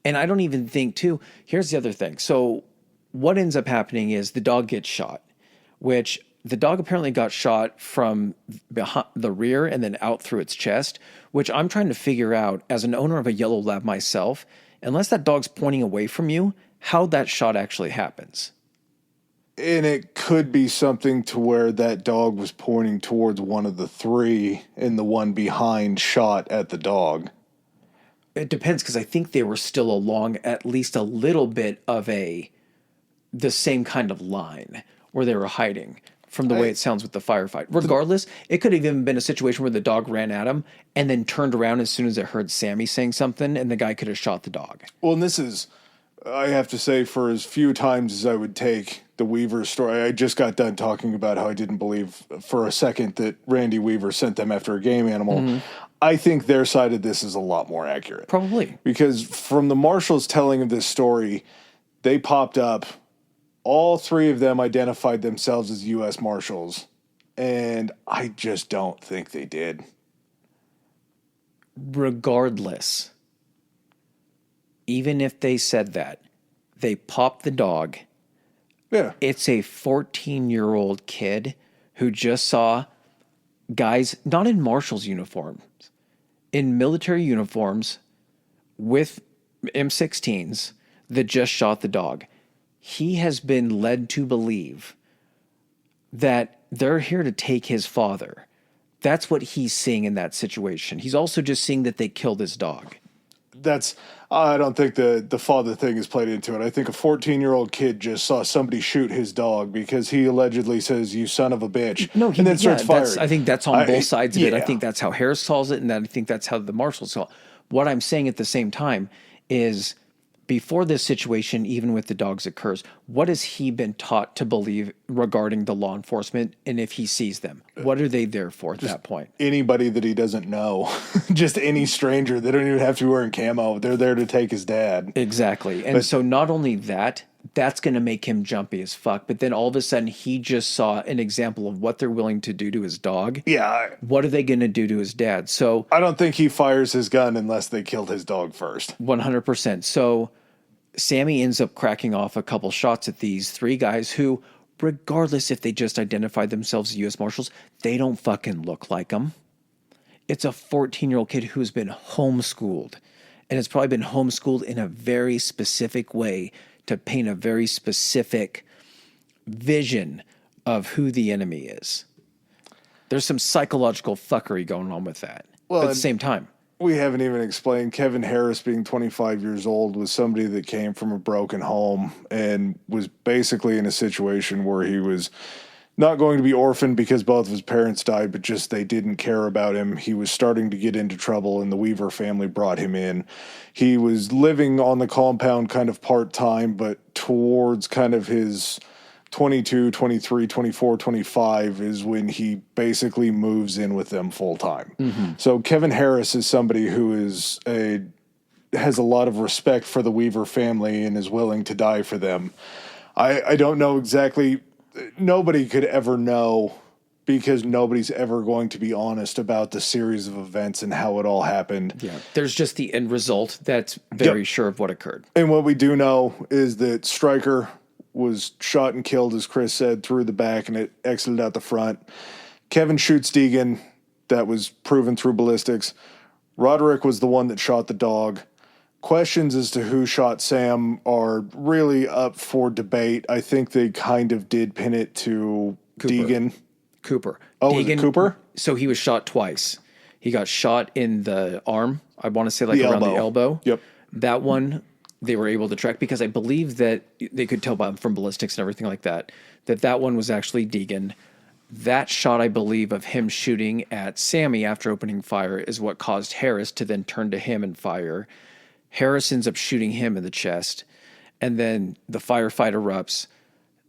And I don't even think, too, here's the other thing. So what ends up happening is the dog gets shot, which the dog apparently got shot from behind the rear and then out through its chest, which I'm trying to figure out as an owner of a yellow lab myself, unless that dog's pointing away from you, how that shot actually happens. And it could be something to where that dog was pointing towards one of the three and the one behind shot at the dog. It depends, because I think they were still along at least a little bit of the same kind of line where they were hiding from the way it sounds with the firefight. Regardless, it could have even been a situation where the dog ran at him and then turned around as soon as it heard Sammy saying something, and the guy could have shot the dog. Well, and this is, I have to say, for as few times as I would take the Weaver story, I just got done talking about how I didn't believe for a second that Randy Weaver sent them after a game animal. Mm-hmm. I think their side of this is a lot more accurate. Probably. Because from the Marshals' telling of this story, they popped up. All three of them identified themselves as U.S. Marshals, and I just don't think they did. Regardless, even if they said that, they popped the dog. Yeah. It's a 14-year-old kid who just saw guys, not in Marshals uniforms, in military uniforms with M16s that just shot the dog. He has been led to believe that they're here to take his father. That's what he's seeing in that situation. He's also just seeing that they killed his dog. I don't think the father thing is played into it. I think a 14-year-old kid just saw somebody shoot his dog because he allegedly says, "You son of a bitch," and then starts firing. I think that's on both sides of it. I think that's how Harris calls it, and I think that's how the Marshals call it. What I'm saying at the same time is, before this situation, even with the dogs occurs, what has he been taught to believe regarding the law enforcement? And if he sees them, what are they there for at that point? Anybody that he doesn't know, just any stranger. They don't even have to be wearing camo. They're there to take his dad. Exactly. And so not only that, that's going to make him jumpy as fuck. But then all of a sudden, he just saw an example of what they're willing to do to his dog. Yeah. What are they going to do to his dad? So I don't think he fires his gun unless they killed his dog first. 100%. So Sammy ends up cracking off a couple shots at these three guys who, regardless if they just identified themselves as U.S. Marshals, they don't fucking look like them. It's a 14-year-old kid who's been homeschooled, and it's probably been homeschooled in a very specific way to paint a very specific vision of who the enemy is. There's some psychological fuckery going on with that. Well, at the same time, we haven't even explained Kevin Harris being 25 years old was somebody that came from a broken home and was basically in a situation where he was not going to be orphaned because both of his parents died, but just they didn't care about him. He was starting to get into trouble, and the Weaver family brought him in. He was living on the compound kind of part-time, but towards kind of his 22, 23, 24, 25 is when he basically moves in with them full-time. Mm-hmm. So Kevin Harris is somebody who has a lot of respect for the Weaver family and is willing to die for them. I don't know exactly. Nobody could ever know because nobody's ever going to be honest about the series of events and how it all happened. Yeah, there's just the end result that's very sure of what occurred. And what we do know is that Stryker was shot and killed, as Chris said, through the back, and it exited out the front. Kevin shoots Deegan. That was proven through ballistics. Roderick was the one that shot the dog. Questions as to who shot Sam are really up for debate. I think they kind of did pin it to Deegan. Cooper. Oh, Deegan, was it Cooper? So he was shot twice. He got shot in the arm. I want to say around the elbow. Yep. That one they were able to track because I believe that they could tell from ballistics and everything like that, that one was actually Deegan. That shot, I believe, of him shooting at Sammy after opening fire is what caused Harris to then turn to him and fire. Harris ends up shooting him in the chest, and then the firefight erupts.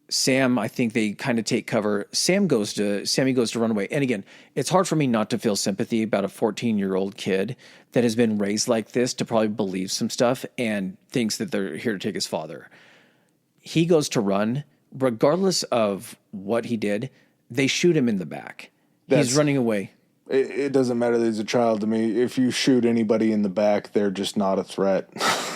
Sam, I think they kind of take cover. Sammy goes to run away. And again, it's hard for me not to feel sympathy about a 14-year-old kid that has been raised like this to probably believe some stuff and thinks that they're here to take his father. He goes to run. Regardless of what he did, they shoot him in the back. He's running away. It doesn't matter that he's a child to me. If you shoot anybody in the back, they're just not a threat.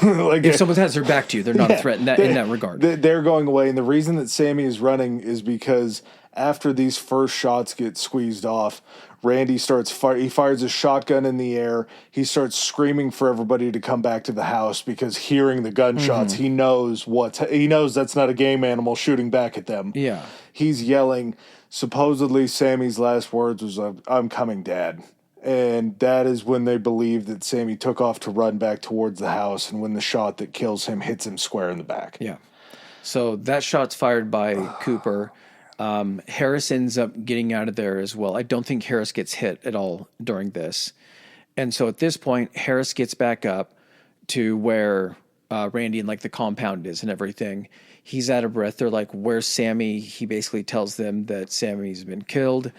Like, if someone has their back to you, they're not a threat in that regard. They're going away. And the reason that Sammy is running is because after these first shots get squeezed off, Randy he fires a shotgun in the air. He starts screaming for everybody to come back to the house because hearing the gunshots, he knows that's not a game animal shooting back at them. Yeah. He's yelling. Supposedly, Sammy's last words was, "I'm coming, Dad." And that is when they believe that Sammy took off to run back towards the house, and when the shot that kills him hits him square in the back. Yeah. So that shot's fired by Cooper. Harris ends up getting out of there as well. I don't think Harris gets hit at all during this. And so at this point, Harris gets back up to where Randy and like the compound is and everything. He's out of breath. They're like, "Where's Sammy?" He basically tells them that Sammy's been killed,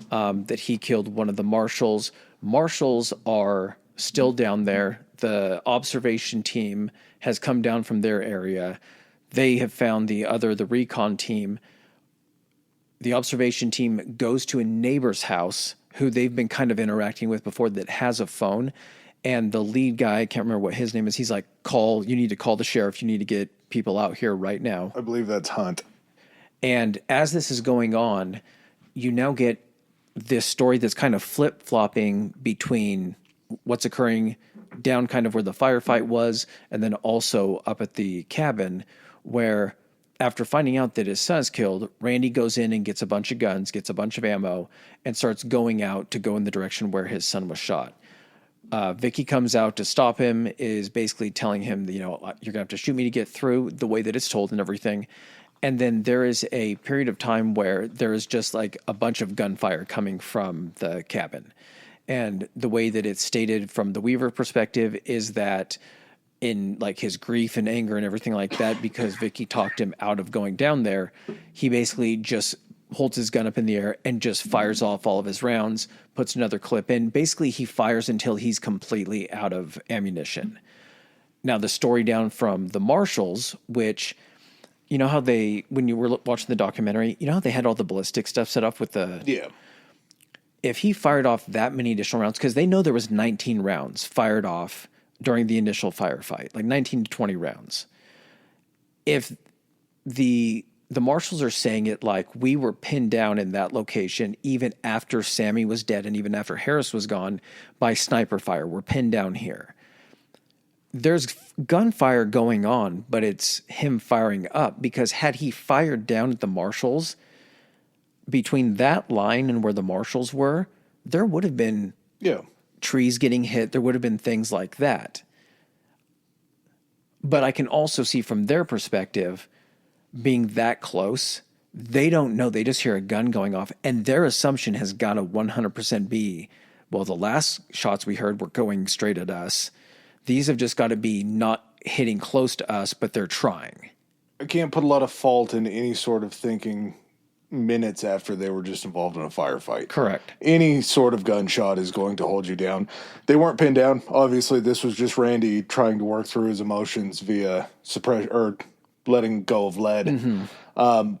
that he killed one of the marshals. Marshals are still down there. The observation team has come down from their area. They have found the recon team. The observation team goes to a neighbor's house who they've been kind of interacting with before that has a phone. And the lead guy, I can't remember what his name is, he's like, you need to call the sheriff. You need to get people out here right now. I believe that's Hunt. And as this is going on, you now get this story that's kind of flip-flopping between what's occurring down kind of where the firefight was and then also up at the cabin where after finding out that his son is killed, Randy goes in and gets a bunch of guns, gets a bunch of ammo, and starts going out to go in the direction where his son was shot. Vicky comes out to stop him, is basically telling him, you're going to have to shoot me to get through the way that it's told and everything. And then there is a period of time where there is just like a bunch of gunfire coming from the cabin. And the way that it's stated from the Weaver perspective is that in like his grief and anger and everything like that, because Vicky talked him out of going down there, he basically just holds his gun up in the air and just fires off all of his rounds, puts another clip in. Basically, he fires until he's completely out of ammunition. Now, the story down from the Marshals, which, you know how when you were watching the documentary, you know how they had all the ballistic stuff set up with the... Yeah. If he fired off that many additional rounds, because they know there was 19 rounds fired off during the initial firefight, like 19 to 20 rounds. If the Marshals are saying it like we were pinned down in that location even after Sammy was dead and even after Harris was gone by sniper fire. We're pinned down here. There's gunfire going on, but it's him firing up because had he fired down at the Marshals, between that line and where the Marshals were, there would have been trees getting hit. There would have been things like that. But I can also see from their perspective, being that close, they don't know. They just hear a gun going off, and their assumption has got to 100% be, well, the last shots we heard were going straight at us. These have just got to be not hitting close to us, but they're trying. I can't put a lot of fault in any sort of thinking minutes after they were just involved in a firefight. Correct. Any sort of gunshot is going to hold you down. They weren't pinned down. Obviously, this was just Randy trying to work through his emotions via suppression or letting go of lead. Mm-hmm.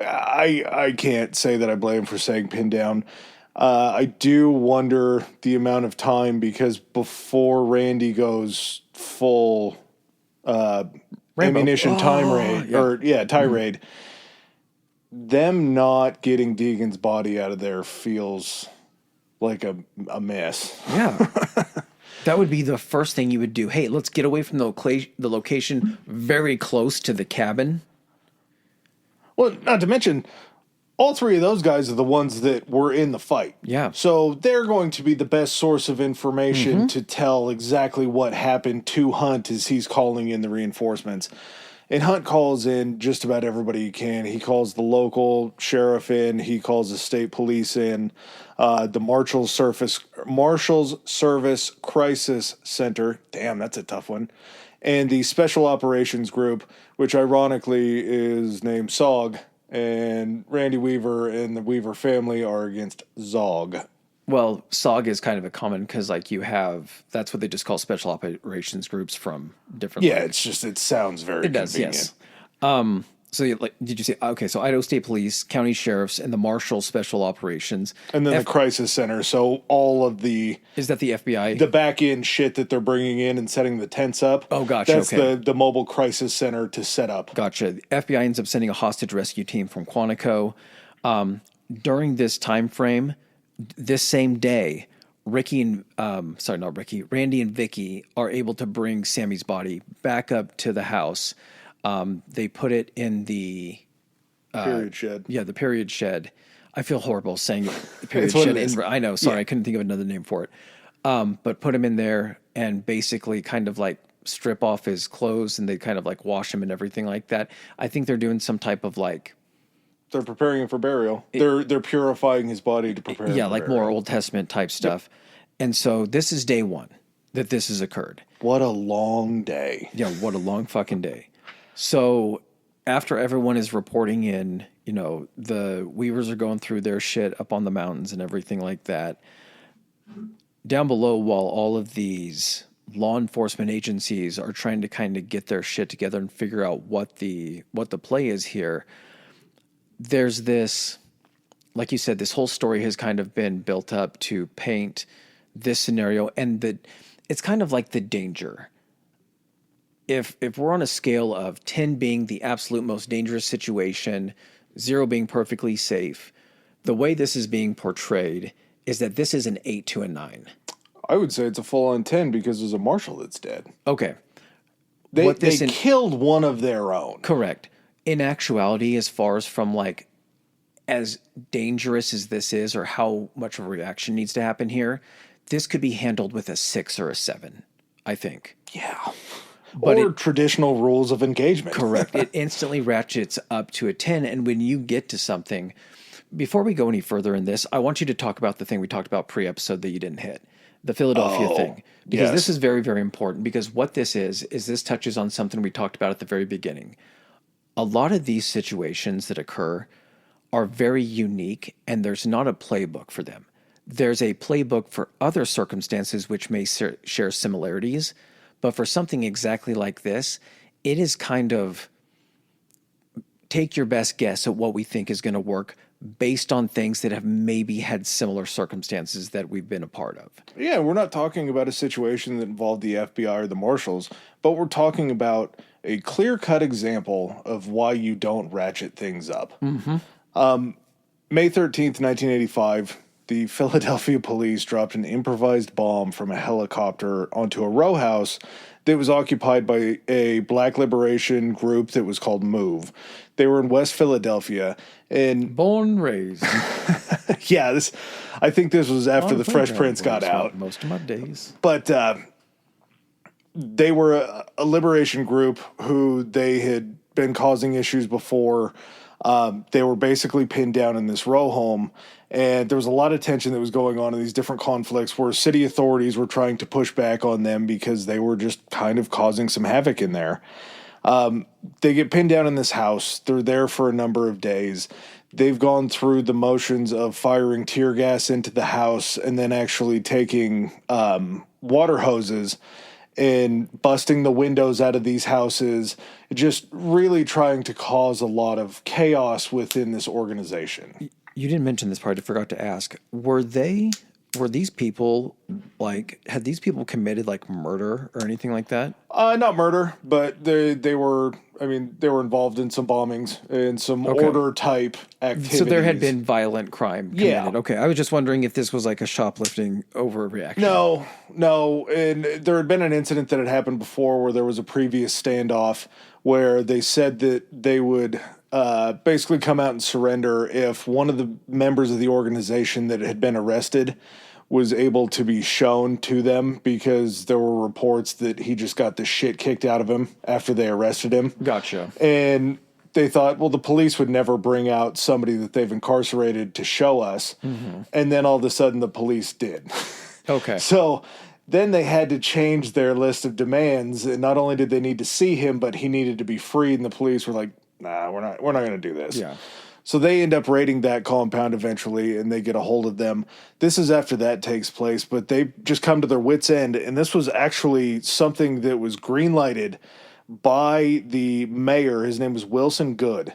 I can't say that I blame him for saying pinned down. I do wonder the amount of time because before Randy goes full ammunition tirade, mm-hmm. Them not getting Deegan's body out of there feels like a mess. Yeah. That would be the first thing you would do. Hey, let's get away from the location very close to the cabin. Well, not to mention, all three of those guys are the ones that were in the fight. Yeah. So they're going to be the best source of information to tell exactly what happened to Hunt as he's calling in the reinforcements. And Hunt calls in just about everybody he can. He calls the local sheriff in. He calls the state police in. The Marshals Service Crisis Center. Damn, that's a tough one. And the Special Operations Group, which ironically is named SOG. And Randy Weaver and the Weaver family are against ZOG. Well, SOG is kind of a common because, like, that's what they just call special operations groups from different. Yeah, it's just, it sounds very convenient. Yes. So, did you say, okay, so Idaho State Police, county sheriffs, and the Marshals Special Operations. And then the Crisis Center. So all of the... Is that the FBI? The back end shit that they're bringing in and setting the tents up. Oh, gotcha. That's the mobile crisis center to set up. Gotcha. The FBI ends up sending a hostage rescue team from Quantico. During this time frame, this same day, Randy and Vicky are able to bring Sammy's body back up to the house. They put it in the period shed. Yeah, the period shed. I feel horrible saying the period shed. I know. Sorry, I couldn't think of another name for it. But put him in there and basically kind of like strip off his clothes and they kind of like wash him and everything like that. I think they're doing some type of like... They're preparing him for burial. They're purifying his body to prepare him for like burial. More Old Testament type stuff. Yep. And so this is day one that this has occurred. What a long day. Yeah, what a long fucking day. So after everyone is reporting in, the Weavers are going through their shit up on the mountains and everything like that. Down below, while all of these law enforcement agencies are trying to kind of get their shit together and figure out what the play is here, there's this, like you said, this whole story has kind of been built up to paint this scenario, and it's kind of like the danger. If we're on a scale of 10 being the absolute most dangerous situation, 0 being perfectly safe, the way this is being portrayed is that this is an 8 to a 9. I would say it's a full-on 10 because there's a marshal that's dead. Okay. They killed one of their own. Correct. In actuality, as far as from like as dangerous as this is or how much of a reaction needs to happen here, this could be handled with a 6 or a 7, I think. Yeah. But traditional rules of engagement. Correct. It instantly ratchets up to a 10. And when you get to something, before we go any further in this, I want you to talk about the thing we talked about pre-episode that you didn't hit. The Philadelphia thing. Because this is very, very important. Because what this is this touches on something we talked about at the very beginning. A lot of these situations that occur are very unique, and there's not a playbook for them. There's a playbook for other circumstances which may share similarities, but for something exactly like this, it is kind of take your best guess at what we think is going to work based on things that have maybe had similar circumstances that we've been a part of. Yeah, we're not talking about a situation that involved the FBI or the Marshals, but we're talking about a clear-cut example of why you don't ratchet things up. Mm-hmm. May 13th, 1985, the Philadelphia police dropped an improvised bomb from a helicopter onto a row house that was occupied by a black liberation group that was called MOVE. They were in West Philadelphia. And born and raised. Yeah, I think this was after the Fresh Prince got out. Most of my days. But they were a liberation group who they had been causing issues before. They were basically pinned down in this row home, and there was a lot of tension that was going on in these different conflicts where city authorities were trying to push back on them because they were just kind of causing some havoc in there. They get pinned down in this house. They're there for a number of days. They've gone through the motions of firing tear gas into the house and then actually taking water hoses and busting the windows out of these houses, just really trying to cause a lot of chaos within this organization. You didn't mention this part. I forgot to ask. Were these people had these people committed like murder or anything like that? Not murder, but they were involved in some bombings and some order type activities. So there had been violent crime committed. Yeah. Okay. I was just wondering if this was like a shoplifting overreaction. No. And there had been an incident that had happened before where there was a previous standoff where they said that they would basically come out and surrender if one of the members of the organization that had been arrested was able to be shown to them, because there were reports that he just got the shit kicked out of him after they arrested him. Gotcha. And they thought, well, the police would never bring out somebody that they've incarcerated to show us. Mm-hmm. And then all of a sudden the police did. Okay. So then they had to change their list of demands. And not only did they need to see him, but he needed to be freed. And the police were like, nah, we're not going to do this. Yeah. So they end up raiding that compound eventually, and they get a hold of them. This is after that takes place, but they just come to their wits' end. And this was actually something that was green-lighted by the mayor. His name was Wilson Good.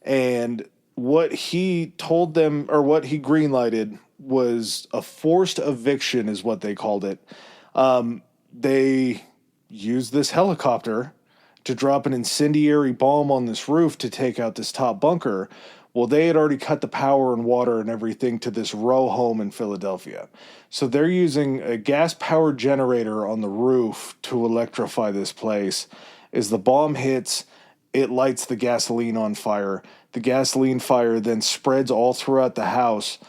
And what he told them, or what he green-lighted, was a forced eviction is what they called it. They used this helicopter to drop an incendiary bomb on this roof to take out this top bunker. Well, they had already cut the power and water and everything to this row home in Philadelphia. So they're using a gas-powered generator on the roof to electrify this place. As the bomb hits, it lights the gasoline on fire. The gasoline fire then spreads all throughout the house.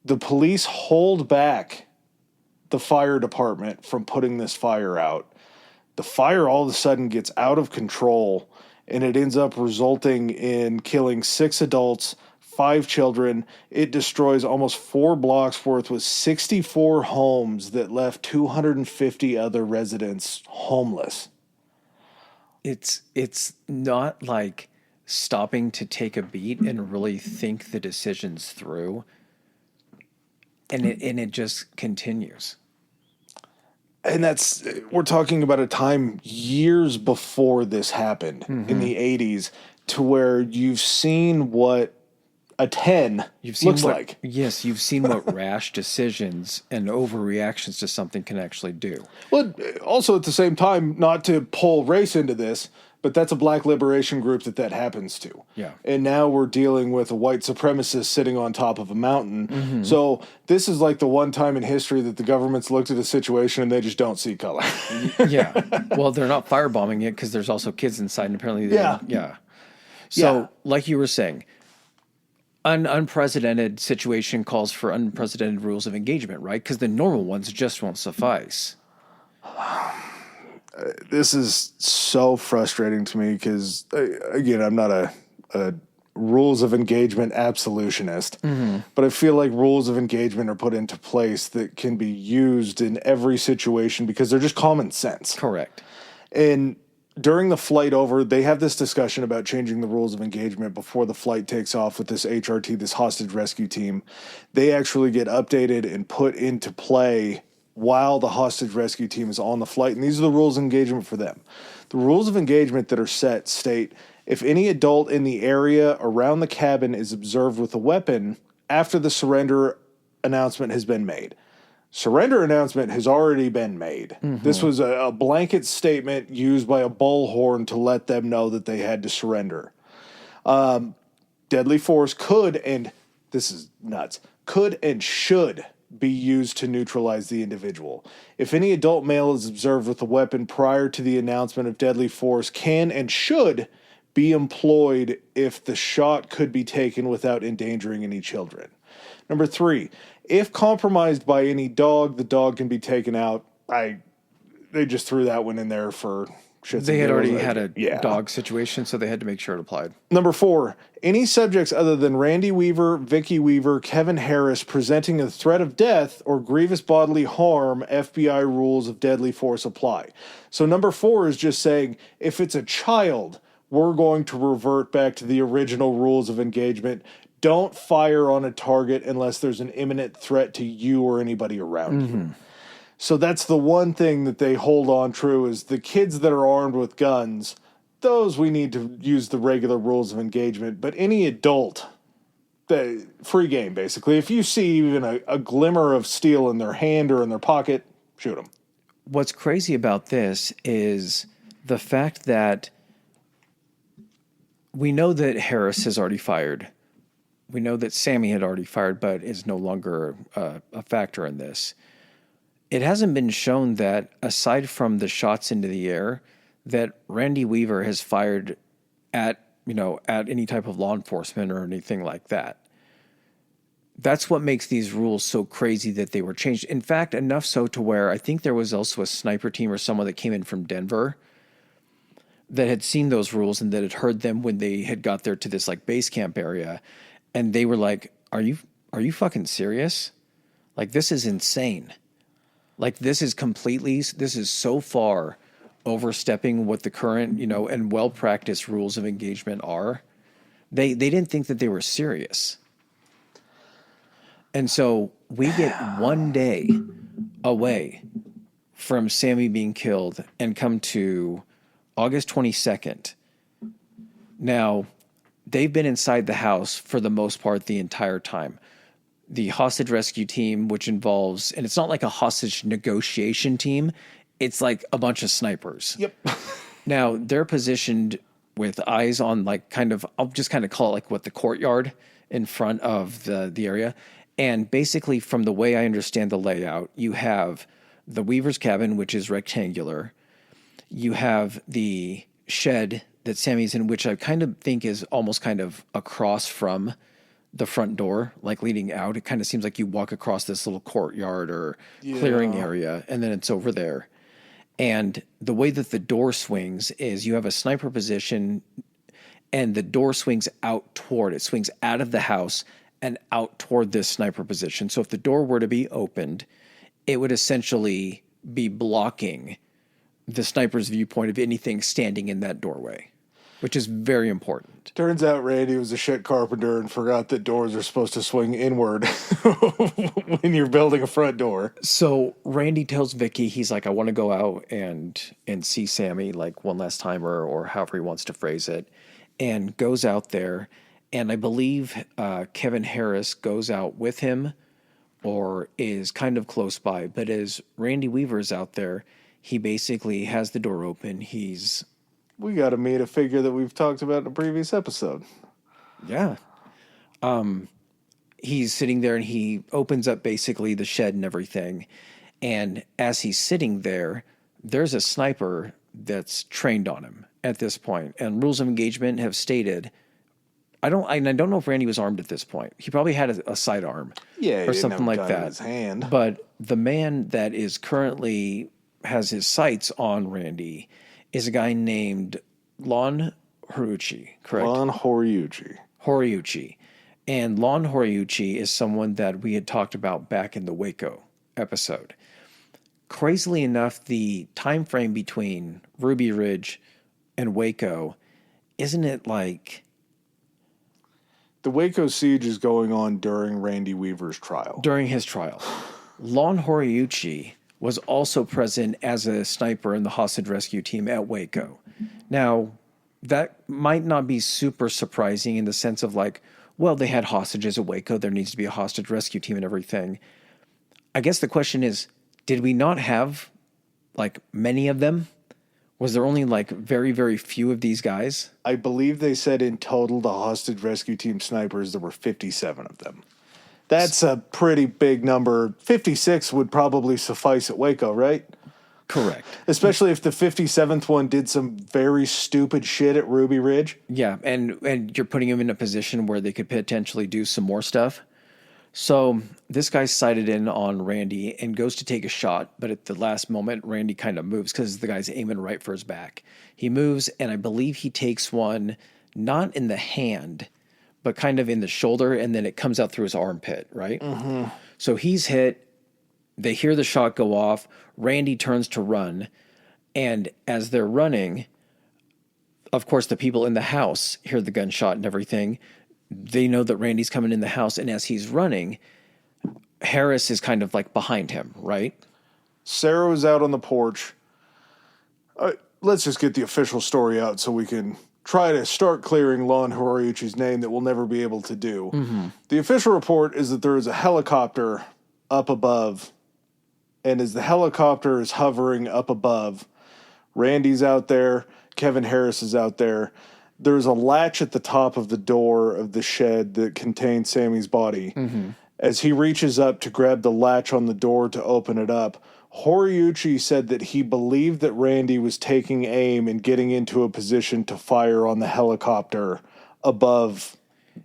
The police hold back the fire department from putting this fire out. The fire all of a sudden gets out of control, and it ends up resulting in killing 6 adults, 5 children. It destroys almost 4 blocks worth with 64 homes that left 250 other residents homeless. It's not like stopping to take a beat and really think the decisions through. And it just continues. And we're talking about a time years before this happened, in the 80s, to where you've seen what a 10 looks like. Yes, you've seen what rash decisions and overreactions to something can actually do. Well, also at the same time, not to pull race into this, but that's a black liberation group that happens to. Yeah. And now we're dealing with a white supremacist sitting on top of a mountain. Mm-hmm. So this is like the one time in history that the government's looked at a situation and they just don't see color. Yeah. Well, they're not firebombing it because there's also kids inside, and apparently yeah. So, like you were saying, an unprecedented situation calls for unprecedented rules of engagement, right? Because the normal ones just won't suffice. This is so frustrating to me because, again, I'm not a rules of engagement absolutionist, but I feel like rules of engagement are put into place that can be used in every situation because they're just common sense. Correct. And during the flight over, they have this discussion about changing the rules of engagement before the flight takes off with this HRT, this hostage rescue team. They actually get updated and put into play while the hostage rescue team is on the flight. And these are the rules of engagement for them. The rules of engagement that are set state, if any adult in the area around the cabin is observed with a weapon after the surrender announcement has been made. Surrender announcement has already been made. Mm-hmm. This was a blanket statement used by a bullhorn to let them know that they had to surrender. Deadly force could, and this is nuts, could and should be used to neutralize the individual. If any adult male is observed with a weapon prior to the announcement of deadly force, can and should be employed if the shot could be taken without endangering any children. Number 3, if compromised by any dog, the dog can be taken out. They just threw that one in there for shits. They had already had a dog situation, so they had to make sure it applied. Number 4, any subjects other than Randy Weaver, Vicky Weaver, Kevin Harris presenting a threat of death or grievous bodily harm, FBI rules of deadly force apply. So number 4 is just saying, if it's a child, we're going to revert back to the original rules of engagement. Don't fire on a target unless there's an imminent threat to you or anybody around you. So that's the one thing that they hold on true is the kids that are armed with guns, those we need to use the regular rules of engagement. But any adult, free game basically. If you see even a glimmer of steel in their hand or in their pocket, shoot them. What's crazy about this is the fact that we know that Harris has already fired. We know that Sammy had already fired, but is no longer a factor in this. It hasn't been shown that, aside from the shots into the air, that Randy Weaver has fired at at any type of law enforcement or anything like that. That's what makes these rules so crazy that they were changed. In fact, enough so to where I think there was also a sniper team or someone that came in from Denver that had seen those rules and that had heard them when they had got there to this like base camp area. And they were like, are you fucking serious? Like, this is insane. Like, this is so far overstepping what the current, and well-practiced rules of engagement are. They didn't think that they were serious. And so we get one day away from Sammy being killed and come to August 22nd. Now, they've been inside the house for the most part the entire time. The hostage rescue team, which involves, and it's not like a hostage negotiation team, it's like a bunch of snipers. Yep. Now, they're positioned with eyes on like I'll just kind of call it like what the courtyard in front of the area. And basically, from the way I understand the layout, you have the Weaver's cabin, which is rectangular. You have the shed that Sammy's in, which I kind of think is almost kind of across from the front door, like leading out. It kind of seems like you walk across this little courtyard or clearing area, and then it's over there. And the way that the door swings is you have a sniper position, and the door swings out of the house and out toward this sniper position. So if the door were to be opened, it would essentially be blocking the sniper's viewpoint of anything standing in that doorway, which is very important. Turns out Randy was a shit carpenter and forgot that doors are supposed to swing inward when you're building a front door. So Randy tells Vicky, he's like, I want to go out and see Sammy like one last time or however he wants to phrase it, and goes out there. And I believe Kevin Harris goes out with him or is kind of close by. But as Randy Weaver's out there, he basically has the door open. We got to meet a figure that we've talked about in a previous episode. Yeah. He's sitting there and he opens up basically the shed and everything. And as he's sitting there, there's a sniper that's trained on him at this point. And rules of engagement have stated, I don't know if Randy was armed at this point. He probably had a sidearm or something like that. In his hand. But the man that is currently has his sights on Randy is a guy named Lon Horiuchi, correct? Lon Horiuchi. Horiuchi. And Lon Horiuchi is someone that we had talked about back in the Waco episode. Crazily enough, the time frame between Ruby Ridge and Waco, isn't it like... The Waco siege is going on during Randy Weaver's trial. During his trial. Lon Horiuchi was also present as a sniper in the hostage rescue team at Waco. Now, that might not be super surprising in the sense of like, well, they had hostages at Waco. There needs to be a hostage rescue team and everything. I guess the question is, did we not have like many of them? Was there only like very, very few of these guys? I believe they said in total, the hostage rescue team snipers, there were 57 of them. That's a pretty big number. 56 would probably suffice at Waco, right? Correct. Especially if the 57th one did some very stupid shit at Ruby Ridge. Yeah, and you're putting them in a position where they could potentially do some more stuff. So this guy's sighted in on Randy and goes to take a shot, but at the last moment, Randy kind of moves because the guy's aiming right for his back. He moves, and I believe he takes one not in the hand, but kind of in the shoulder, and then it comes out through his armpit, right? Mm-hmm. So he's hit. They hear the shot go off. Randy turns to run, and as they're running, of course, the people in the house hear the gunshot and everything. They know that Randy's coming in the house, and as he's running, Harris is kind of like behind him, right? Sarah was out on the porch. Let's just get the official story out so we can try to start clearing Lon Horiuchi's name that we'll never be able to do. Mm-hmm. The official report is that there is a helicopter up above, and as the helicopter is hovering up above, Randy's out there, Kevin Harris is out there. There's a latch at the top of the door of the shed that contains Sammy's body. Mm-hmm. As he reaches up to grab the latch on the door to open it up, Horiuchi said that he believed that Randy was taking aim and getting into a position to fire on the helicopter above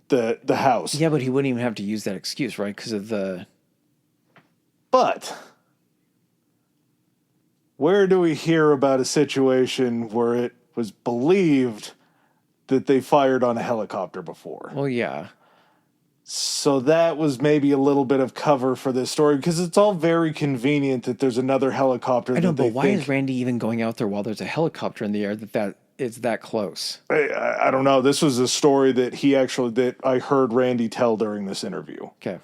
the house. Yeah, but he wouldn't even have to use that excuse, right? Because of the... But where do we hear about a situation where it was believed that they fired on a helicopter before? Well, yeah. So that was maybe a little bit of cover for this story, because it's all very convenient that there's another helicopter. I know, but why is Randy even going out there while there's a helicopter in the air that it's that close? I don't know. This was a story that I heard Randy tell during this interview. Okay.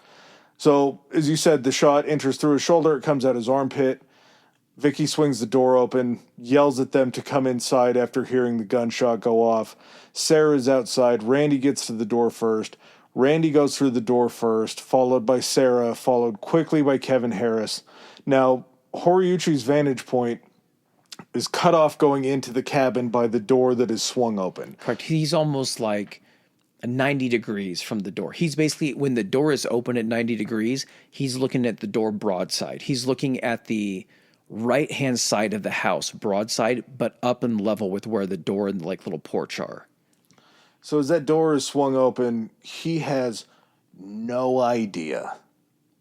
So, as you said, the shot enters through his shoulder. It comes out his armpit. Vicky swings the door open, yells at them to come inside after hearing the gunshot go off. Sarah's outside. Randy gets to the door first. Randy goes through the door first, followed by Sarah, followed quickly by Kevin Harris. Now, Horiuchi's vantage point is cut off going into the cabin by the door that is swung open. Correct. He's almost like 90 degrees from the door. He's basically, when the door is open at 90 degrees, he's looking at the door broadside. He's looking at the right-hand side of the house broadside, but up and level with where the door and like little porch are. So as that door is swung open, he has no idea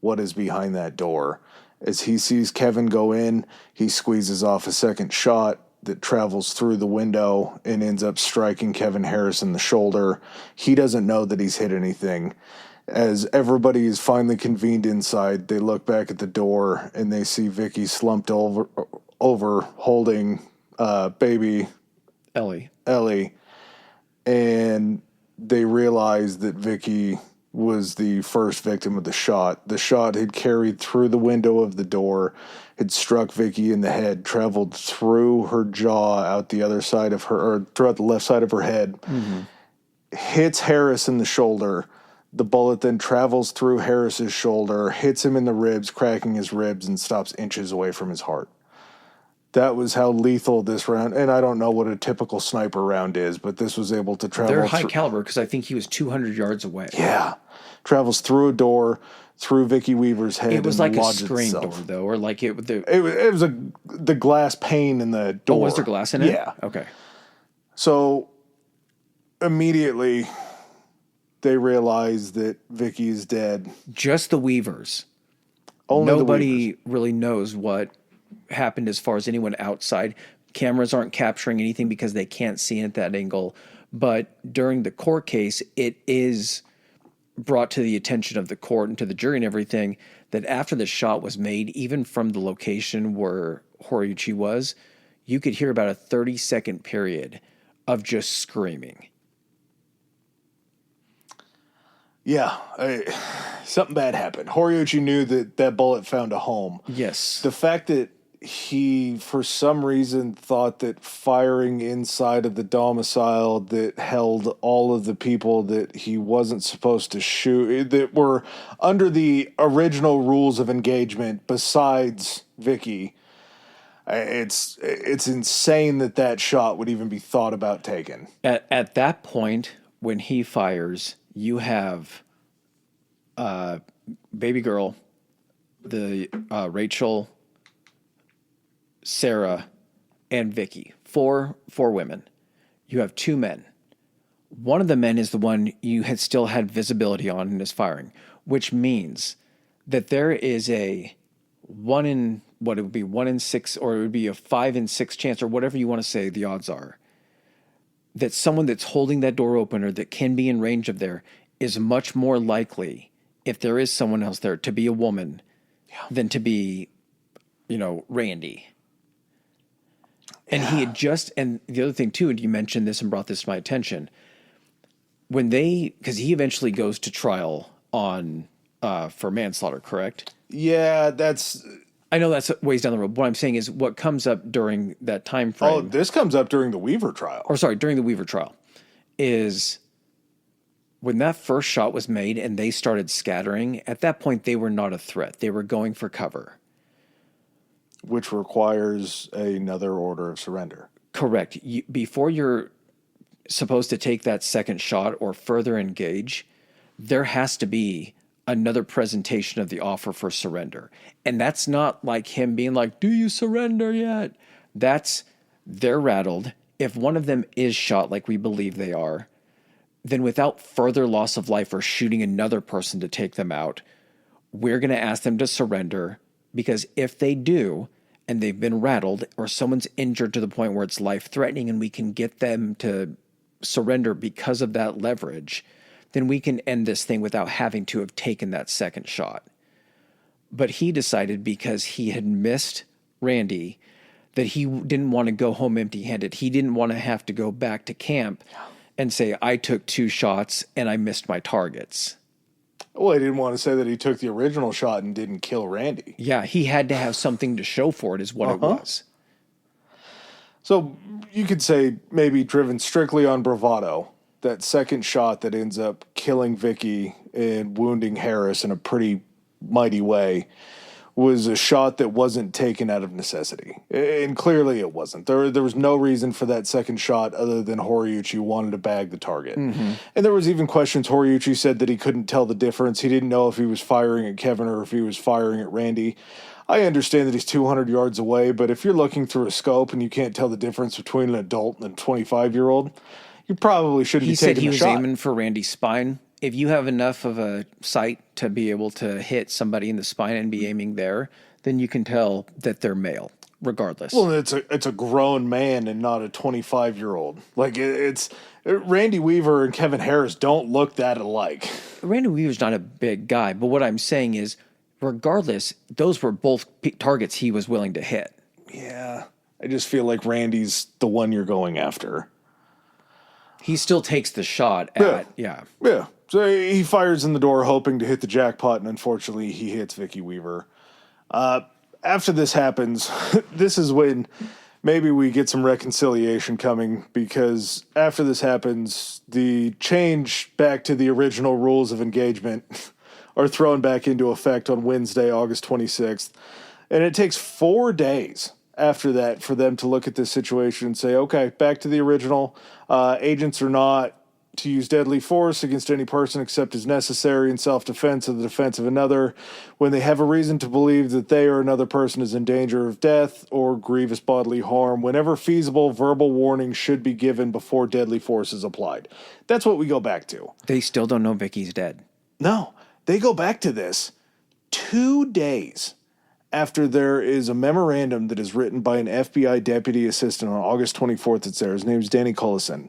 what is behind that door. As he sees Kevin go in, he squeezes off a second shot that travels through the window and ends up striking Kevin Harris in the shoulder. He doesn't know that he's hit anything. As everybody is finally convened inside, they look back at the door and they see Vicky slumped over holding baby Ellie. And they realized that Vicky was the first victim of the shot. The shot had carried through the window of the door, had struck Vicky in the head, traveled through her jaw out the other side of her, or throughout the left side of her head, hits Harris in the shoulder. The bullet then travels through Harris's shoulder, hits him in the ribs, cracking his ribs, and stops inches away from his heart. That was how lethal this round, and I don't know what a typical sniper round is, but this was able to travel. They're high caliber, because I think he was 200 yards away. Yeah. Travels through a door, through Vicky Weaver's head. It was and like a screen door, though, or like it was the glass pane in the door. Oh, was there glass in it? Yeah. Okay. So immediately they realize that Vicky is dead. Just the Weavers. Only Nobody the Weavers. really knows what happened as far as anyone outside. Cameras aren't capturing anything because they can't see it at that angle. But during the court case, it is brought to the attention of the court and to the jury and everything that after the shot was made, even from the location where Horiuchi was, you could hear about a 30-second period of just screaming. Yeah, something bad happened. Horiuchi knew that bullet found a home. Yes. The fact that he, for some reason, thought that firing inside of the domicile that held all of the people that he wasn't supposed to shoot, that were under the original rules of engagement besides Vicky, it's insane that shot would even be thought about taking. At that point, when he fires, you have baby girl, the Rachel, Sarah, and Vicky. Four women. You have two men. One of the men is the one you had still had visibility on and is firing, which means that there is a 1 in 6, or it would be a 5 in 6 chance, or whatever you want to say the odds are, that someone that's holding that door open or that can be in range of there is much more likely, if there is someone else there, to be a woman than to be, Randy. And he had and the other thing too, and you mentioned this and brought this to my attention, because he eventually goes to trial on, for manslaughter, correct? Yeah, I know that's ways down the road. What I'm saying is what comes up during that time frame. Oh, this comes up during the Weaver trial. During the Weaver trial, is when that first shot was made and they started scattering. At that point, they were not a threat. They were going for cover. Which requires another order of surrender. Correct. Before you're supposed to take that second shot or further engage, there has to be another presentation of the offer for surrender. And that's not like him being like, do you surrender yet? They're rattled. If one of them is shot like we believe they are, then without further loss of life or shooting another person to take them out, we're going to ask them to surrender, because if they do, and they've been rattled, or someone's injured to the point where it's life-threatening and we can get them to surrender because of that leverage, then we can end this thing without having to have taken that second shot. But he decided, because he had missed Randy, that he didn't want to go home empty-handed. He didn't want to have to go back to camp and say, I took 2 shots and I missed my targets. Well, he didn't want to say that he took the original shot and didn't kill Randy. Yeah, he had to have something to show for it, is what it was. So you could say, maybe driven strictly on bravado, that second shot that ends up killing Vicky and wounding Harris in a pretty mighty way was a shot that wasn't taken out of necessity. And clearly it wasn't. There was no reason for that second shot other than Horiuchi wanted to bag the target. Mm-hmm. And there was even questions. Horiuchi said that he couldn't tell the difference. He didn't know if he was firing at Kevin or if he was firing at Randy. I understand that he's 200 yards away, but if you're looking through a scope and you can't tell the difference between an adult and a 25-year-old, you probably shouldn't be taking a shot. He said he was aiming for Randy's spine. If you have enough of a sight to be able to hit somebody in the spine and be aiming there, then you can tell that they're male, regardless. Well, it's a grown man and not a 25-year-old. Like, it's Randy Weaver and Kevin Harris don't look that alike. Randy Weaver's not a big guy, but what I'm saying is, regardless, those were both targets he was willing to hit. Yeah, I just feel like Randy's the one you're going after. He still takes the shot at, Yeah. So he fires in the door hoping to hit the jackpot, and unfortunately he hits Vicky Weaver. After this happens, this is when maybe we get some reconciliation coming, because after this happens, the change back to the original rules of engagement are thrown back into effect on Wednesday, August 26th. And it takes 4 days after that for them to look at this situation and say, okay, back to the original. Agents are not to use deadly force against any person except as necessary in self-defense or the defense of another, when they have a reason to believe that they or another person is in danger of death or grievous bodily harm. Whenever feasible, verbal warning should be given before deadly force is applied. That's what we go back to. They still don't know Vicky's dead. No, they go back to this 2 days after there is a memorandum that is written by an FBI deputy assistant on August 24th. It's there. His name's Danny Cullison.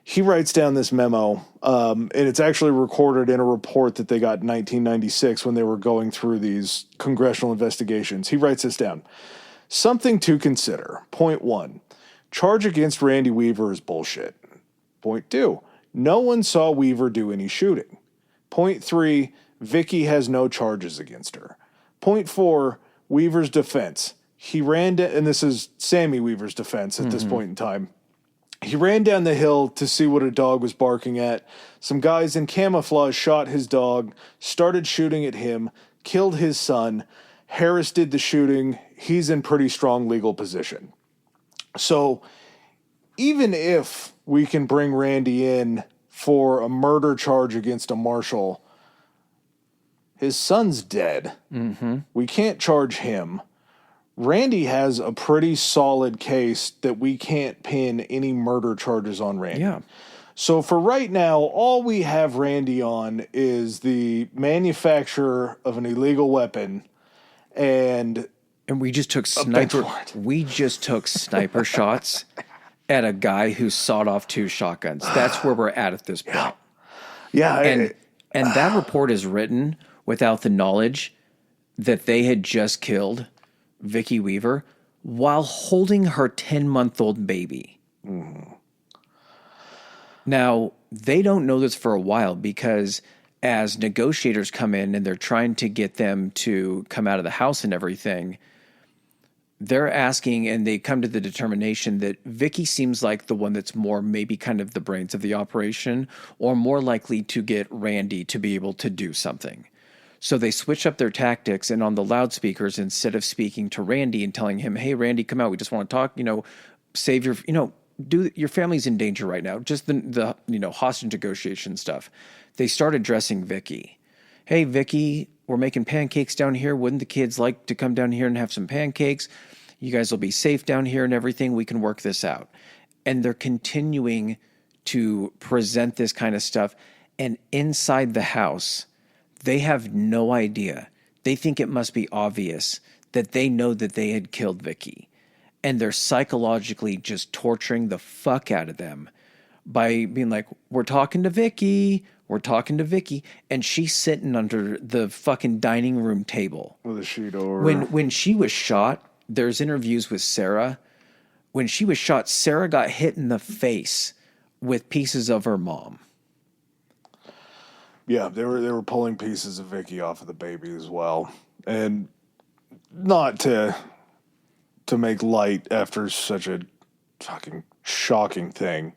He writes down this memo, and it's actually recorded in a report that they got in 1996 when they were going through these congressional investigations. He writes this down. Something to consider. Point 1, charge against Randy Weaver is bullshit. Point 2, no one saw Weaver do any shooting. Point 3, Vicky has no charges against her. Point 4, Weaver's defense. He ran, and this is Sammy Weaver's defense at this point in time. He ran down the hill to see what a dog was barking at. Some guys in camouflage shot his dog, started shooting at him, killed his son. Harris did the shooting. He's in pretty strong legal position. So even if we can bring Randy in for a murder charge against a marshal, his son's dead. Mm-hmm. We can't charge him. Randy has a pretty solid case that we can't pin any murder charges on Randy. Yeah. So for right now, all we have Randy on is the manufacturer of an illegal weapon and we just took sniper shots at a guy who sawed off 2 shotguns. That's where we're at this point. Yeah. And that report is written without the knowledge that they had just killed Vicky Weaver while holding her 10-month-old baby. Mm. Now, they don't know this for a while, because as negotiators come in and they're trying to get them to come out of the house and everything, they're asking, and they come to the determination that Vicky seems like the one that's more maybe kind of the brains of the operation, or more likely to get Randy to be able to do something. So they switch up their tactics, and on the loudspeakers, instead of speaking to Randy and telling him, hey, Randy, come out, we just want to talk, save your, your family's in danger right now, just the hostage negotiation stuff. They start addressing Vicky. hey, Vicky, we're making pancakes down here. Wouldn't the kids like to come down here and have some pancakes? You guys will be safe down here and everything. We can work this out. And they're continuing to present this kind of stuff. And inside the house, they have no idea. They think it must be obvious that they know that they had killed Vicky. And they're psychologically just torturing the fuck out of them by being like, we're talking to Vicky. We're talking to Vicky. And she's sitting under the fucking dining room table. With a sheet over. When she was shot, there's interviews with Sarah. When she was shot, Sarah got hit in the face with pieces of her mom. Yeah, they were pulling pieces of Vicky off of the baby as well. And not to make light after such a fucking shocking thing.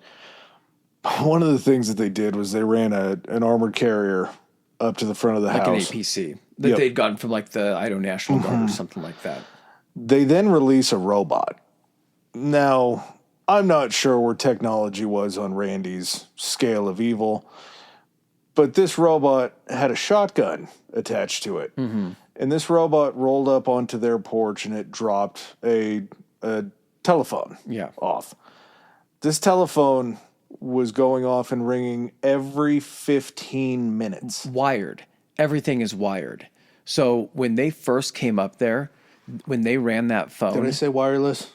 One of the things that they did was they ran an armored carrier up to the front of the house. Like an APC that they'd gotten from like the Idaho National Guard or something like that. They then release a robot. Now, I'm not sure where technology was on Randy's scale of evil, but this robot had a shotgun attached to it. Mm-hmm. And this robot rolled up onto their porch and it dropped a telephone off. This telephone was going off and ringing every 15 minutes. Wired. Everything is wired. So when they first came up there, when they ran that phone... Did I say wireless?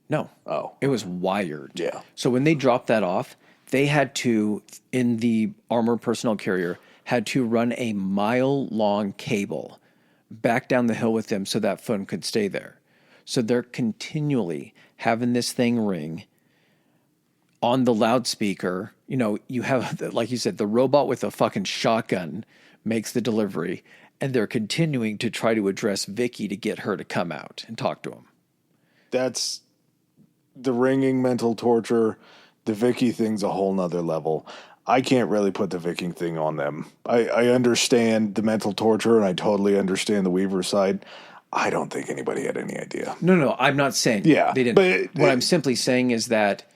No. Oh. It was wired. Yeah. So when they dropped that off, they had to, in the armored personnel carrier, had to run a mile-long cable back down the hill with them so that phone could stay there. So they're continually having this thing ring on the loudspeaker. You know, you have, like you said, the robot with a fucking shotgun makes the delivery, and they're continuing to try to address Vicky to get her to come out and talk to him. That's the ringing mental torture. The Vicky thing's a whole nother level. I can't really put the Viking thing on them. I understand the mental torture, and I totally understand the Weaver side. I don't think anybody had any idea. No, I'm not saying they didn't. But what I'm simply saying is that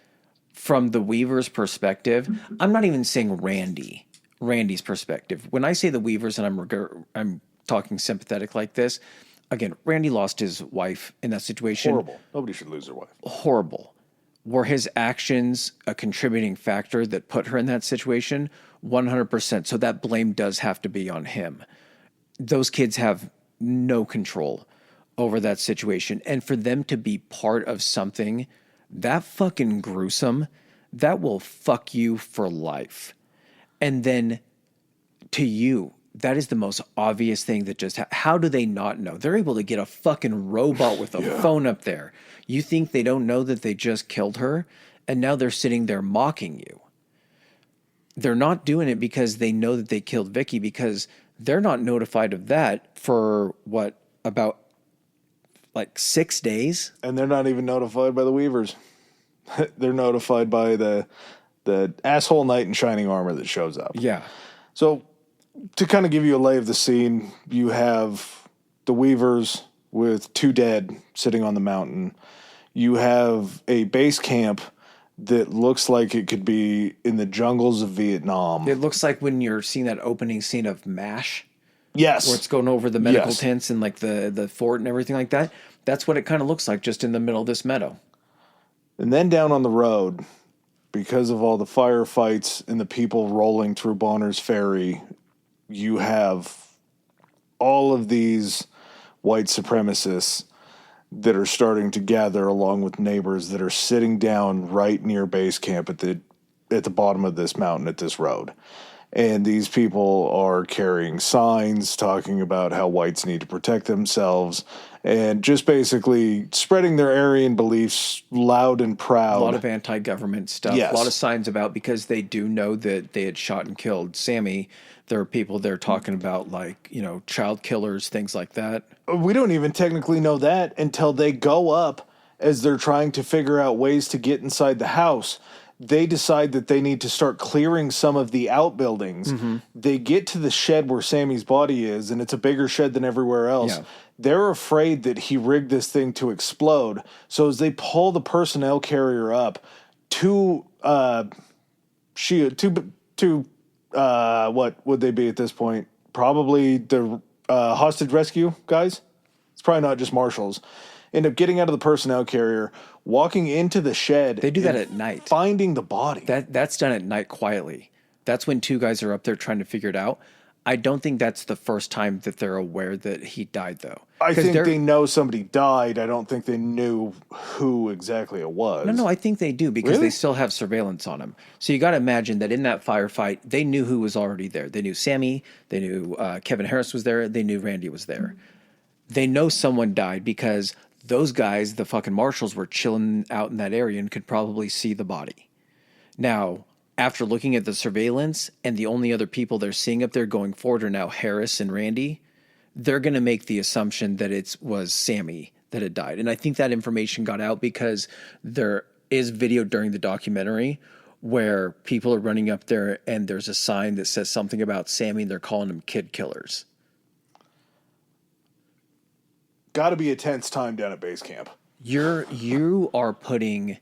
from the Weaver's perspective, I'm not even saying Randy's perspective. When I say the Weavers, and I'm talking sympathetic like this, again, Randy lost his wife in that situation. Horrible. Nobody should lose their wife. Horrible. Were his actions a contributing factor that put her in that situation? 100%. So that blame does have to be on him. Those kids have no control over that situation. And for them to be part of something that fucking gruesome, that will fuck you for life. And then to you, that is the most obvious thing that just how do they not know? They're able to get a fucking robot with a phone up there. You think they don't know that they just killed her? And now they're sitting there mocking you. They're not doing it because they know that they killed Vicky, because they're not notified of that for about like 6 days? And they're not even notified by the Weavers. They're notified by the asshole knight in shining armor that shows up. Yeah. So to kind of give you a lay of the scene, you have the Weavers with 2 dead sitting on the mountain. You have a base camp that looks like it could be in the jungles of Vietnam. It looks like when you're seeing that opening scene of MASH. Yes. Where it's going over the medical tents and like the fort and everything like that. That's what it kind of looks like, just in the middle of this meadow. And then down on the road, because of all the firefights and the people rolling through Bonner's Ferry, you have all of these white supremacists that are starting to gather along with neighbors that are sitting down right near base camp at the bottom of this mountain at this road. And these people are carrying signs talking about how whites need to protect themselves and just basically spreading their Aryan beliefs loud and proud. A lot of anti-government stuff. Yes. A lot of signs about, because they do know that they had shot and killed Sammy. There are people there talking about, like, you know, child killers, things like that. We don't even technically know that until they go up as they're trying to figure out ways to get inside the house. They decide that they need to start clearing some of the outbuildings. Mm-hmm. They get to the shed where Sammy's body is, and it's a bigger shed than everywhere else. Yeah. They're afraid that he rigged this thing to explode. So as they pull the personnel carrier up, what would they be at this point? probably the hostage rescue guys. It's probably not just Marshals. End up getting out of the personnel carrier, walking into the shed. They do that at night. Finding the body. That's done at night quietly. That's when two guys are up there trying to figure it out. I don't think that's the first time that they're aware that he died, though. I think they know somebody died. I don't think they knew who exactly it was. No, I think they do because they still have surveillance on him. So you got to imagine that in that firefight, they knew who was already there. They knew Sammy. They knew Kevin Harris was there. They knew Randy was there. They know someone died because those guys, the fucking marshals, were chilling out in that area and could probably see the body. Now, after looking at the surveillance and the only other people they're seeing up there going forward are now Harris and Randy, they're going to make the assumption that it was Sammy that had died. And I think that information got out because there is video during the documentary where people are running up there and there's a sign that says something about Sammy and they're calling them kid killers. Got to be a tense time down at base camp. You are putting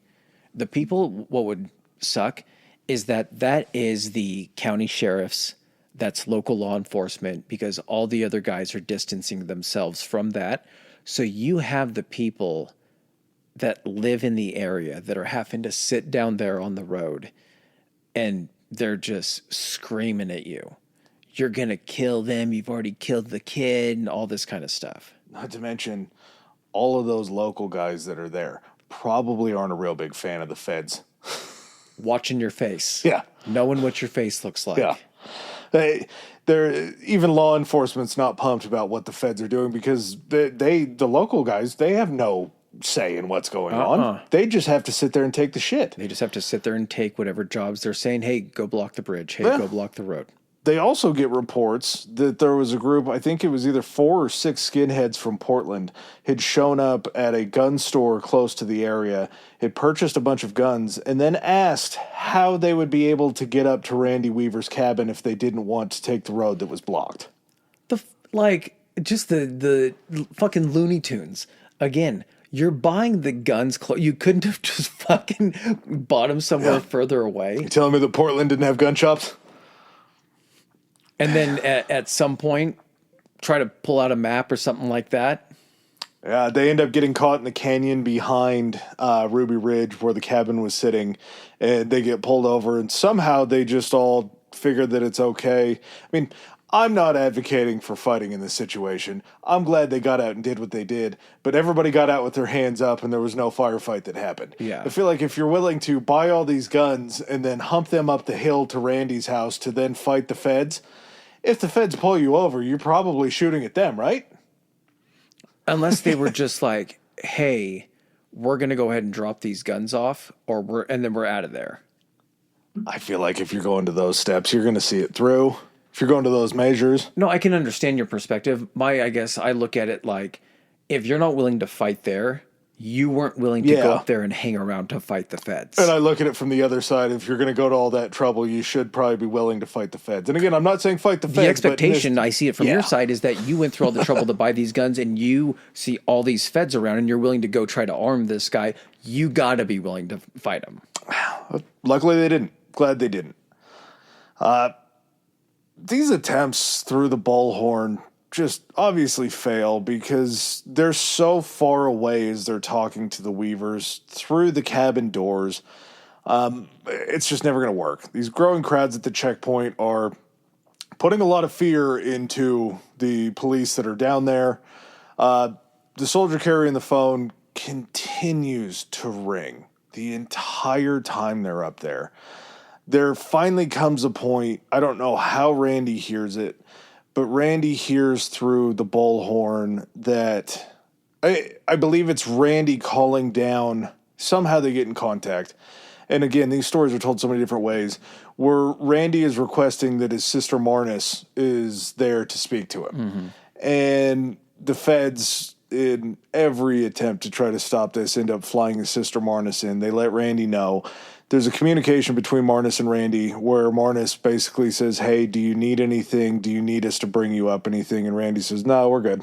the people, what would suck is that is the county sheriffs, that's local law enforcement, because all the other guys are distancing themselves from that. So you have the people that live in the area that are having to sit down there on the road and they're just screaming at you. You're going to kill them. You've already killed the kid and all this kind of stuff. Not to mention all of those local guys that are there probably aren't a real big fan of the feds. Watching your face. Yeah. Knowing what your face looks like. Yeah. They're even law enforcement's not pumped about what the feds are doing because the local guys, they have no say in what's going on. They just have to sit there and take the shit. They just have to sit there and take whatever jobs they're saying. Hey, go block the bridge. Hey, go block the road. They also get reports that there was a group, I think it was either 4 or 6 skinheads from Portland, had shown up at a gun store close to the area, had purchased a bunch of guns, and then asked how they would be able to get up to Randy Weaver's cabin if they didn't want to take the road that was blocked. Just the fucking Looney Tunes. Again, you're buying the guns you couldn't have just fucking bought them somewhere further away. You telling me that Portland didn't have gun shops? And then at some point, try to pull out a map or something like that. Yeah, they end up getting caught in the canyon behind Ruby Ridge where the cabin was sitting, and they get pulled over, and somehow they just all figure that it's okay. I mean, I'm not advocating for fighting in this situation. I'm glad they got out and did what they did, but everybody got out with their hands up, and there was no firefight that happened. Yeah. I feel like if you're willing to buy all these guns and then hump them up the hill to Randy's house to then fight the feds, if the feds pull you over, you're probably shooting at them, right? Unless they were just like, hey, we're going to go ahead and drop these guns off, and then we're out of there. I feel like if you're going to those steps, you're going to see it through. If you're going to those measures. No, I can understand your perspective. I guess I look at it like, if you're not willing to fight there, you weren't willing to go up there and hang around to fight the feds. And I look at it from the other side. If you're going to go to all that trouble, you should probably be willing to fight the feds. And again, I'm not saying fight the feds. The expectation, I see it from your side, is that you went through all the trouble to buy these guns and you see all these feds around and you're willing to go try to arm this guy. You got to be willing to fight him. Luckily, they didn't. Glad they didn't. These attempts through the bullhorn just obviously fail because they're so far away as they're talking to the Weavers through the cabin doors. It's just never going to work. These growing crowds at the checkpoint are putting a lot of fear into the police that are down there. The soldier carrying the phone continues to ring the entire time they're up there. There finally comes a point, I don't know how Randy hears it, but Randy hears through the bullhorn that I believe it's Randy calling down. Somehow they get in contact. And again, these stories are told so many different ways, where Randy is requesting that his sister Marnis is there to speak to him. Mm-hmm. And the feds, in every attempt to try to stop this, end up flying his sister Marnis in. They let Randy know. There's a communication between Marnis and Randy where Marnis basically says, hey, do you need anything? Do you need us to bring you up anything? And Randy says, no, we're good.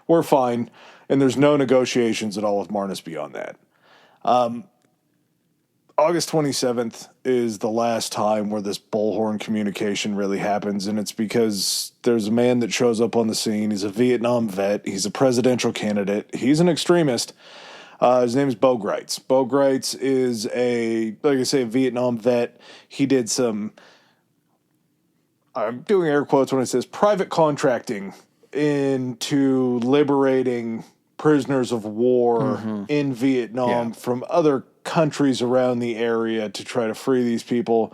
We're fine. And there's no negotiations at all with Marnis beyond that. August 27th is the last time where this bullhorn communication really happens, and it's because there's a man that shows up on the scene. He's a Vietnam vet. He's a presidential candidate. He's an extremist. His name is Bo Gritz. Bo Gritz is like I say, a Vietnam vet. He did some, I'm doing air quotes when it says private contracting into liberating prisoners of war in Vietnam from other countries around the area to try to free these people.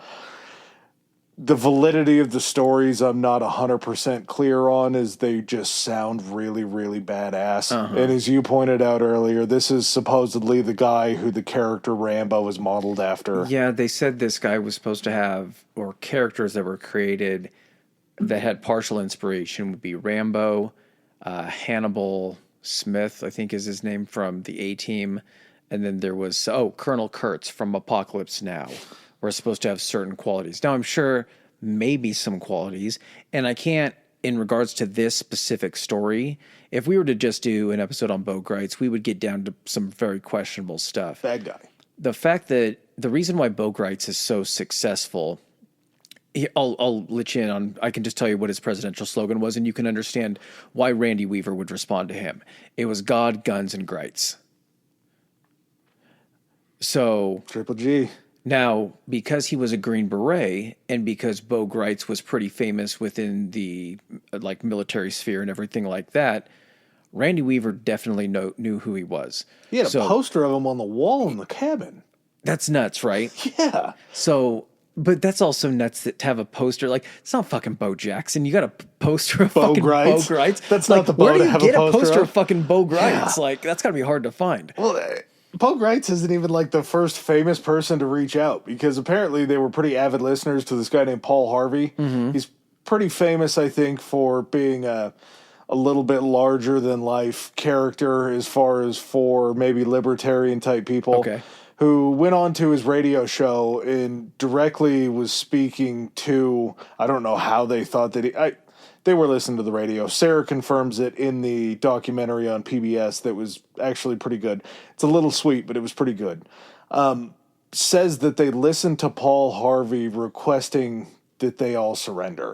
The validity of the stories I'm not 100% clear on, as they just sound really, really badass. And as you pointed out earlier, this is supposedly the guy who the character Rambo is modeled after. Yeah, they said this guy was supposed to have, or characters that were created that had partial inspiration would be Rambo, Hannibal Smith, I think is his name, from the A-Team. And then there was, Colonel Kurtz from Apocalypse Now. We're supposed to have certain qualities. Now, I'm sure maybe some qualities, and I can't, in regards to this specific story, if we were to just do an episode on Bo Gritz, we would get down to some very questionable stuff. Bad guy. The fact that the reason why Bo Gritz is so successful, I'll let you in on, I can just tell you what his presidential slogan was, and you can understand why Randy Weaver would respond to him. It was God, Guns, and Gritz. So Triple G. Now, because he was a Green Beret, and because Bo Gritz was pretty famous within the military sphere and everything like that, Randy Weaver definitely knew who he was. He had a poster of him on the wall in the cabin. That's nuts, right? Yeah. So, but that's also nuts to have a poster. Like, it's not fucking Bo Jackson. You got a poster of Bo fucking Gritz? Bo Gritz. That's not the Bo where do to you have get a a poster of? of fucking Bo Gritz? Yeah. Like, that's got to be hard to find. Well, Bo Gritz isn't even like the first famous person to reach out, because apparently they were pretty avid listeners to this guy named Paul Harvey. He's pretty famous, I think, for being a little bit larger than life character as far as for maybe libertarian type people. Who went on to his radio show and directly was speaking to, I don't know how they thought that they were listening to the radio. Sarah confirms it in the documentary on PBS that was actually pretty good. It's a little sweet, but it was pretty good. Says that they listened to Paul Harvey requesting that they all surrender.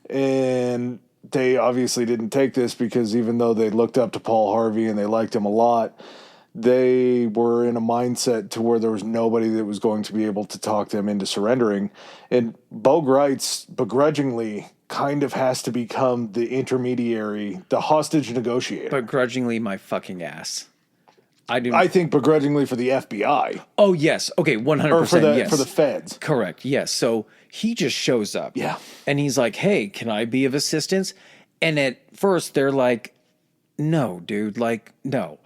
And they obviously didn't take this, because even though they looked up to Paul Harvey and they liked him a lot, they were in a mindset to where there was nobody that was going to be able to talk them into surrendering. And Bo Gritz begrudgingly kind of has to become the intermediary, the hostage negotiator. Begrudgingly my fucking ass. I think begrudgingly for the FBI. Oh, yes. Okay, 100%. Or yes. for the feds. Correct, yes. So he just shows up. Yeah. And he's like, hey, can I be of assistance? And at first they're like, no, dude, no.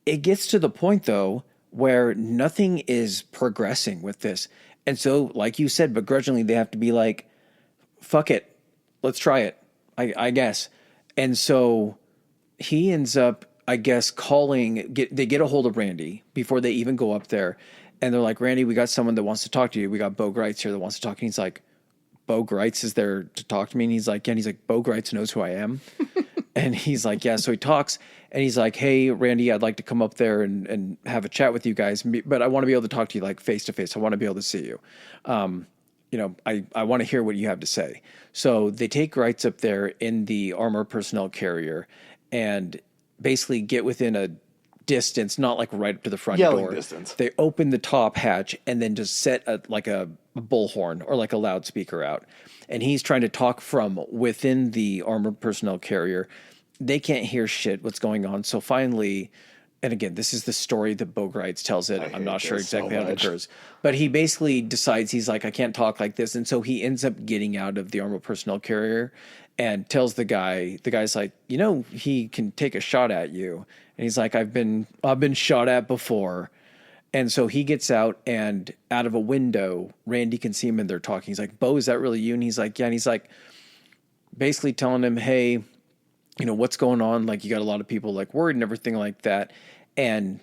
It gets to the point, though, where nothing is progressing with this. And so, like you said, begrudgingly, they have to be like, fuck it. Let's try it, I guess. And so he ends up, I guess, they get a hold of Randy before they even go up there. And they're like, Randy, we got someone that wants to talk to you. We got Bo Gritz here that wants to talk to you. And he's like, Bo Gritz is there to talk to me? And he's like, yeah. And he's like, Bo Gritz knows who I am. And he's like, yeah. So he talks and he's like, hey, Randy, I'd like to come up there and have a chat with you guys. But I want to be able to talk to you like face to face. I want to be able to see you. I want to hear what you have to say. So they take Gritz up there in the armored personnel carrier and basically get within a distance, not like right up to the front door. Distance. They open the top hatch and then just set a bullhorn or like a loudspeaker out. And he's trying to talk from within the armored personnel carrier. They can't hear shit what's going on. So finally, and again, this is the story that Bo Gritz tells it. I'm not sure exactly how it occurs. But he basically decides, he's like, I can't talk like this. And so he ends up getting out of the armored personnel carrier and tells the guy's like, he can take a shot at you. And he's like, I've been shot at before. And so he gets out, and out of a window, Randy can see him and they're talking. He's like, Bo, is that really you? And he's like, yeah. And he's like, basically telling him, hey, what's going on? Like, you got a lot of people like worried and everything like that. And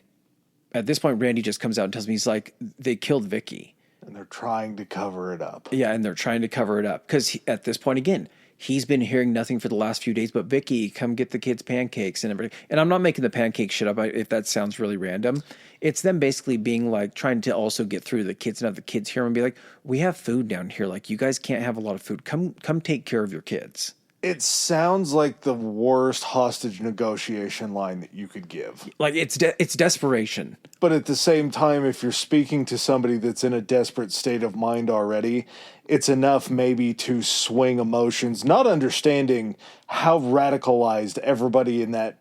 at this point, Randy just comes out and tells me, he's like, they killed Vicky. And they're trying to cover it up. Yeah. And they're trying to cover it up. Because at this point, again, he's been hearing nothing for the last few days, but Vicky, come get the kids pancakes and everything. And I'm not making the pancake shit up if that sounds really random. It's them basically being like, trying to also get through to the kids and have the kids hear them and be like, we have food down here. Like, you guys can't have a lot of food. Come take care of your kids. It sounds like the worst hostage negotiation line that you could give. Like, it's desperation. But at the same time, if you're speaking to somebody that's in a desperate state of mind already, it's enough maybe to swing emotions, not understanding how radicalized everybody in that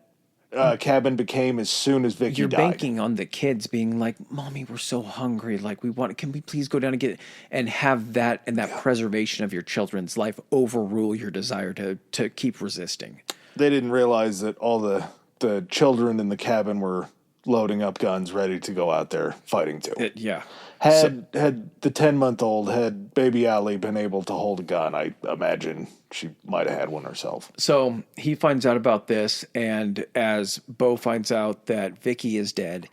cabin became as soon as Vicky You're died. banking on the kids being like, Mommy, we're so hungry. Like, can we please go down and get it? And have that and that preservation of your children's life overrule your desire to keep resisting. They didn't realize that all the children in the cabin were loading up guns ready to go out there fighting too. Had the 10-month-old, had baby Allie been able to hold a gun, I imagine she might have had one herself. So he finds out about this, and as Bo finds out that Vicky is dead,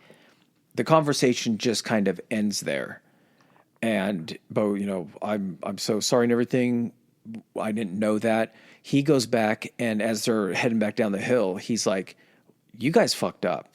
the conversation just kind of ends there. And Bo, I'm so sorry and everything. I didn't know that. He goes back, and as they're heading back down the hill, he's like, you guys fucked up.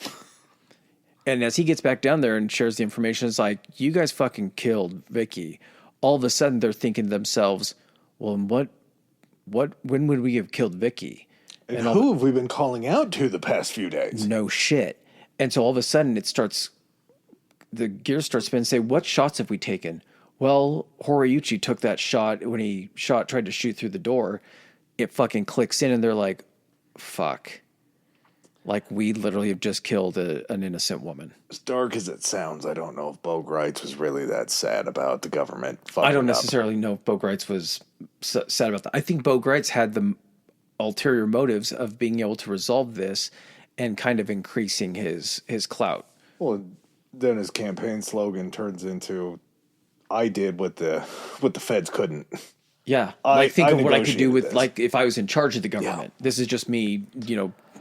And as he gets back down there and shares the information, it's like, you guys fucking killed Vicky. All of a sudden, they're thinking to themselves, well, when would we have killed Vicky? And who have we been calling out to the past few days? No shit. And so all of a sudden, the gears start spinning and say, what shots have we taken? Well, Horiuchi took that shot when he tried to shoot through the door. It fucking clicks in, and they're like, fuck. Like, we literally have just killed an innocent woman. As dark as it sounds, I don't know if Bo Greitz was really that sad about the government fucking I don't up. necessarily know if Bo Greitz was sad about that. I think Bo Greitz had the ulterior motives of being able to resolve this and kind of increasing his clout. Well, then his campaign slogan turns into, I did what the feds couldn't. Yeah. Think of what I could do with, this. like, if I was in charge of the government. Yeah. This is just me,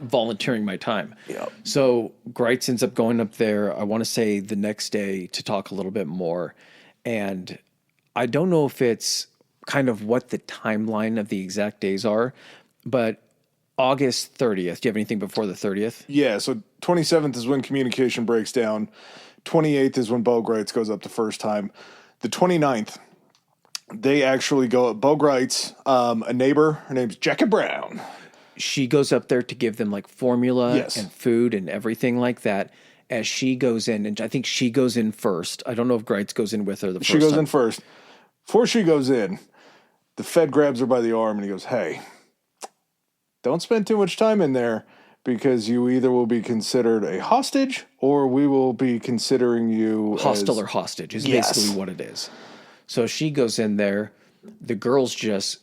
volunteering my time. Yeah. So Greitz ends up going up there, I want to say the next day, to talk a little bit more. And I don't know if it's kind of what the timeline of the exact days are, but August 30th. Do you have anything before the 30th? Yeah. So 27th is when communication breaks down. 28th is when Bo Greitz goes up the first time. The 29th, they actually go up. Bo Greitz, a neighbor, her name's Jackie Brown. She goes up there to give them like formula Yes. and food and everything like that. As she goes in, and I think she goes in first. I don't know if Greitz goes in with her the first time. She goes in first. Before she goes in, the Fed grabs her by the arm and he goes, hey, don't spend too much time in there because you either will be considered a hostage or we will be considering you hostile or hostage is basically what it is. So she goes in there. The girls just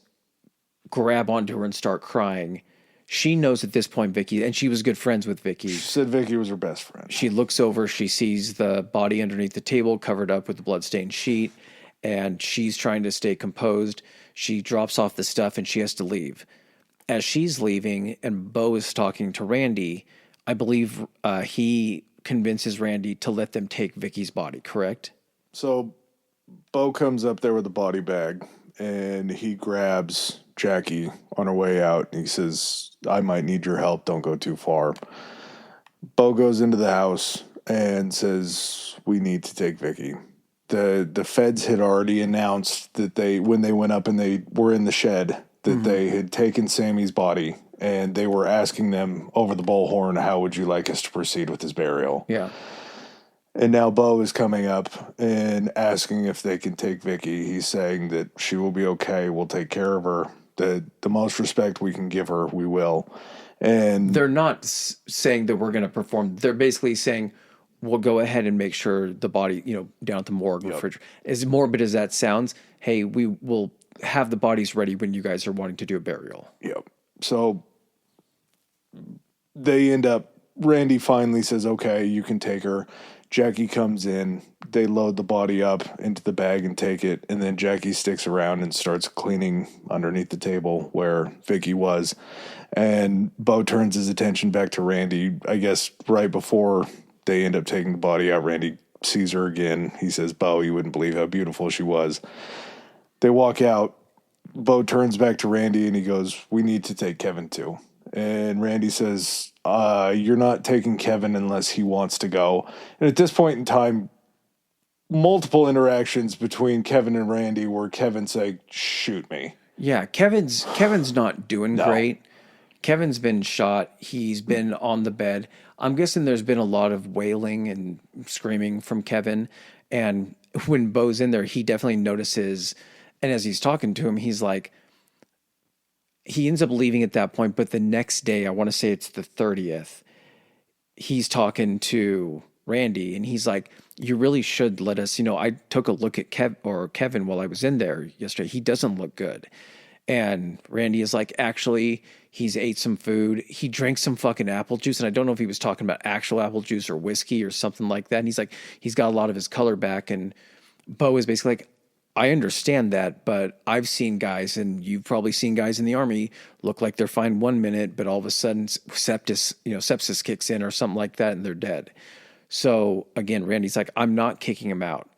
grab onto her and start crying. She knows at this point Vicky, and she was good friends with Vicky. She said Vicky was her best friend. She looks over, she sees the body underneath the table covered up with the bloodstained sheet, and she's trying to stay composed. She drops off the stuff and she has to leave. As she's leaving and Bo is talking to Randy, I believe he convinces Randy to let them take Vicky's body, correct? So Bo comes up there with a body bag and he grabs Jackie on her way out. And he says, I might need your help. Don't go too far. Bo goes into the house and says, we need to take Vicky. The feds had already announced that when they went up and they were in the shed, that they had taken Sammy's body and they were asking them over the bullhorn, how would you like us to proceed with his burial? Yeah. And now Bo is coming up and asking if they can take Vicky. He's saying that she will be okay. We'll take care of her. The most respect we can give her, we will. And they're not saying that we're going to perform. They're basically saying, we'll go ahead and make sure the body, down at the morgue, refrigerator. As morbid as that sounds, hey, we will have the bodies ready when you guys are wanting to do a burial. Yep. So they end up, Randy finally says, okay, you can take her. Jackie comes in, they load the body up into the bag and take it, and then Jackie sticks around and starts cleaning underneath the table where Vicky was. And Bo turns his attention back to Randy. I guess right before they end up taking the body out, Randy sees her again. He says, Bo, you wouldn't believe how beautiful she was. They walk out. Bo turns back to Randy and he goes, "We need to take Kevin too." And Randy says, "You're not taking Kevin unless he wants to go." And at this point in time, multiple interactions between Kevin and Randy where Kevin's saying, "Shoot me." Yeah, Kevin's not doing great. Kevin's been shot. He's been on the bed. I'm guessing there's been a lot of wailing and screaming from Kevin. And when Bo's in there, he definitely notices. And as he's talking to him, he's like, he ends up leaving at that point. But the next day, I want to say it's the 30th, he's talking to Randy and he's like, "You really should let us, I took a look at Kevin while I was in there yesterday. He doesn't look good." And Randy is like, "Actually, he's ate some food. He drank some fucking apple juice." And I don't know if he was talking about actual apple juice or whiskey or something like that. And he's like, he's got a lot of his color back. And Bo is basically like, "I understand that, but I've seen guys, and you've probably seen guys in the army look like they're fine 1 minute, but all of a sudden sepsis kicks in or something like that and they're dead." So again, Randy's like, "I'm not kicking him out."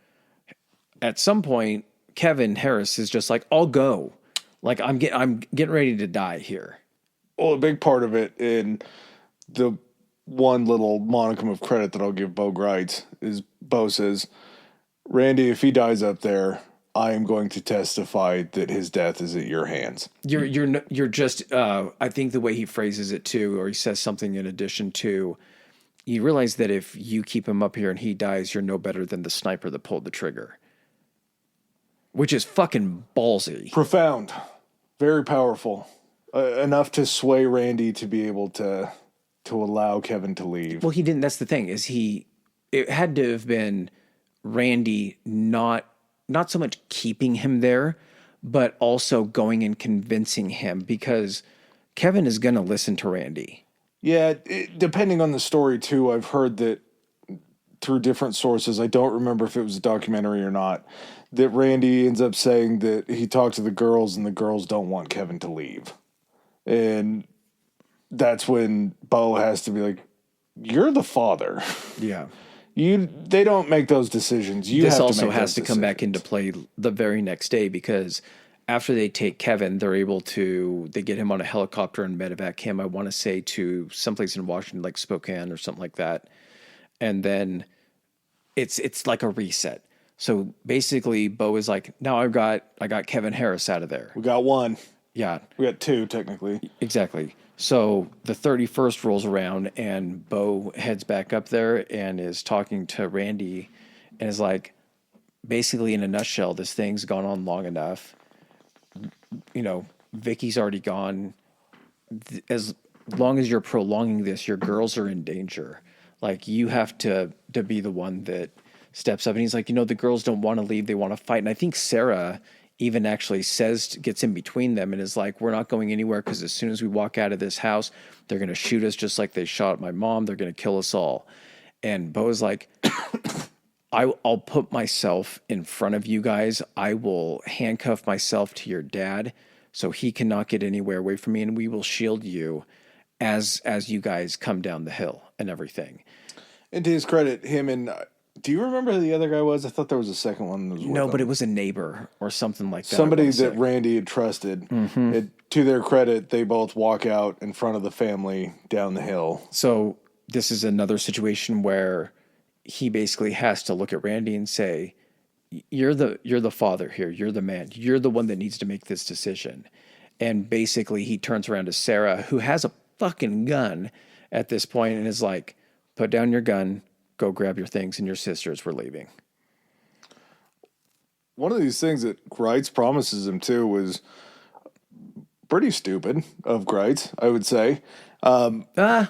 At some point, Kevin Harris is just like, "I'll go. Like I'm getting ready to die here." Well, a big part of it, in the one little monicum of credit that I'll give Bo Greitz, is Bo says, "Randy, if he dies up there, I am going to testify that his death is at your hands." You're just I think the way he phrases it too, or he says something in addition to, you realize that if you keep him up here and he dies, you're no better than the sniper that pulled the trigger. Which is fucking ballsy. Profound. Very powerful. Enough to sway Randy to be able to allow Kevin to leave. Well, he didn't. That's the thing, is it had to have been Randy not so much keeping him there, but also going and convincing him, because Kevin is going to listen to Randy. Yeah, depending on the story too, I've heard that through different sources, I don't remember if it was a documentary or not, that Randy ends up saying that he talked to the girls and the girls don't want Kevin to leave. And that's when Bo has to be like, "You're the father." Yeah. They don't make those decisions. This also has to come back into play the very next day, because after they take Kevin, they get him on a helicopter and medevac him, I want to say, to someplace in Washington, like Spokane or something like that. And then it's like a reset. So basically Bo is like, "Now I got Kevin Harris out of there." We got one. Yeah. We got two, technically. Exactly. So the 31st rolls around and Bo heads back up there and is talking to Randy and is like, basically in a nutshell, this thing's gone on long enough. Vicky's already gone. As long as you're prolonging this, your girls are in danger. Like, you have to be the one that steps up. And he's like, the girls don't want to leave. They want to fight. And I think Sarah even actually gets in between them and is like, "We're not going anywhere, because as soon as we walk out of this house, they're going to shoot us just like they shot my mom. They're going to kill us all." And Bo's like, I'll put myself in front of you guys. I will handcuff myself to your dad so he cannot get anywhere away from me, and we will shield you as you guys come down the hill and everything. And to his credit, him and... do you remember who the other guy was? I thought there was a second one. That was No, but it was a neighbor or something like that. Somebody that Randy had trusted. Mm-hmm. To their credit, they both walk out in front of the family down the hill. So this is another situation where he basically has to look at Randy and say, you're the father here. You're the man. You're the one that needs to make this decision." And basically he turns around to Sarah, who has a fucking gun at this point, and is like, "Put down your gun. Go grab your things and your sisters. We're leaving." One of these things that Greitz promises him too was pretty stupid of Greitz, I would say. Yeah,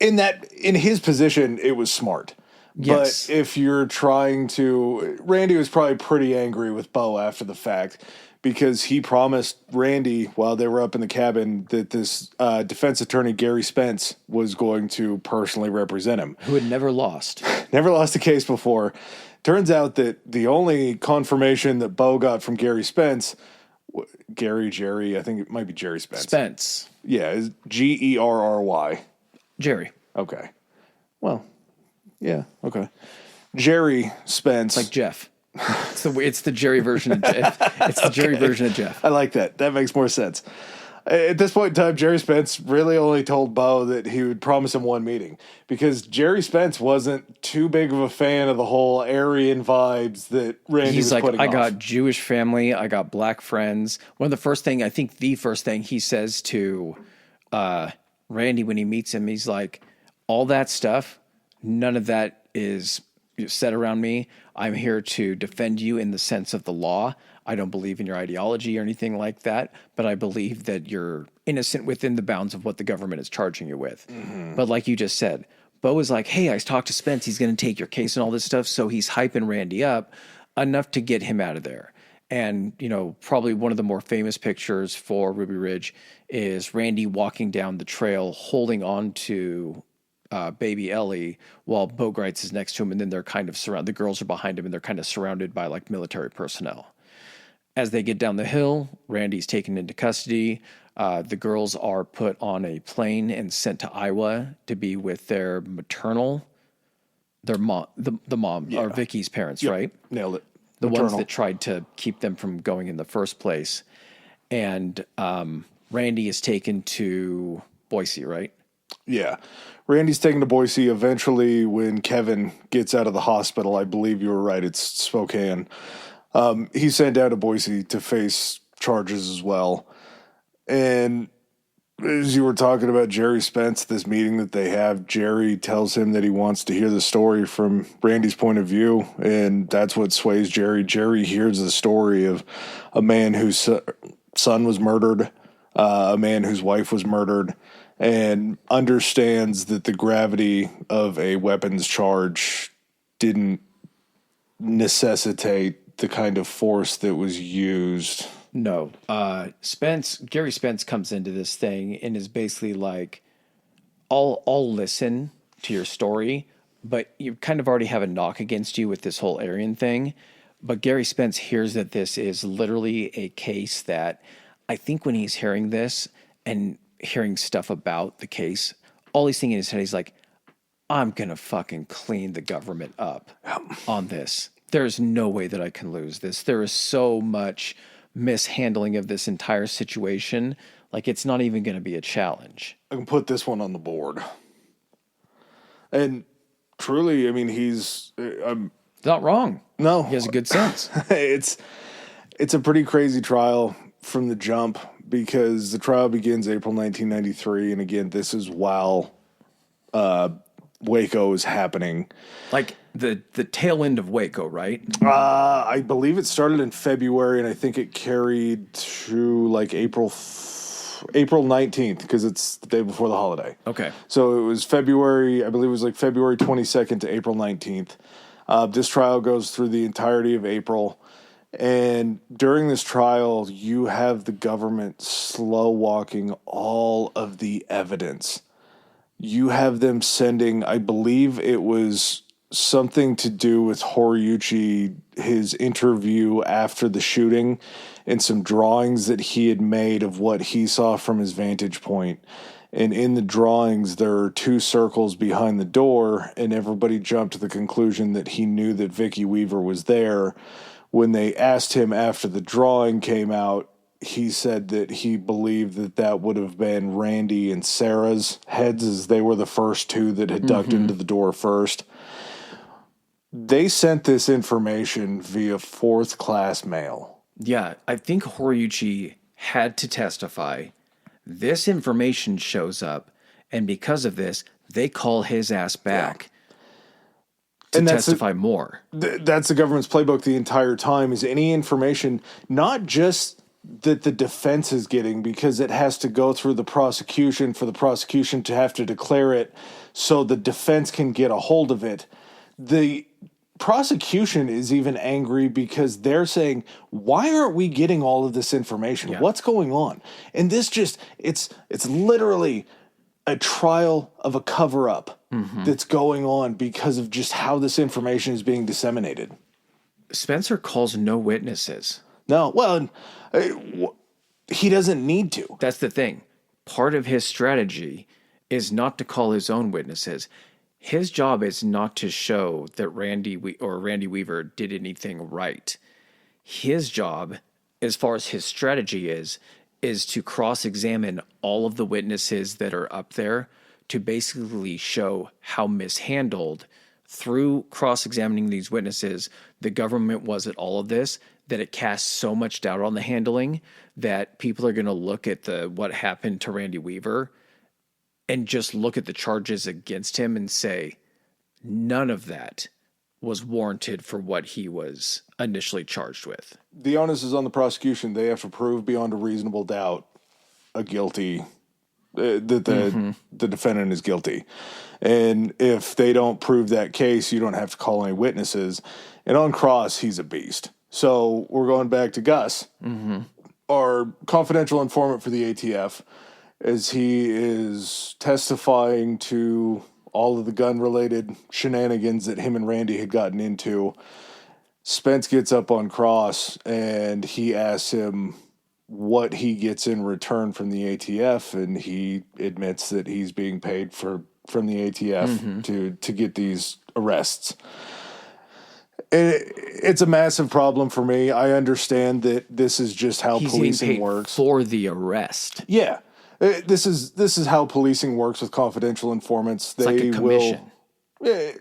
in his position, it was smart. Yes. But if you're trying to... Randy was probably pretty angry with Bo after the fact, because he promised Randy while they were up in the cabin that this defense attorney, Gary Spence, was going to personally represent him. Who had never lost. Never lost a case before. Turns out that the only confirmation that Bo got from Gary Spence... Jerry, I think it might be Jerry Spence. Spence. Yeah, is Gerry. Jerry. Okay. Well, yeah, okay. Jerry Spence. Like Jeff. It's the Jerry version of Jeff. It's the Jerry version of Jeff. I like that. That makes more sense. At this point in time, Jerry Spence really only told Bo that he would promise him one meeting because Jerry Spence wasn't too big of a fan of the whole Aryan vibes that Randy was putting I off. got Jewish family, I got black friends. The first thing he says to Randy when he meets him, he's like, all that stuff, none of that is said around me. I'm here to defend you in the sense of the law. I don't believe in your ideology or anything like that, but I believe that you're innocent within the bounds of what the government is charging you with. Mm-hmm. But like you just said, Bo is like, hey, I talked to Spence. He's going to take your case and all this stuff. So he's hyping Randy up enough to get him out of there. And, probably one of the more famous pictures for Ruby Ridge is Randy walking down the trail holding on to baby Ellie while Bogarts is next to him. And then they're kind of surrounded. The girls are behind him and they're kind of surrounded by like military personnel. As they get down the hill, Randy's taken into custody. The girls are put on a plane and sent to Iowa to be with their mom, the mom, or Vicky's parents, right? Nailed it. The ones that tried to keep them from going in the first place. And Randy is taken to Boise, right? Yeah. Randy's taken to Boise. Eventually, when Kevin gets out of the hospital, I believe you were right, it's Spokane. He's sent down to Boise to face charges as well. And as you were talking about Jerry Spence, this meeting that they have, Jerry tells him that he wants to hear the story from Randy's point of view, and that's what sways Jerry. Jerry hears the story of a man whose son was murdered, a man whose wife was murdered, and understands that the gravity of a weapons charge didn't necessitate the kind of force that was used. No. Gary Spence comes into this thing and is basically like, I'll listen to your story, but you kind of already have a knock against you with this whole Aryan thing. But Gary Spence hears that this is literally a case that I think when he's hearing this and hearing stuff about the case, all he's thinking in his head, he's like, I'm going to fucking clean the government up on this. There's no way that I can lose this. There is so much mishandling of this entire situation. Like, it's not even going to be a challenge. I can put this one on the board. And truly, I mean, he's not wrong. No. He has a good sense. It's a pretty crazy trial from the jump because the trial begins April 1993. And again, this is while Waco is happening. Like the tail end of Waco, right? I believe it started in February, and I think it carried through like April 19th because it's the day before the holiday. Okay. So it was February, I believe it was like February 22nd to April 19th. This trial goes through the entirety of April. And during this trial, you have the government slow walking all of the evidence. You have them sending, I believe it was something to do with Horiuchi, his interview after the shooting, and some drawings that he had made of what he saw from his vantage point. And in the drawings, there are two circles behind the door, and everybody jumped to the conclusion that he knew that Vicky Weaver was there. When they asked him after the drawing came out, he said that he believed that that would have been Randy and Sarah's heads, as they were the first two that had ducked into the door first. They sent this information via fourth-class mail. Yeah, I think Horiuchi had to testify. This information shows up, and because of this, they call his ass back to testify more. That's the government's playbook the entire time, is any information, not just that the defense is getting, because it has to go through the prosecution for the prosecution to have to declare it so the defense can get a hold of it. The prosecution is even angry because they're saying, why aren't we getting all of this information? Yeah. What's going on? And this just, it's literally a trial of a cover-up that's going on because of just how this information is being disseminated. Spencer calls no witnesses. No, well, he doesn't need to. That's the thing. Part of his strategy is not to call his own witnesses. his job is not to show that Randy Weaver did anything right. His job, as far as his strategy is to cross-examine all of the witnesses that are up there to basically show how mishandled, through cross-examining these witnesses, the government was at all of this, that it casts so much doubt on the handling that people are going to look at what happened to Randy Weaver and just look at the charges against him and say, none of that was warranted for what he was initially charged with. The onus is on the prosecution. They have to prove beyond a reasonable doubt a guilty, that the defendant is guilty. And if they don't prove that case, you don't have to call any witnesses. And on cross, he's a beast. So we're going back to Gus, our confidential informant for the ATF, as he is testifying to all of the gun-related shenanigans that him and Randy had gotten into. Spence gets up on cross, and he asks him what he gets in return from the ATF, and he admits that he's being paid from the ATF to get these arrests. It's a massive problem for me. I understand that this is just how policing works. For the arrest. Yeah. This is how policing works with confidential informants. It's like a commission.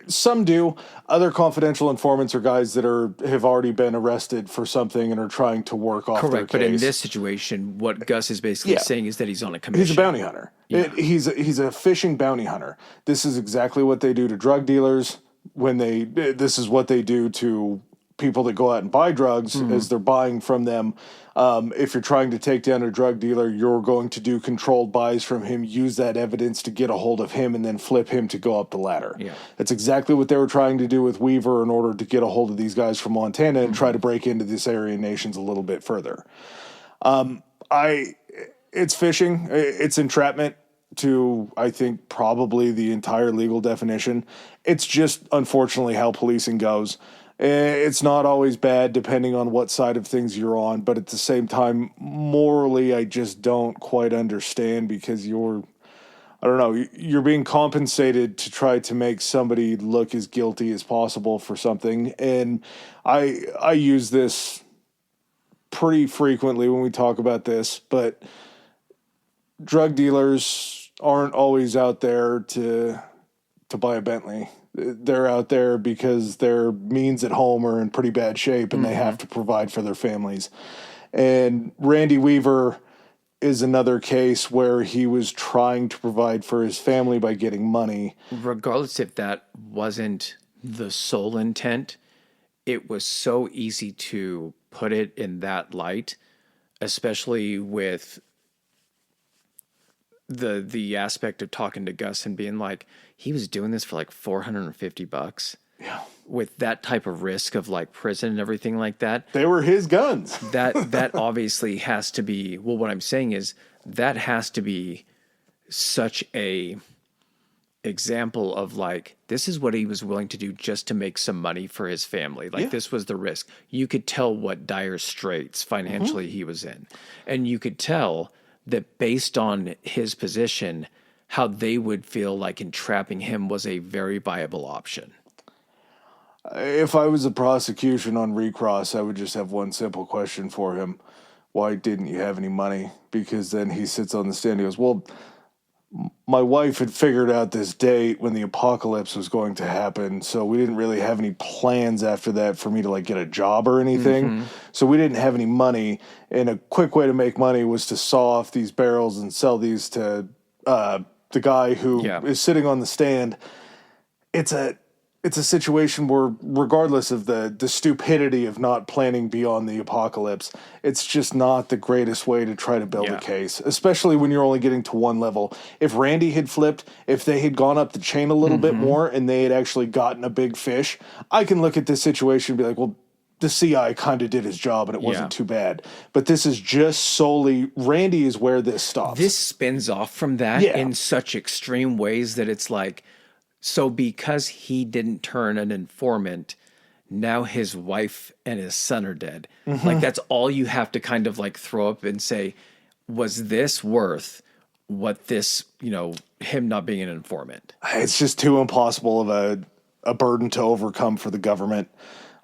Some do. Other confidential informants are guys that have already been arrested for something and are trying to work off their case. Correct, but in this situation, what Gus is basically saying is that he's on a commission. He's a bounty hunter. Yeah. He's a fishing bounty hunter. This is exactly what they do to drug dealers this is what they do to people that go out and buy drugs as they're buying from them. If you're trying to take down a drug dealer, you're going to do controlled buys from him, use that evidence to get a hold of him, and then flip him to go up the ladder. Yeah. That's exactly what they were trying to do with Weaver in order to get a hold of these guys from Montana and try to break into this Aryan nations a little bit further. It's fishing. It's entrapment to, I think, probably the entire legal definition. It's just, unfortunately, how policing goes. It's not always bad depending on what side of things you're on, but at the same time, morally, I just don't quite understand because you're being compensated to try to make somebody look as guilty as possible for something. And I use this pretty frequently when we talk about this, but drug dealers aren't always out there to buy a Bentley. They're out there because their means at home are in pretty bad shape and they have to provide for their families. And Randy Weaver is another case where he was trying to provide for his family by getting money. Regardless if that wasn't the sole intent, it was so easy to put it in that light, especially with the aspect of talking to Gus and being like, he was doing this for like $450. Yeah. With that type of risk of like prison and everything like that. They were his guns. that obviously has to be, well, what I'm saying is that has to be such a example of like, this is what he was willing to do just to make some money for his family. Like this was the risk. You could tell what dire straits financially he was in. And you could tell that based on his position, how they would feel like entrapping him was a very viable option. If I was a prosecution on recross, I would just have one simple question for him. Why didn't you have any money? Because then he sits on the stand and he goes, well, my wife had figured out this date when the apocalypse was going to happen, so we didn't really have any plans after that for me to like get a job or anything. So we didn't have any money, and a quick way to make money was to saw off these barrels and sell these to the guy who is sitting on the stand. It's a situation where, regardless of the stupidity of not planning beyond the apocalypse, it's just not the greatest way to try to build a case, especially when you're only getting to one level. If Randy had flipped, if they had gone up the chain a little bit more and they had actually gotten a big fish, I can look at this situation and be like, well, the CI kind of did his job and it wasn't too bad. But this is just solely, Randy is where this stops. This spins off from that in such extreme ways that it's like, so because he didn't turn an informant, now his wife and his son are dead. Like that's all you have to kind of like throw up and say, was this worth what this, him not being an informant. It's just too impossible of a burden to overcome for the government.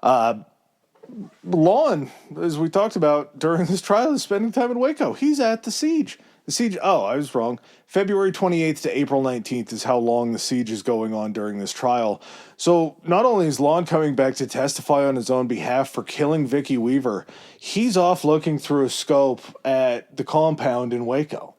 Lon, as we talked about during this trial, is spending time in Waco. He's at the siege. The siege, I was wrong. February 28th to April 19th is how long the siege is going on during this trial. So not only is Lon coming back to testify on his own behalf for killing Vicky Weaver, he's off looking through a scope at the compound in Waco.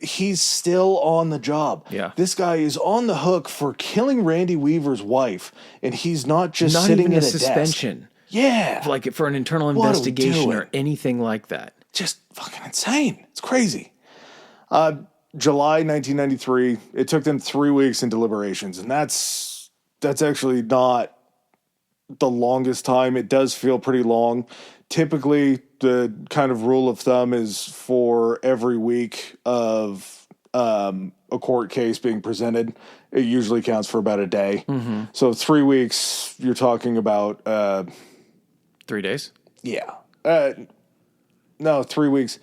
He's still on the job. Yeah. This guy is on the hook for killing Randy Weaver's wife, and he's not just Not sitting even at a a suspension. desk. Yeah. Like for an internal What are we investigation or doing? anything like that. Just fucking insane. It's crazy. July 1993, it took them 3 weeks in deliberations, and that's actually not the longest time. It does feel pretty long. Typically, the kind of rule of thumb is for every week of a court case being presented, it usually counts for about a day. So 3 weeks, you're talking about 3 days? yeah. No, 3 weeks.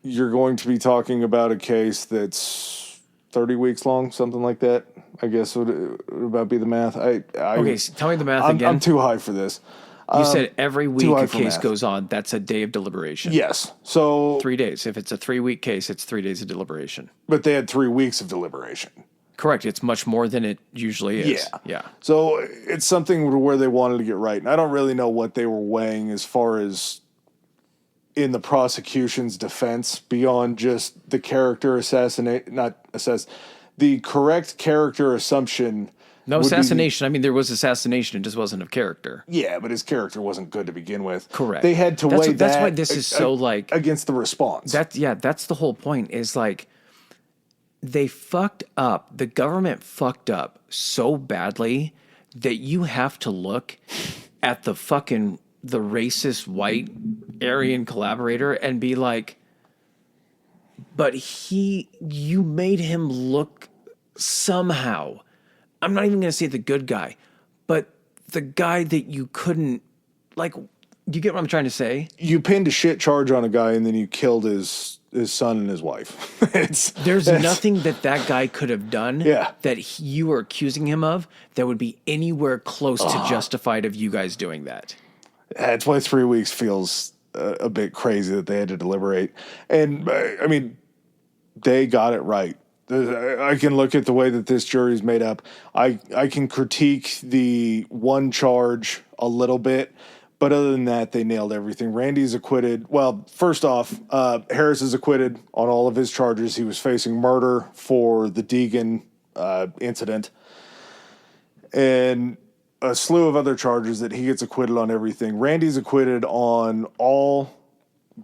You're going to be talking about a case that's 30 weeks long, something like that. I guess would about be the math. Okay, so tell me the math again. I'm too high for this. You said every week high a for case math. goes on. That's a day of deliberation. Yes. So, 3 days. If it's a 3-week case, it's 3 days of deliberation. but they had 3 weeks of deliberation. Correct. It's much more than it usually is. Yeah. So it's something where they wanted to get right. And I don't really know what they were weighing as far as in the prosecution's defense beyond just the character the correct character assumption. No would be- assassination. I mean, there was assassination. It just wasn't of character. Yeah, but his character wasn't good to begin with. Correct. They had to weigh That's that why this is so like against the response. that's the whole point is like they fucked up. The government fucked up so badly that you have to look at the racist white Aryan collaborator and be like, but you made him look somehow. I'm not even going to say the good guy, but the guy that you couldn't, like, do you get what I'm trying to say? You pinned a shit charge on a guy and then you killed his son and his wife. There's nothing that guy could have done that you are accusing him of that would be anywhere close to justified of you guys doing that. That's why 3 weeks feels a bit crazy that they had to deliberate. And I mean, they got it right. I can look at the way that this jury's made up. I can critique the one charge a little bit, but other than that, they nailed everything. Randy's acquitted. Well, first off, Harris is acquitted on all of his charges. He was facing murder for the Deegan incident and a slew of other charges that he gets acquitted on everything. Randy's acquitted on all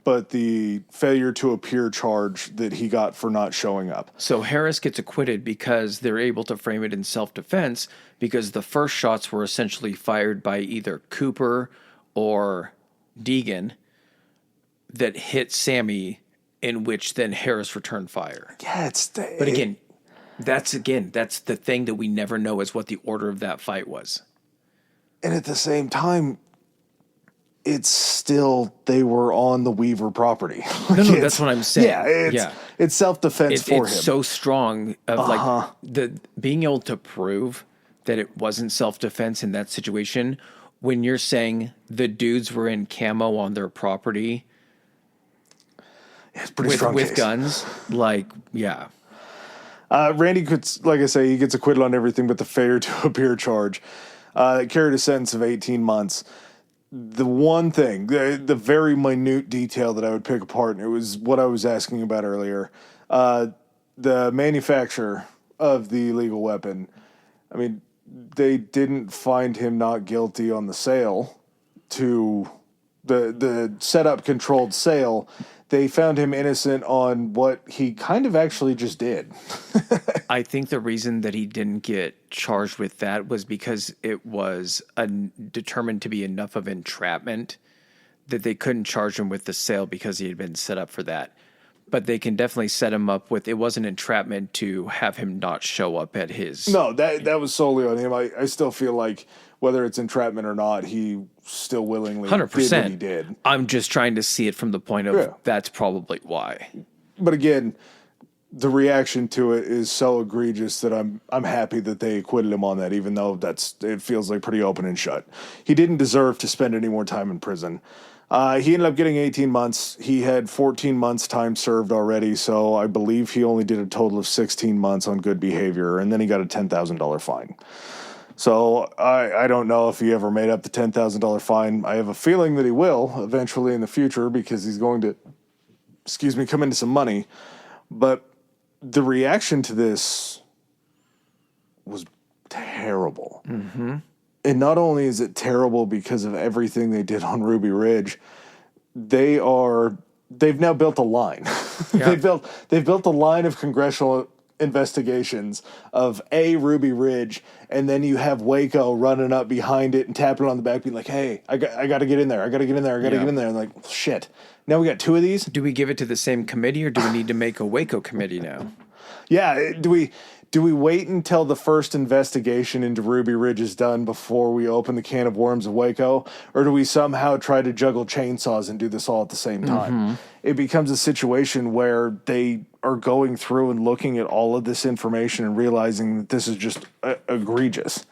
but the failure to appear charge that he got for not showing up. So Harris gets acquitted because they're able to frame it in self-defense because the first shots were essentially fired by either Cooper or Deegan that hit Sammy, in which then Harris returned fire. Yeah, But that's the thing that we never know is what the order of that fight was. And at the same time, it's still, they were on the Weaver property. No, that's what I'm saying. It's self-defense for him. It's so strong of like the being able to prove that it wasn't self-defense in that situation when you're saying the dudes were in camo on their property it's pretty strong with case. guns. Like, yeah. Randy gets, like I say, he gets acquitted on everything but the failure to appear charge. It carried a sentence of 18 months. The one thing, the very minute detail that I would pick apart, and it was what I was asking about earlier, the manufacturer of the illegal weapon, I mean, they didn't find him not guilty on the sale to the setup controlled sale. They found him innocent on what he kind of actually just did. I think the reason that he didn't get charged with that was because it was determined to be enough of entrapment that they couldn't charge him with the sale because he had been set up for that. But they can definitely set him up with, it wasn't entrapment to have him not show up at his... No, that was solely on him. I still feel like whether it's entrapment or not, he still willingly 100%. did what he did. I'm just trying to see it from the point of that's probably why. But again, the reaction to it is so egregious that I'm happy that they acquitted him on that, even though it feels like pretty open and shut. He didn't deserve to spend any more time in prison. He ended up getting 18 months. He had 14 months time served already, so I believe he only did a total of 16 months on good behavior, and then he got a $10,000 fine. So I don't know if he ever made up the $10,000 fine. I have a feeling that he will eventually in the future because he's going to, come into some money. But the reaction to this was terrible. Mm-hmm. And not only is it terrible because of everything they did on Ruby Ridge, they've now built a line. Yeah. They've built a line of congressional investigations of Ruby Ridge, and then you have Waco running up behind it and tapping it on the back, being like, "Hey, I got to get in there. I got to get in there. I got to get in there." And like, shit. Now we got two of these. Do we give it to the same committee, or do we need to make a Waco committee now? Yeah. Do we wait until the first investigation into Ruby Ridge is done before we open the can of worms of Waco? Or do we somehow try to juggle chainsaws and do this all at the same time? Mm-hmm. It becomes a situation where they are going through and looking at all of this information and realizing that this is just egregious.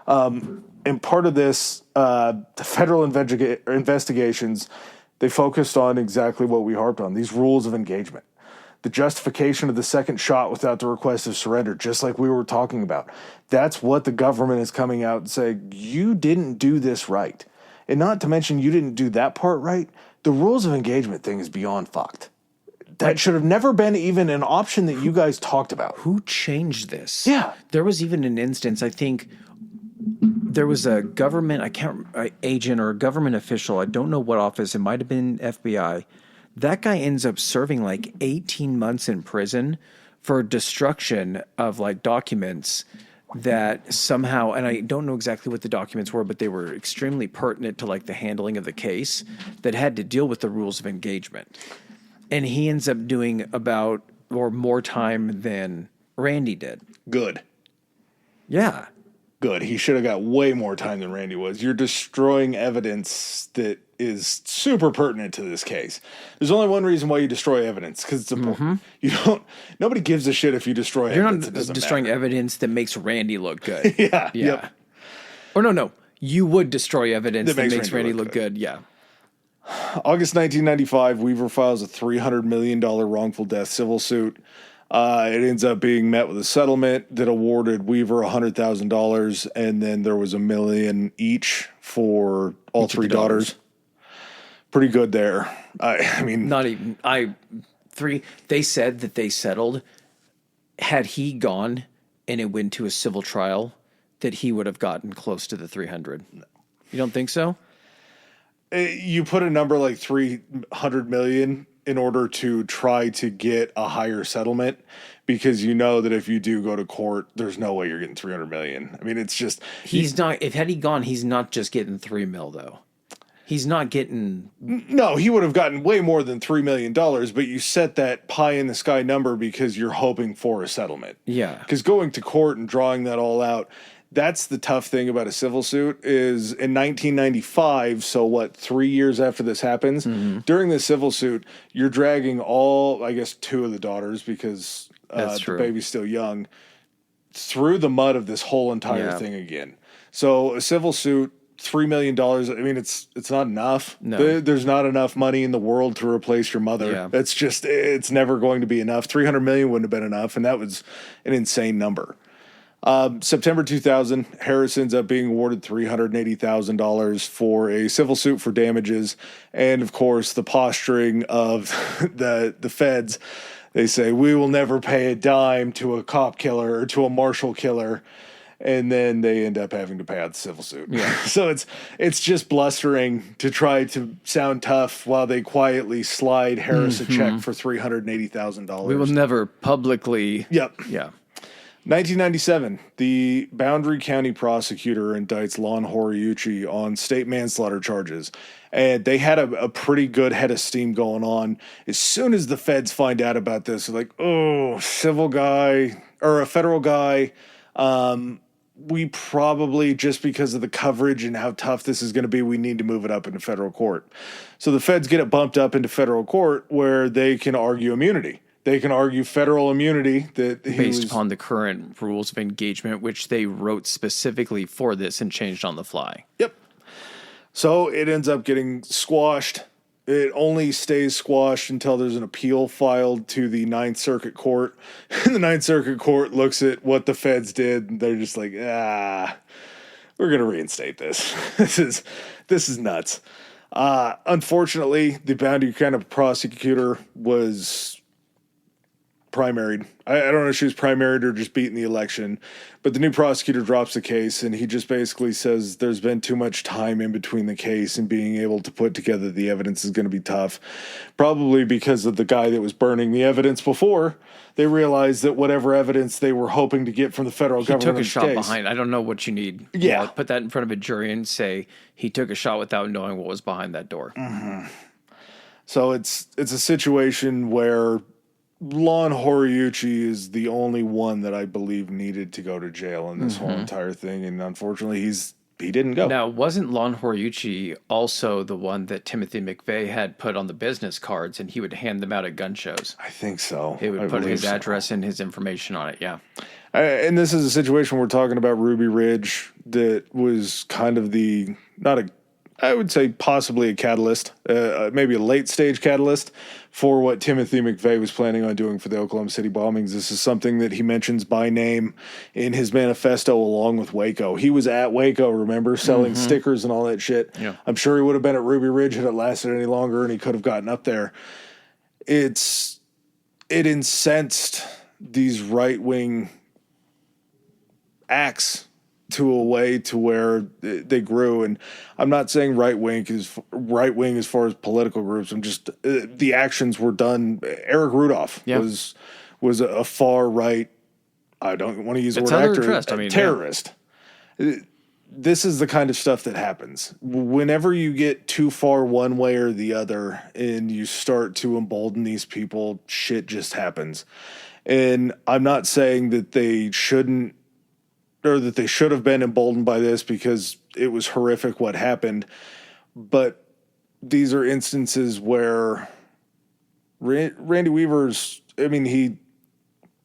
And part of this, the federal investigations, they focused on exactly what we harped on, these rules of engagement. The justification of the second shot without the request of surrender, just like we were talking about. That's what the government is coming out and saying, you didn't do this right. And not to mention you didn't do that part right. The rules of engagement thing is beyond fucked. That should have never been even an option that you guys talked about. Who changed this? Yeah. There was even an instance, I think, there was a government, agent or a government official, I don't know what office, it might have been FBI. That guy ends up serving like 18 months in prison for destruction of like documents that somehow, and I don't know exactly what the documents were, but they were extremely pertinent to like the handling of the case that had to deal with the rules of engagement. And he ends up doing about or more time than Randy did. Good. Yeah. Good. He should have got way more time than Randy was. You're destroying evidence that is super pertinent to this case. There's only one reason why you destroy evidence, because it's important. Mm-hmm. Nobody gives a shit if you destroy evidence. You're not destroying evidence that makes Randy look good. Yeah. Yeah. Yep. Or no. You would destroy evidence that makes Randy look good. Yeah. August 1995, Weaver files a $300 million wrongful death civil suit. It ends up being met with a settlement that awarded Weaver $100,000, and then there was $1 million each for all three daughters. Pretty good there. I mean, not even they said that they settled. Had he gone and it went to a civil trial, that he would have gotten close to the 300. You don't think so? You put a number like 300 million in order to try to get a higher settlement, because you know that if you do go to court, there's no way you're getting 300 million. I mean, it's just had he gone, he's not just getting $3 million though. He's not getting... No, he would have gotten way more than $3 million, but you set that pie in the sky number because you're hoping for a settlement. Yeah. Because going to court and drawing that all out, that's the tough thing about a civil suit is in 1995, so 3 years after this happens, during the civil suit, you're dragging all, I guess, two of the daughters, because the baby's still young, through the mud of this whole entire thing again. So a civil suit, $3 million. I mean, it's not enough. No. There's not enough money in the world to replace your mother. Yeah. That's just, it's never going to be enough. 300 million wouldn't have been enough, and that was an insane number. September 2000, Harris ends up being awarded $380,000 for a civil suit for damages, and of course, the posturing of the feds. They say, we will never pay a dime to a cop killer or to a marshal killer. And then they end up having to pay out the civil suit. Yeah. So it's just blustering to try to sound tough while they quietly slide Harris a check for $380,000. We will never publicly... Yep. Yeah. 1997, the Boundary County prosecutor indicts Lon Horiuchi on state manslaughter charges. And they had a pretty good head of steam going on. As soon as the feds find out about this, they're like, oh, civil guy or a federal guy... we probably, just because of the coverage and how tough this is going to be, we need to move it up into federal court. So the feds get it bumped up into federal court where they can argue immunity. They can argue federal immunity that based upon the current rules of engagement, which they wrote specifically for this and changed on the fly. Yep. So it ends up getting squashed. It only stays squashed until there's an appeal filed to the Ninth Circuit Court. And the Ninth Circuit Court looks at what the feds did, and they're just like, we're going to reinstate this. This is nuts. Unfortunately, the Bounty County prosecutor was primaried. I don't know if she was primaried or just beaten the election, but the new prosecutor drops the case, and he just basically says there's been too much time in between the case, and being able to put together the evidence is going to be tough. Probably because of the guy that was burning the evidence before. They realized that whatever evidence they were hoping to get from the federal government took a shot behind. I don't know what you need. Yeah. Put that in front of a jury and say he took a shot without knowing what was behind that door. Mm-hmm. So it's a situation where Lon Horiuchi is the only one that I believe needed to go to jail in this whole entire thing, and unfortunately he didn't go. Now, wasn't Lon Horiuchi also the one that Timothy McVeigh had put on the business cards, and he would hand them out at gun shows? I think so. He would put his address and his information on it, yeah. And this is a situation we're talking about Ruby Ridge that was kind of I would say possibly a catalyst, maybe a late stage catalyst for what Timothy McVeigh was planning on doing for the Oklahoma City bombings. This is something that he mentions by name in his manifesto along with Waco. He was at Waco, remember, selling stickers and all that shit. Yeah. I'm sure he would have been at Ruby Ridge had it lasted any longer, and he could have gotten up there. It incensed these right-wing acts to a way to where they grew. And I'm not saying right wing as far as political groups. I'm just the actions were done. Eric Rudolph was a far right. I don't want to use the word actor. Terrorist. Yeah. This is the kind of stuff that happens whenever you get too far one way or the other, and you start to embolden these people. Shit just happens. And I'm not saying that they shouldn't, or that they should have been emboldened by this, because it was horrific what happened. But these are instances where Randy Weaver's, he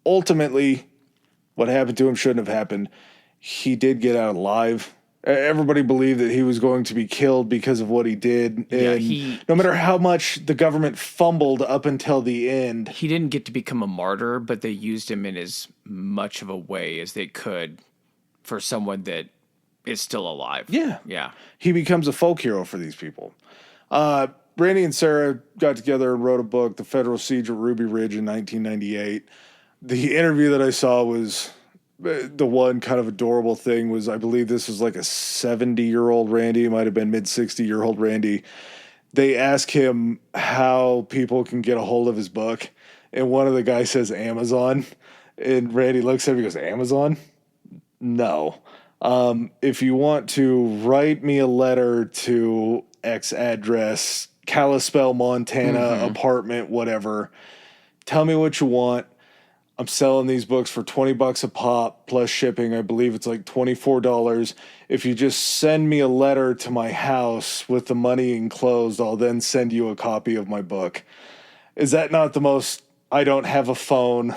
ultimately, what happened to him shouldn't have happened. He did get out alive. Everybody believed that he was going to be killed because of what he did. And no matter how much the government fumbled up until the end. He didn't get to become a martyr, but they used him in as much of a way as they could for someone that is still alive. Yeah. Yeah. He becomes a folk hero for these people. Randy and Sarah got together and wrote a book, The Federal Siege at Ruby Ridge in 1998. The interview that I saw was the one kind of adorable thing was, I believe this was like a 70-year-old Randy. It might have been mid-60-year-old Randy. They ask him how people can get a hold of his book. And one of the guys says Amazon. And Randy looks at him and goes, Amazon? No. If you want to write me a letter to X address, Kalispell, Montana, apartment, whatever, tell me what you want. I'm selling these books for $20 a pop plus shipping. I believe it's like $24. If you just send me a letter to my house with the money enclosed, I'll then send you a copy of my book. Is that not the most, I don't have a phone.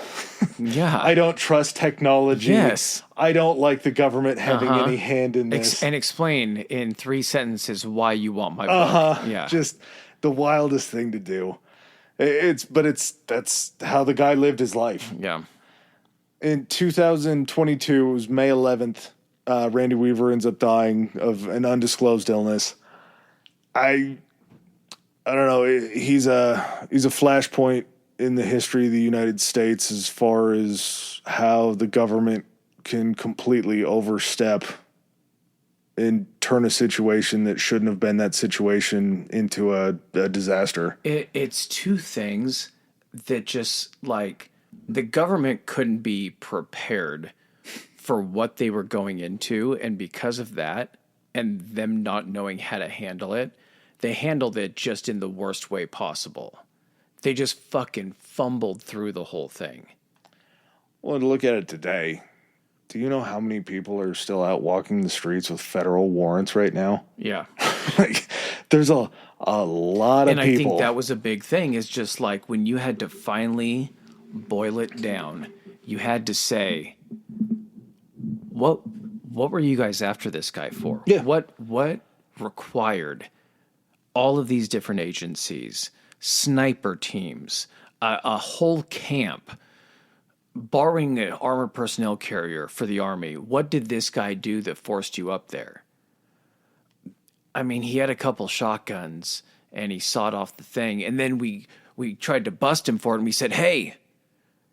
Yeah. I don't trust technology. Yes. I don't like the government having any hand in this. And explain in 3 sentences why you want my book. Yeah. Just the wildest thing to do. That's how the guy lived his life. Yeah. In 2022, it was May 11th, Randy Weaver ends up dying of an undisclosed illness. I don't know. He's a flashpoint in the history of the United States as far as how the government can completely overstep and turn a situation that shouldn't have been that situation into a disaster. It's two things that just, like, the government couldn't be prepared for what they were going into, and because of that, and them not knowing how to handle it, they handled it just in the worst way possible. They just fucking fumbled through the whole thing. Well, to look at it today, do you know how many people are still out walking the streets with federal warrants right now? Yeah. Like, there's a lot of people. And I think that was a big thing, is just like when you had to finally boil it down, you had to say, what were you guys after this guy for? Yeah. What required all of these different agencies, sniper teams, a whole camp, borrowing an armored personnel carrier for the Army? What did this guy do that forced you up there? I mean, he had a couple shotguns and he sawed off the thing. And then we tried to bust him for it. And we said, hey,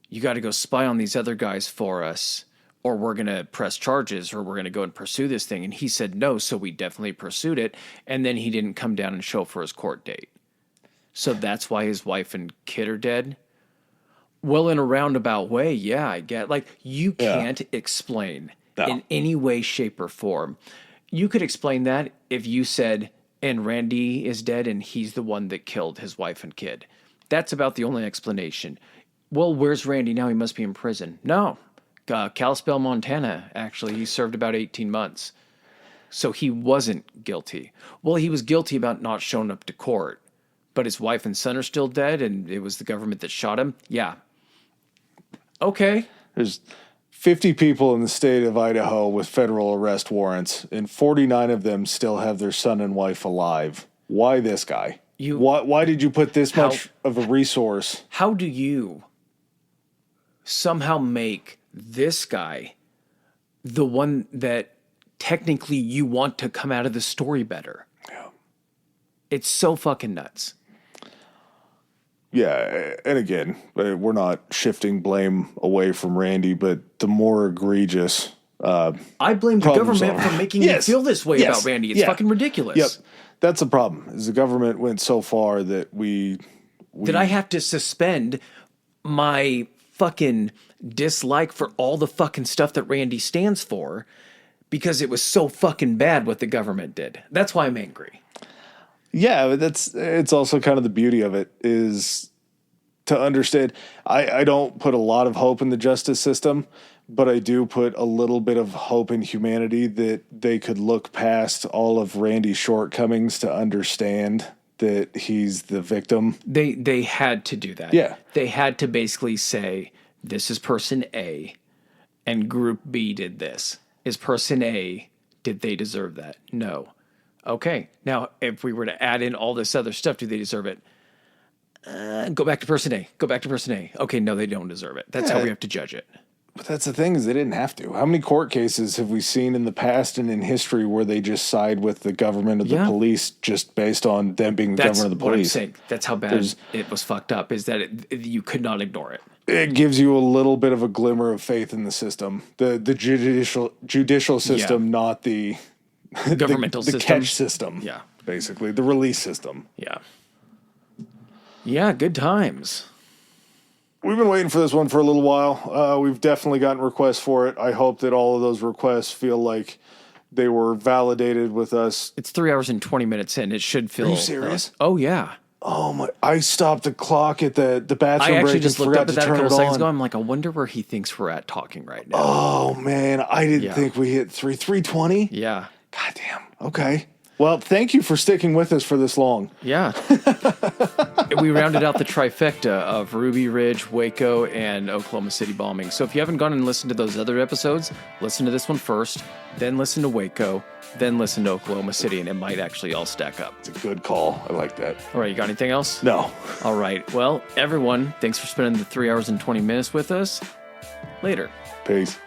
you got to go spy on these other guys for us, or we're going to press charges, or we're going to go and pursue this thing. And he said no, so we definitely pursued it. And then he didn't come down and show for his court date. So that's why his wife and kid are dead? Well, in a roundabout way, yeah, I get. Like, you can't explain in any way, shape, or form. You could explain that if you said, and Randy is dead and he's the one that killed his wife and kid. That's about the only explanation. Well, where's Randy now? He must be in prison. No. Kalispell, Montana, actually. He served about 18 months. So he wasn't guilty. Well, he was guilty about not showing up to court. But his wife and son are still dead, and it was the government that shot him? Yeah. Okay. There's 50 people in the state of Idaho with federal arrest warrants, and 49 of them still have their son and wife alive. Why this guy? Why did you put this much of a resource? How do you somehow make this guy the one that technically you want to come out of the story better? Yeah. It's so fucking nuts. Yeah, and again, we're not shifting blame away from Randy, but the more egregious I blame the government for making you feel this way about Randy. It's fucking ridiculous. Yep. That's the problem, is the government went so far that we Did I have to suspend my fucking dislike for all the fucking stuff that Randy stands for because it was so fucking bad what the government did? That's why I'm angry. Yeah, but it's also kind of the beauty of it is to understand. I don't put a lot of hope in the justice system, but I do put a little bit of hope in humanity that they could look past all of Randy's shortcomings to understand that he's the victim. They had to do that. Yeah. They had to basically say, this is person A, and group B did this. Is person A, did they deserve that? No. Okay. Now, if we were to add in all this other stuff, do they deserve it? Go back to person A. Go back to person A. Okay, no, they don't deserve it. That's how we have to judge it. But that's the thing, is they didn't have to. How many court cases have we seen in the past and in history where they just side with the government or the police just based on them being the government of the police? That's what I'm saying. That's how bad it was fucked up, is that you could not ignore it. It gives you a little bit of a glimmer of faith in the system. The judicial system, not the governmental the system. catch system. Yeah. Basically, the release system. Yeah. Yeah, good times. We've been waiting for this one for a little while. We've definitely gotten requests for it. I hope that all of those requests feel like they were validated with us. It's 3 hours and 20 minutes in. It should feel... Are you serious? Oh, yeah. Oh, my. I stopped the clock at the bathroom I actually break just and looked up forgot at to that a turn couple it seconds on. ago. I'm like, I wonder where he thinks we're at talking right now. Oh, man. I didn't think we hit 3:20. Yeah. God damn. Okay. Well, thank you for sticking with us for this long. Yeah. We rounded out the trifecta of Ruby Ridge, Waco, and Oklahoma City bombing. So if you haven't gone and listened to those other episodes, listen to this one first, then listen to Waco, then listen to Oklahoma City, and it might actually all stack up. It's a good call. I like that. All right, you got anything else? No. All right. Well, everyone, thanks for spending the 3 hours and 20 minutes with us. Later. Peace.